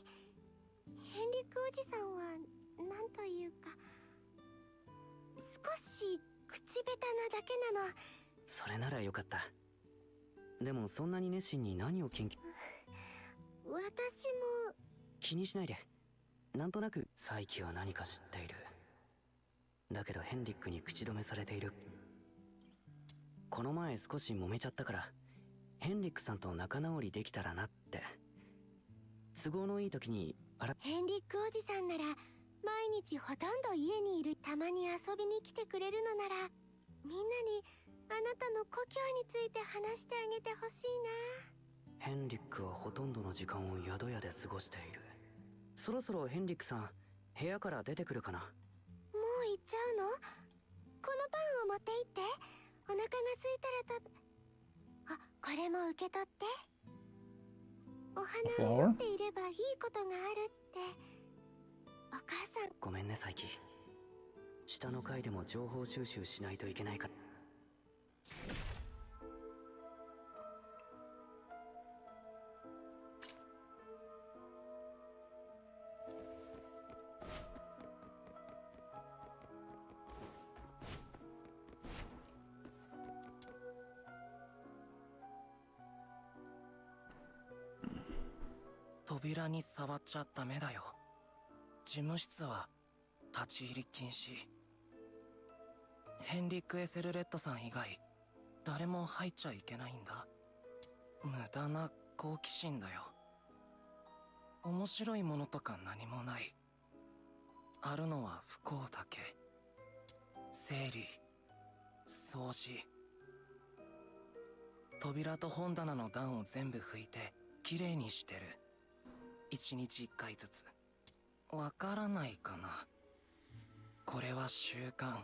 B: ヘンリックおじさんはなんというか少し口下手なだけなの。
E: それならよかった。でもそんなに熱心に何を研究？
B: 私も
E: 気にしないで。なんとなくサイキは何か知っている。だけどヘンリックに口止めされている。この前少し揉めちゃったから、ヘンリックさんと仲直りできたらなって。都合のいい時に
B: ヘンリックおじさんなら毎日ほとんど家にいる。たまに遊びに来てくれるのなら、みんなにあなたの故郷について話してあげてほしいな。
E: ヘンリックはほとんどの時間を宿屋で過ごしている。そろそろヘンリックさん、部屋から出てくるかな。
B: もう行っちゃうの？このパンを持って行って。お腹が空いたらこれも受け取って。お花を持っていればいいことがあるって。お母さん。
E: ごめんねサイキ。下の階でも情報収集しないといけないから。
H: 扉に触っちゃダメだよ。事務室は立ち入り禁止。ヘンリック・エセルレッドさん以外誰も入っちゃいけないんだ。無駄な好奇心だよ。面白いものとか何もない。あるのは不幸だけ。整理、掃除。扉と本棚の段を全部拭いてきれいにしてる。1日1回ずつ。わからないかな。これは習慣。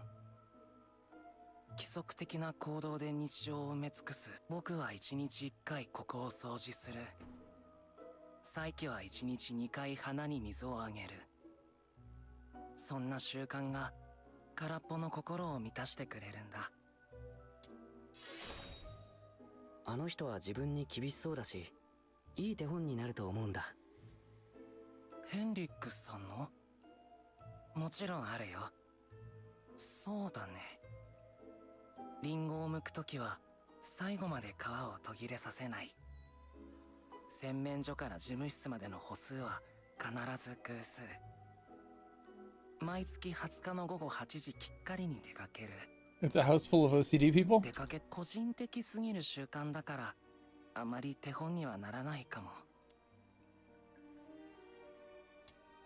H: 規則的な行動で日常を埋め尽くす。僕は1日1回ここを掃除する。再起は1日2回花に水をあげる。そんな習慣が空っぽの心を満たしてくれるんだ。
E: あの人は自分に厳しそうだし、いい手本になると思うんだ。
H: ヘンリックさんの？もちろんあるよ。そうだね。リンゴを剥くときは最後まで皮を途切れさせない。洗面所から事務室までの歩数は必ず偶数。毎月20日の午後8時きっかりに出かける。
A: It's a house full of OCD people?
H: 出かけ、個人的すぎる習慣だからあまり手本にはならないかも。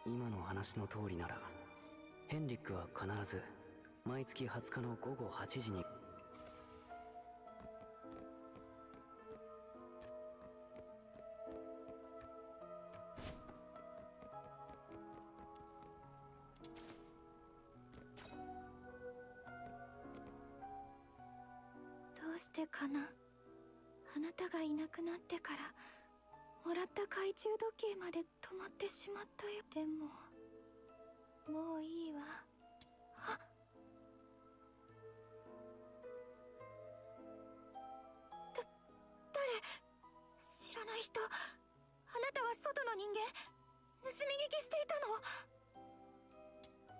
E: 今の話の通りならヘンリックは必ず毎月20日の午後8時に。
B: どうしてかな。あなたがいなくなってからもらった懐中時計まで止まってしまったよ。でももういいわ。あ、誰？知らない人。あなたは外の人間？盗み聞きしていたの？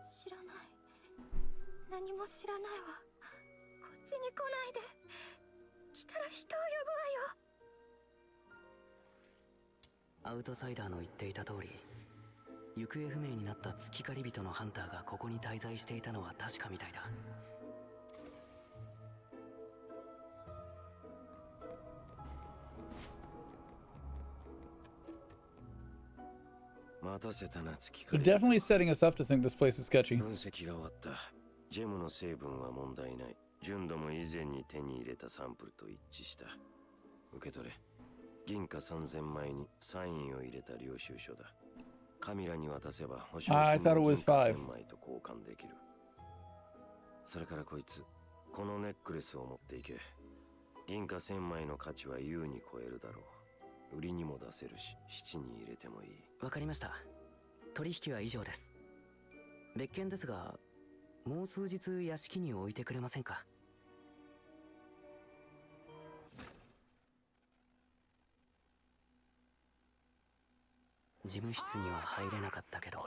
B: 知らない。何も知らないわ。こっちに来ないで。来たら人を呼ぶわよ。
E: アウトサイダーの言っていた通り、行方不明になった月狩り人のハンターがここに滞在していたのは確かみたいだ。
G: 待たせたな、月
A: They're
G: 狩り。
A: definitely setting us up to think this place is sketchy.
G: 分析が終わった。ジェムの成分は問題ない。純度も以前に手に入れたサンプルと一致した。受け取れ。銀貨3000枚にサインを入れた領収書だ。カミラに渡せば保証金の銀貨1000枚と交換できる。それからこいつ、このネックレスを持っていけ。銀貨1000枚の価値は優に超えるだろう。売りにも出せるし、質に入れてもいい。
E: わかりました。取引は以上です。別件ですが、もう数日屋敷に置いてくれませんか？事務室には入れなかったけど、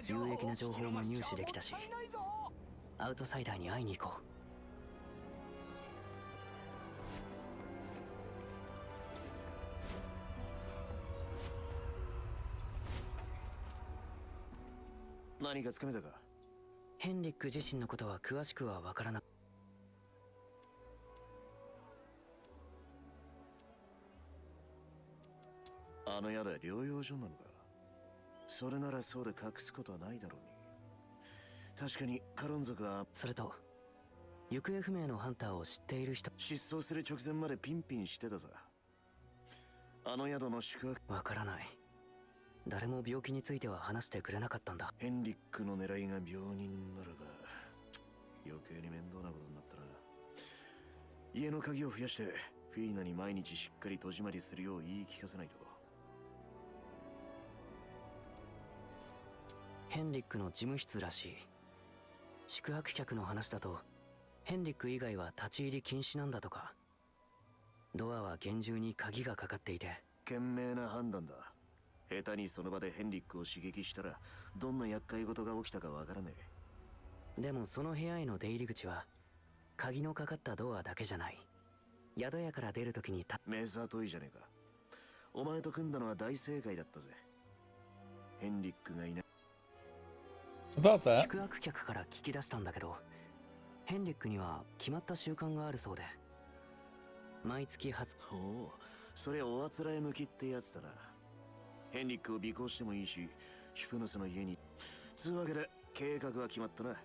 E: 有益な情報も入手できたし、アウトサイダーに会いに行こ
F: う。何かつかめたか？
E: ヘンリック自身のことは詳しくはわからな。
F: あの宿は療養所なのか。それならそうで隠すことはないだろうに。確かにカロン族は。
E: それと行方不明のハンターを知っている人。
F: 失踪する直前までピンピンしてたさ。あの宿の宿泊。
E: わからない。誰も病気については話してくれなかったんだ。
F: ヘンリックの狙いが病人ならば余計に面倒なことになったな。家の鍵を増やしてフィーナに毎日しっかり戸締まりするよう言い聞かせないと。
E: ヘンリックの事務室らしい。宿泊客の話だとヘンリック以外は立ち入り禁止なんだとか。ドアは厳重に鍵がかかっていて。
F: 賢明な判断だ。下手にその場でヘンリックを刺激したらどんな厄介事が起きたかわからね
E: え。でもその部屋への出入り口は鍵のかかったドアだけじゃない。宿屋から出るときに
F: 目ざといじゃねえか。お前と組んだのは大正解だったぜ。ヘンリックがいない。
A: About that.
E: 宿泊客から聞き出したんだけど、ヘンリックには決まった習慣があるそうで、毎月20日。
F: おお、それおあつらえ向きってやつだな。ヘンリックを尾行してもいいし、シュプノスの家に。つうわけで計画は決まったな。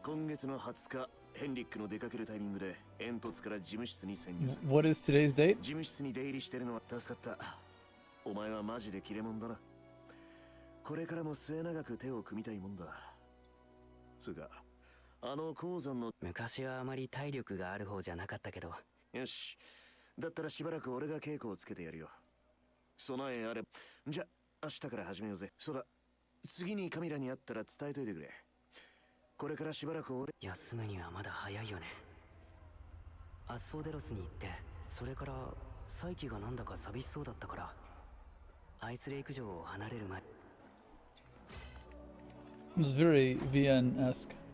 F: 今月の20日、ヘンリックの出かけるタイミングで煙突から事務室に潜入する。
A: What is today's date?
F: 事務室に出入りしてるのは助かった。お前はマジで切れ者だな。これからも末永く手を組みたいもんだ。つうか、あの鉱山の
E: 昔はあまり体力がある方じゃなかったけど。
F: よし。だったらしばらく俺が稽古をつけてやるよ。備えあれ。じゃ、明日から始めようぜ。そうだ。次にカミラに会ったら伝えといてくれ。これからしばらく俺。
E: 休むにはまだ早いよね。アスフォデロスに行って、それから再起がなんだか寂しそうだったから、アイスレイク城を離れる前。
A: It's very VN-esque.
F: 「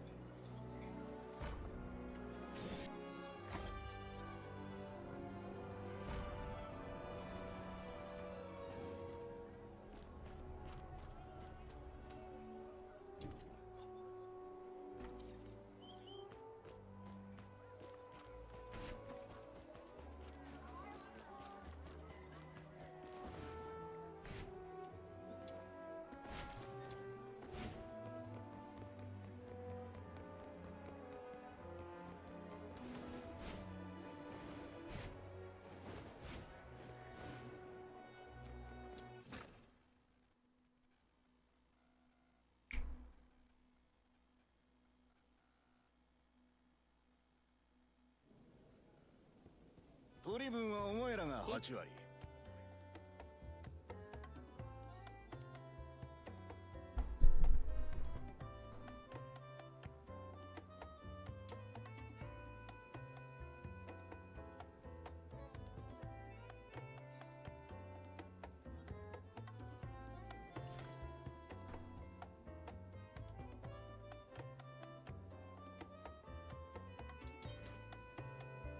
F: 取り分はお前らが8割。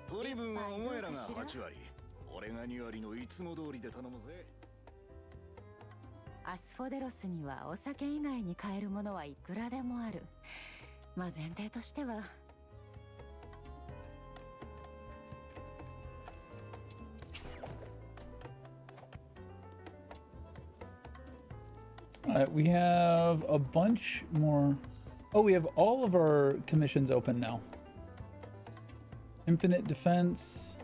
F: 取り分はお前らが8割。俺が2割のいつも通りで頼むぜ。
C: アスフォデロスにはお酒以外に買えるものはいくらでもある。まあ前提としては。
A: All right, we have a bunch more. Oh, we have all of our commissions open now. Infinite defense.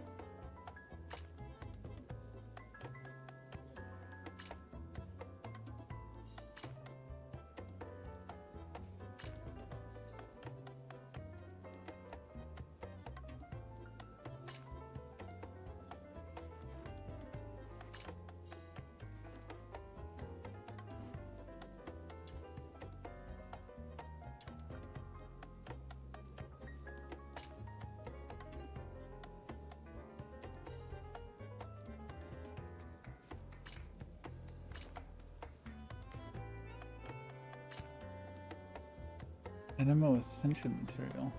A: Anemo Ascension material.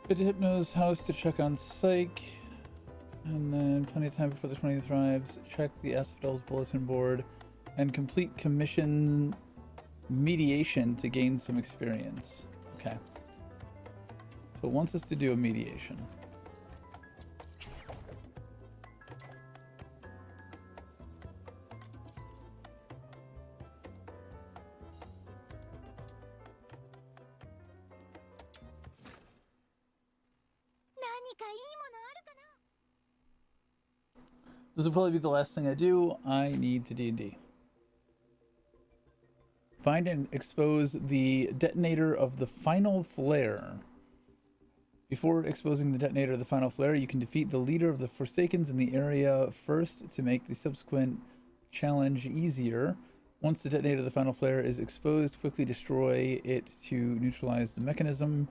A: Bit of Hypno's house to check on Psych. And then plenty of time before the 20th arrives. Check the Asphodel's bulletin board. And complete commission mediation to gain some experience. Okay. So it wants us to do a mediation. This will probably be the last thing I do. I need to D&D. Find and expose the detonator of the final flare. Before exposing the detonator of the final flare, you can defeat the leader of the Forsakens in the area first to make the subsequent challenge easier. Once the detonator of the final flare is exposed, quickly destroy it to neutralize the mechanism.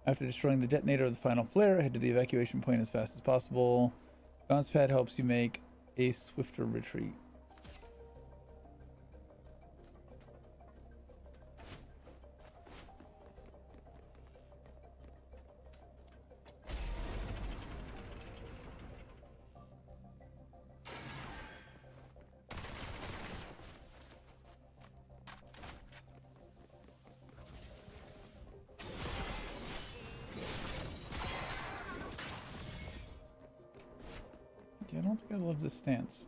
A: After destroying the detonator of the final flare, head to the evacuation point as fast as possible. Bounce pad helps you make a swifter retreat. I don't think I love this stance.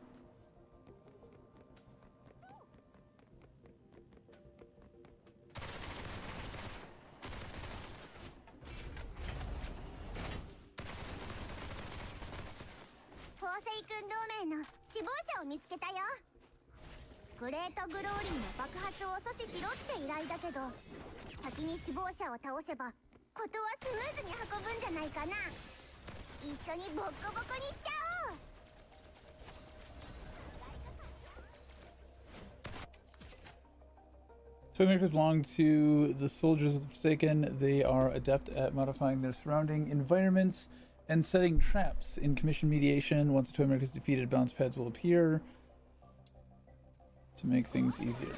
A: Toy makers belong to the soldiers of the Forsaken. They are adept at modifying their surrounding environments and setting traps. In commission mediation, once a toy maker is defeated, bounce pads will appear to make things easier.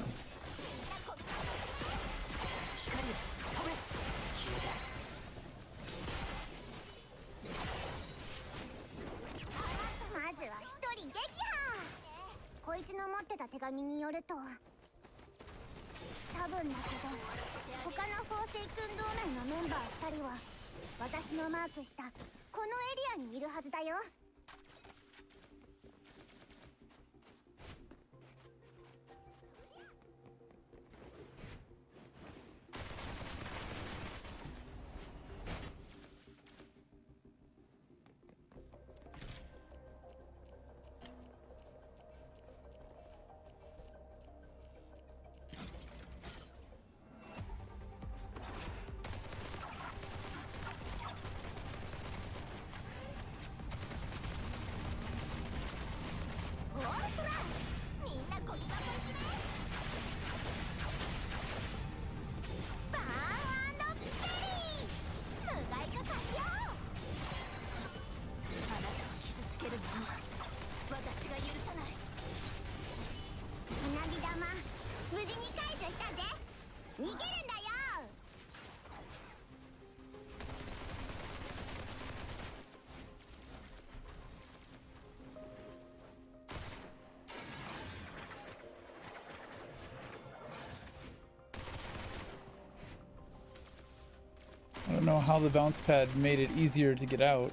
A: I don't know how the bounce pad made it easier to get out.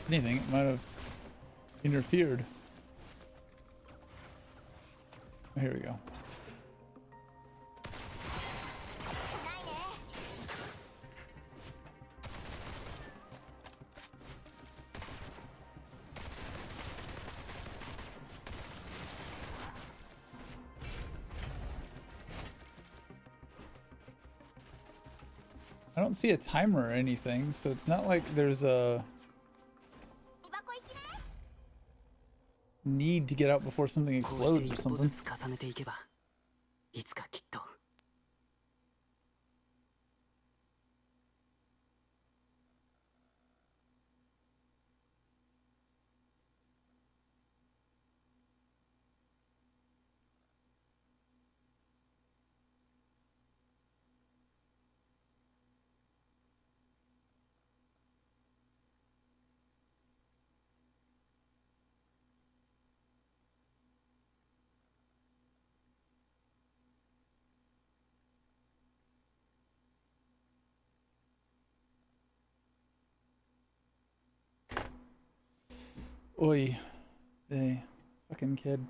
A: If anything, it might have interfered. Oh, here we go. I don't see a timer or anything, so it's not like there's a need to get out before something explodes or something. Oi, hey, fucking kid.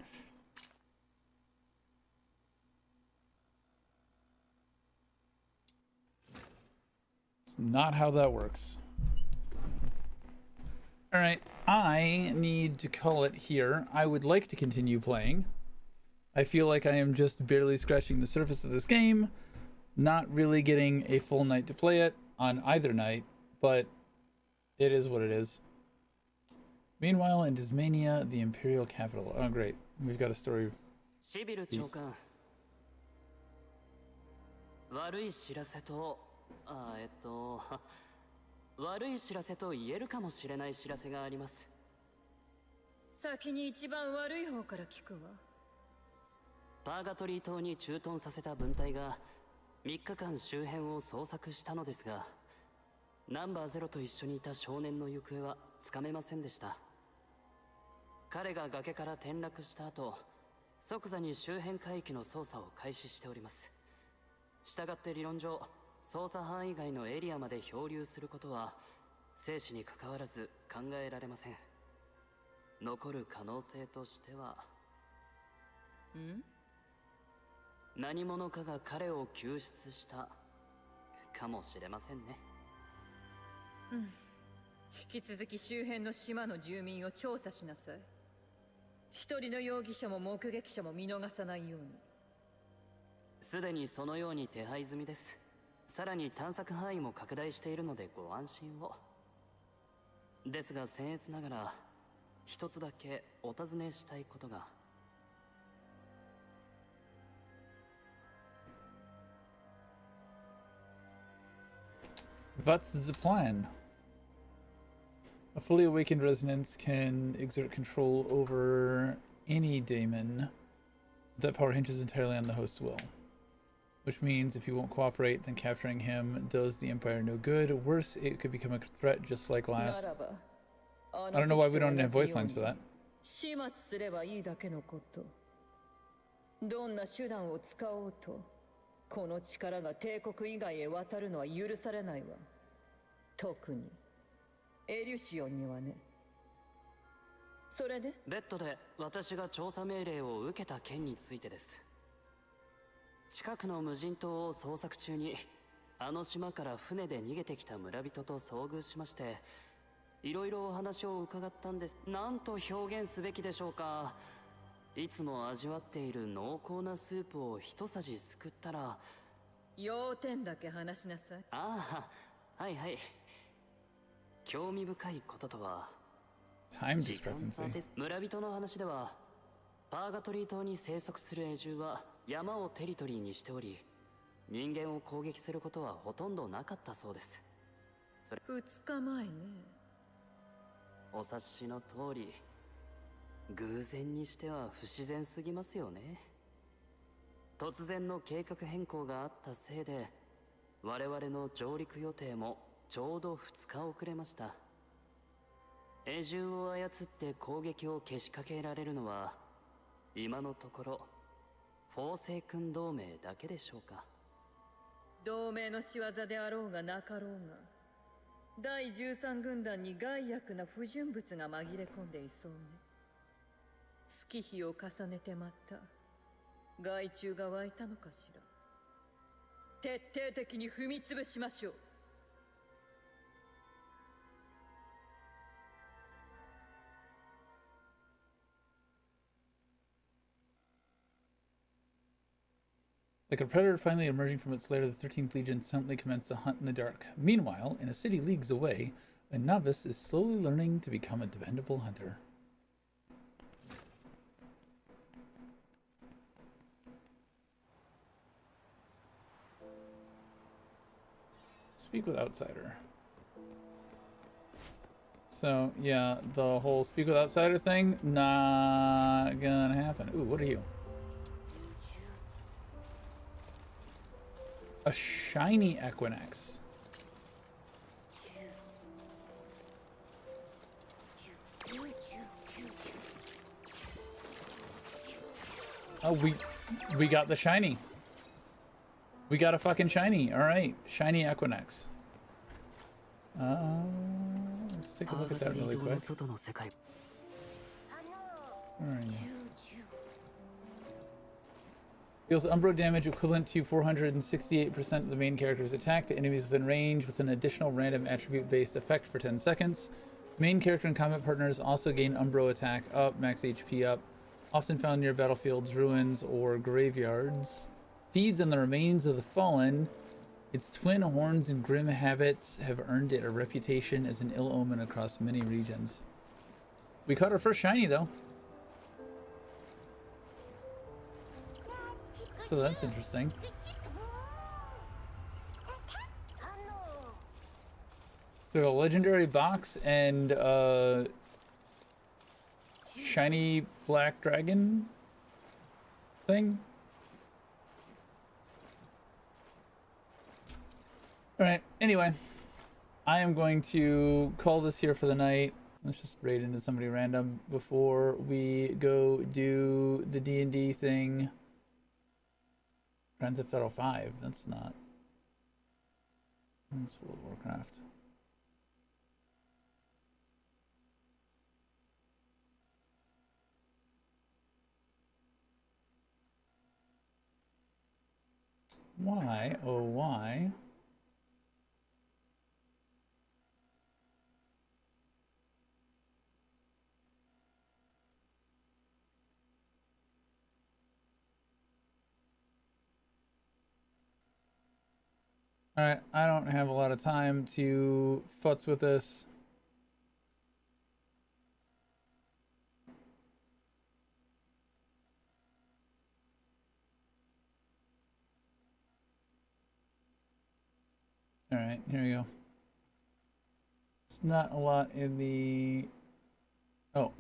A: It's not how that works. All right, I need to call it here. I would like to continue playing. I feel like I am just barely scratching the surface of this game, not really getting a full night to play it on either night, but it is what it is. Meanwhile, in Tasmania, the imperial capital. Oh, great. We've got a story.
E: シビル長官、悪い知らせと悪い知らせと言えるかもしれない知らせがあります。
I: 先に一番悪い方から聞くわ。
E: パーガトリー島に駐屯させた分隊が3日間周辺を捜索したのですが、ナンバー0と一緒にいた少年の行方はつかめませんでした。彼が崖から転落した後、即座に周辺海域の捜査を開始しております。したがって理論上、捜査範囲外のエリアまで漂流することは生死に関わらず考えられません。残る可能性としては、何者かが彼を救出したかもしれませんね。
I: 引き続き周辺の島の住民を調査しなさい。一人の容疑者も目撃者も見逃さないように。
E: すでにそのように手配済みです。さらに探索範囲も拡大しているのでご安心を。ですが僭越ながら一つだけお尋ねしたいことが。
A: What's the plan? A fully awakened resonance can exert control over any daemon. That power hinges entirely on the host's will. Which means if he won't cooperate, then capturing him does the Empire no good. Worse, it could become a threat just like last. I don't know why we don't have voice lines for that.
I: 始末すればいいだけのこと。どんな手段を使おうと、この力が帝国以外へ渡るのは許されないわ。特にエリュシオンにはね。それで
E: ベッドで私が調査命令を受けた件についてです。近くの無人島を捜索中にあの島から船で逃げてきた村人と遭遇しまして、いろいろお話を伺ったんです。なんと表現すべきでしょうか。いつも味わっている濃厚なスープを一さじすくったら、
I: 要点だけ話しなさい。
E: ああ、はいはい。興味深いこととは、
A: Time discrepancy.
E: 村人の話では、パーガトリー島に生息するエジュは山をテリトリーにしており、人間を攻撃することはほとんどなかったそうです。それ
I: 2日前ね。
E: お察しの通り、偶然にしては不自然すぎますよね。突然の計画変更があったせいで、我々の上陸予定もちょうど2日遅れました。エジュを操って攻撃をけしかけられるのは、今のところフォーセイ君同盟だけでしょうか。
I: 同盟の仕業であろうがなかろうが、第13軍団に害悪な不純物が紛れ込んでいそうね。月日を重ねてまた害虫が湧いたのかしら。徹底的に踏み潰しましょう。
A: Like a predator finally emerging from its lair, the 13th Legion suddenly commenced a hunt in the dark. Meanwhile, in a city leagues away, a novice is slowly learning to become a dependable hunter. Speak with outsider. So, yeah, the whole speak with outsider thing, not gonna happen. Ooh, what are you? A shiny Equinox. Oh, we got the shiny. We got a fucking shiny. All right, shiny Equinox. Let's take a look at that really quick. Where are you? Deals Umbro damage equivalent to 468% of the main character's attack to enemies within range with an additional random attribute-based effect for 10 seconds. Main character and combat partners also gain Umbro attack up, max HP up, often found near battlefields, ruins, or graveyards. Feeds on the remains of the fallen. Its twin horns and grim habits have earned it a reputation as an ill omen across many regions. We caught our first shiny though. So that's interesting. So a legendary box and shiny black dragon thing. Alright, anyway. I am going to call this here for the night. Let's just raid into somebody random before we go do the D&D thing. Grand Theft Auto 5, that's not. That's World of Warcraft. Why, oh why? Alright, I don't have a lot of time to futz with this. Alright, here we go. It's not a lot in the... Oh,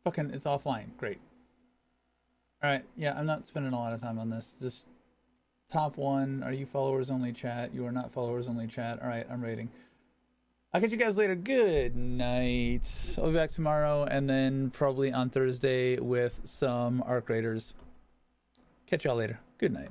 A: fucking, it's offline. Great. Alright, yeah, I'm not spending a lot of time on this. Just top one. Are you followers only chat? You are not followers only chat. Alright, I'm rating. I'll catch you guys later. Good night. I'll be back tomorrow and then probably on Thursday with some Arc Raiders. Catch y'all later. Good night.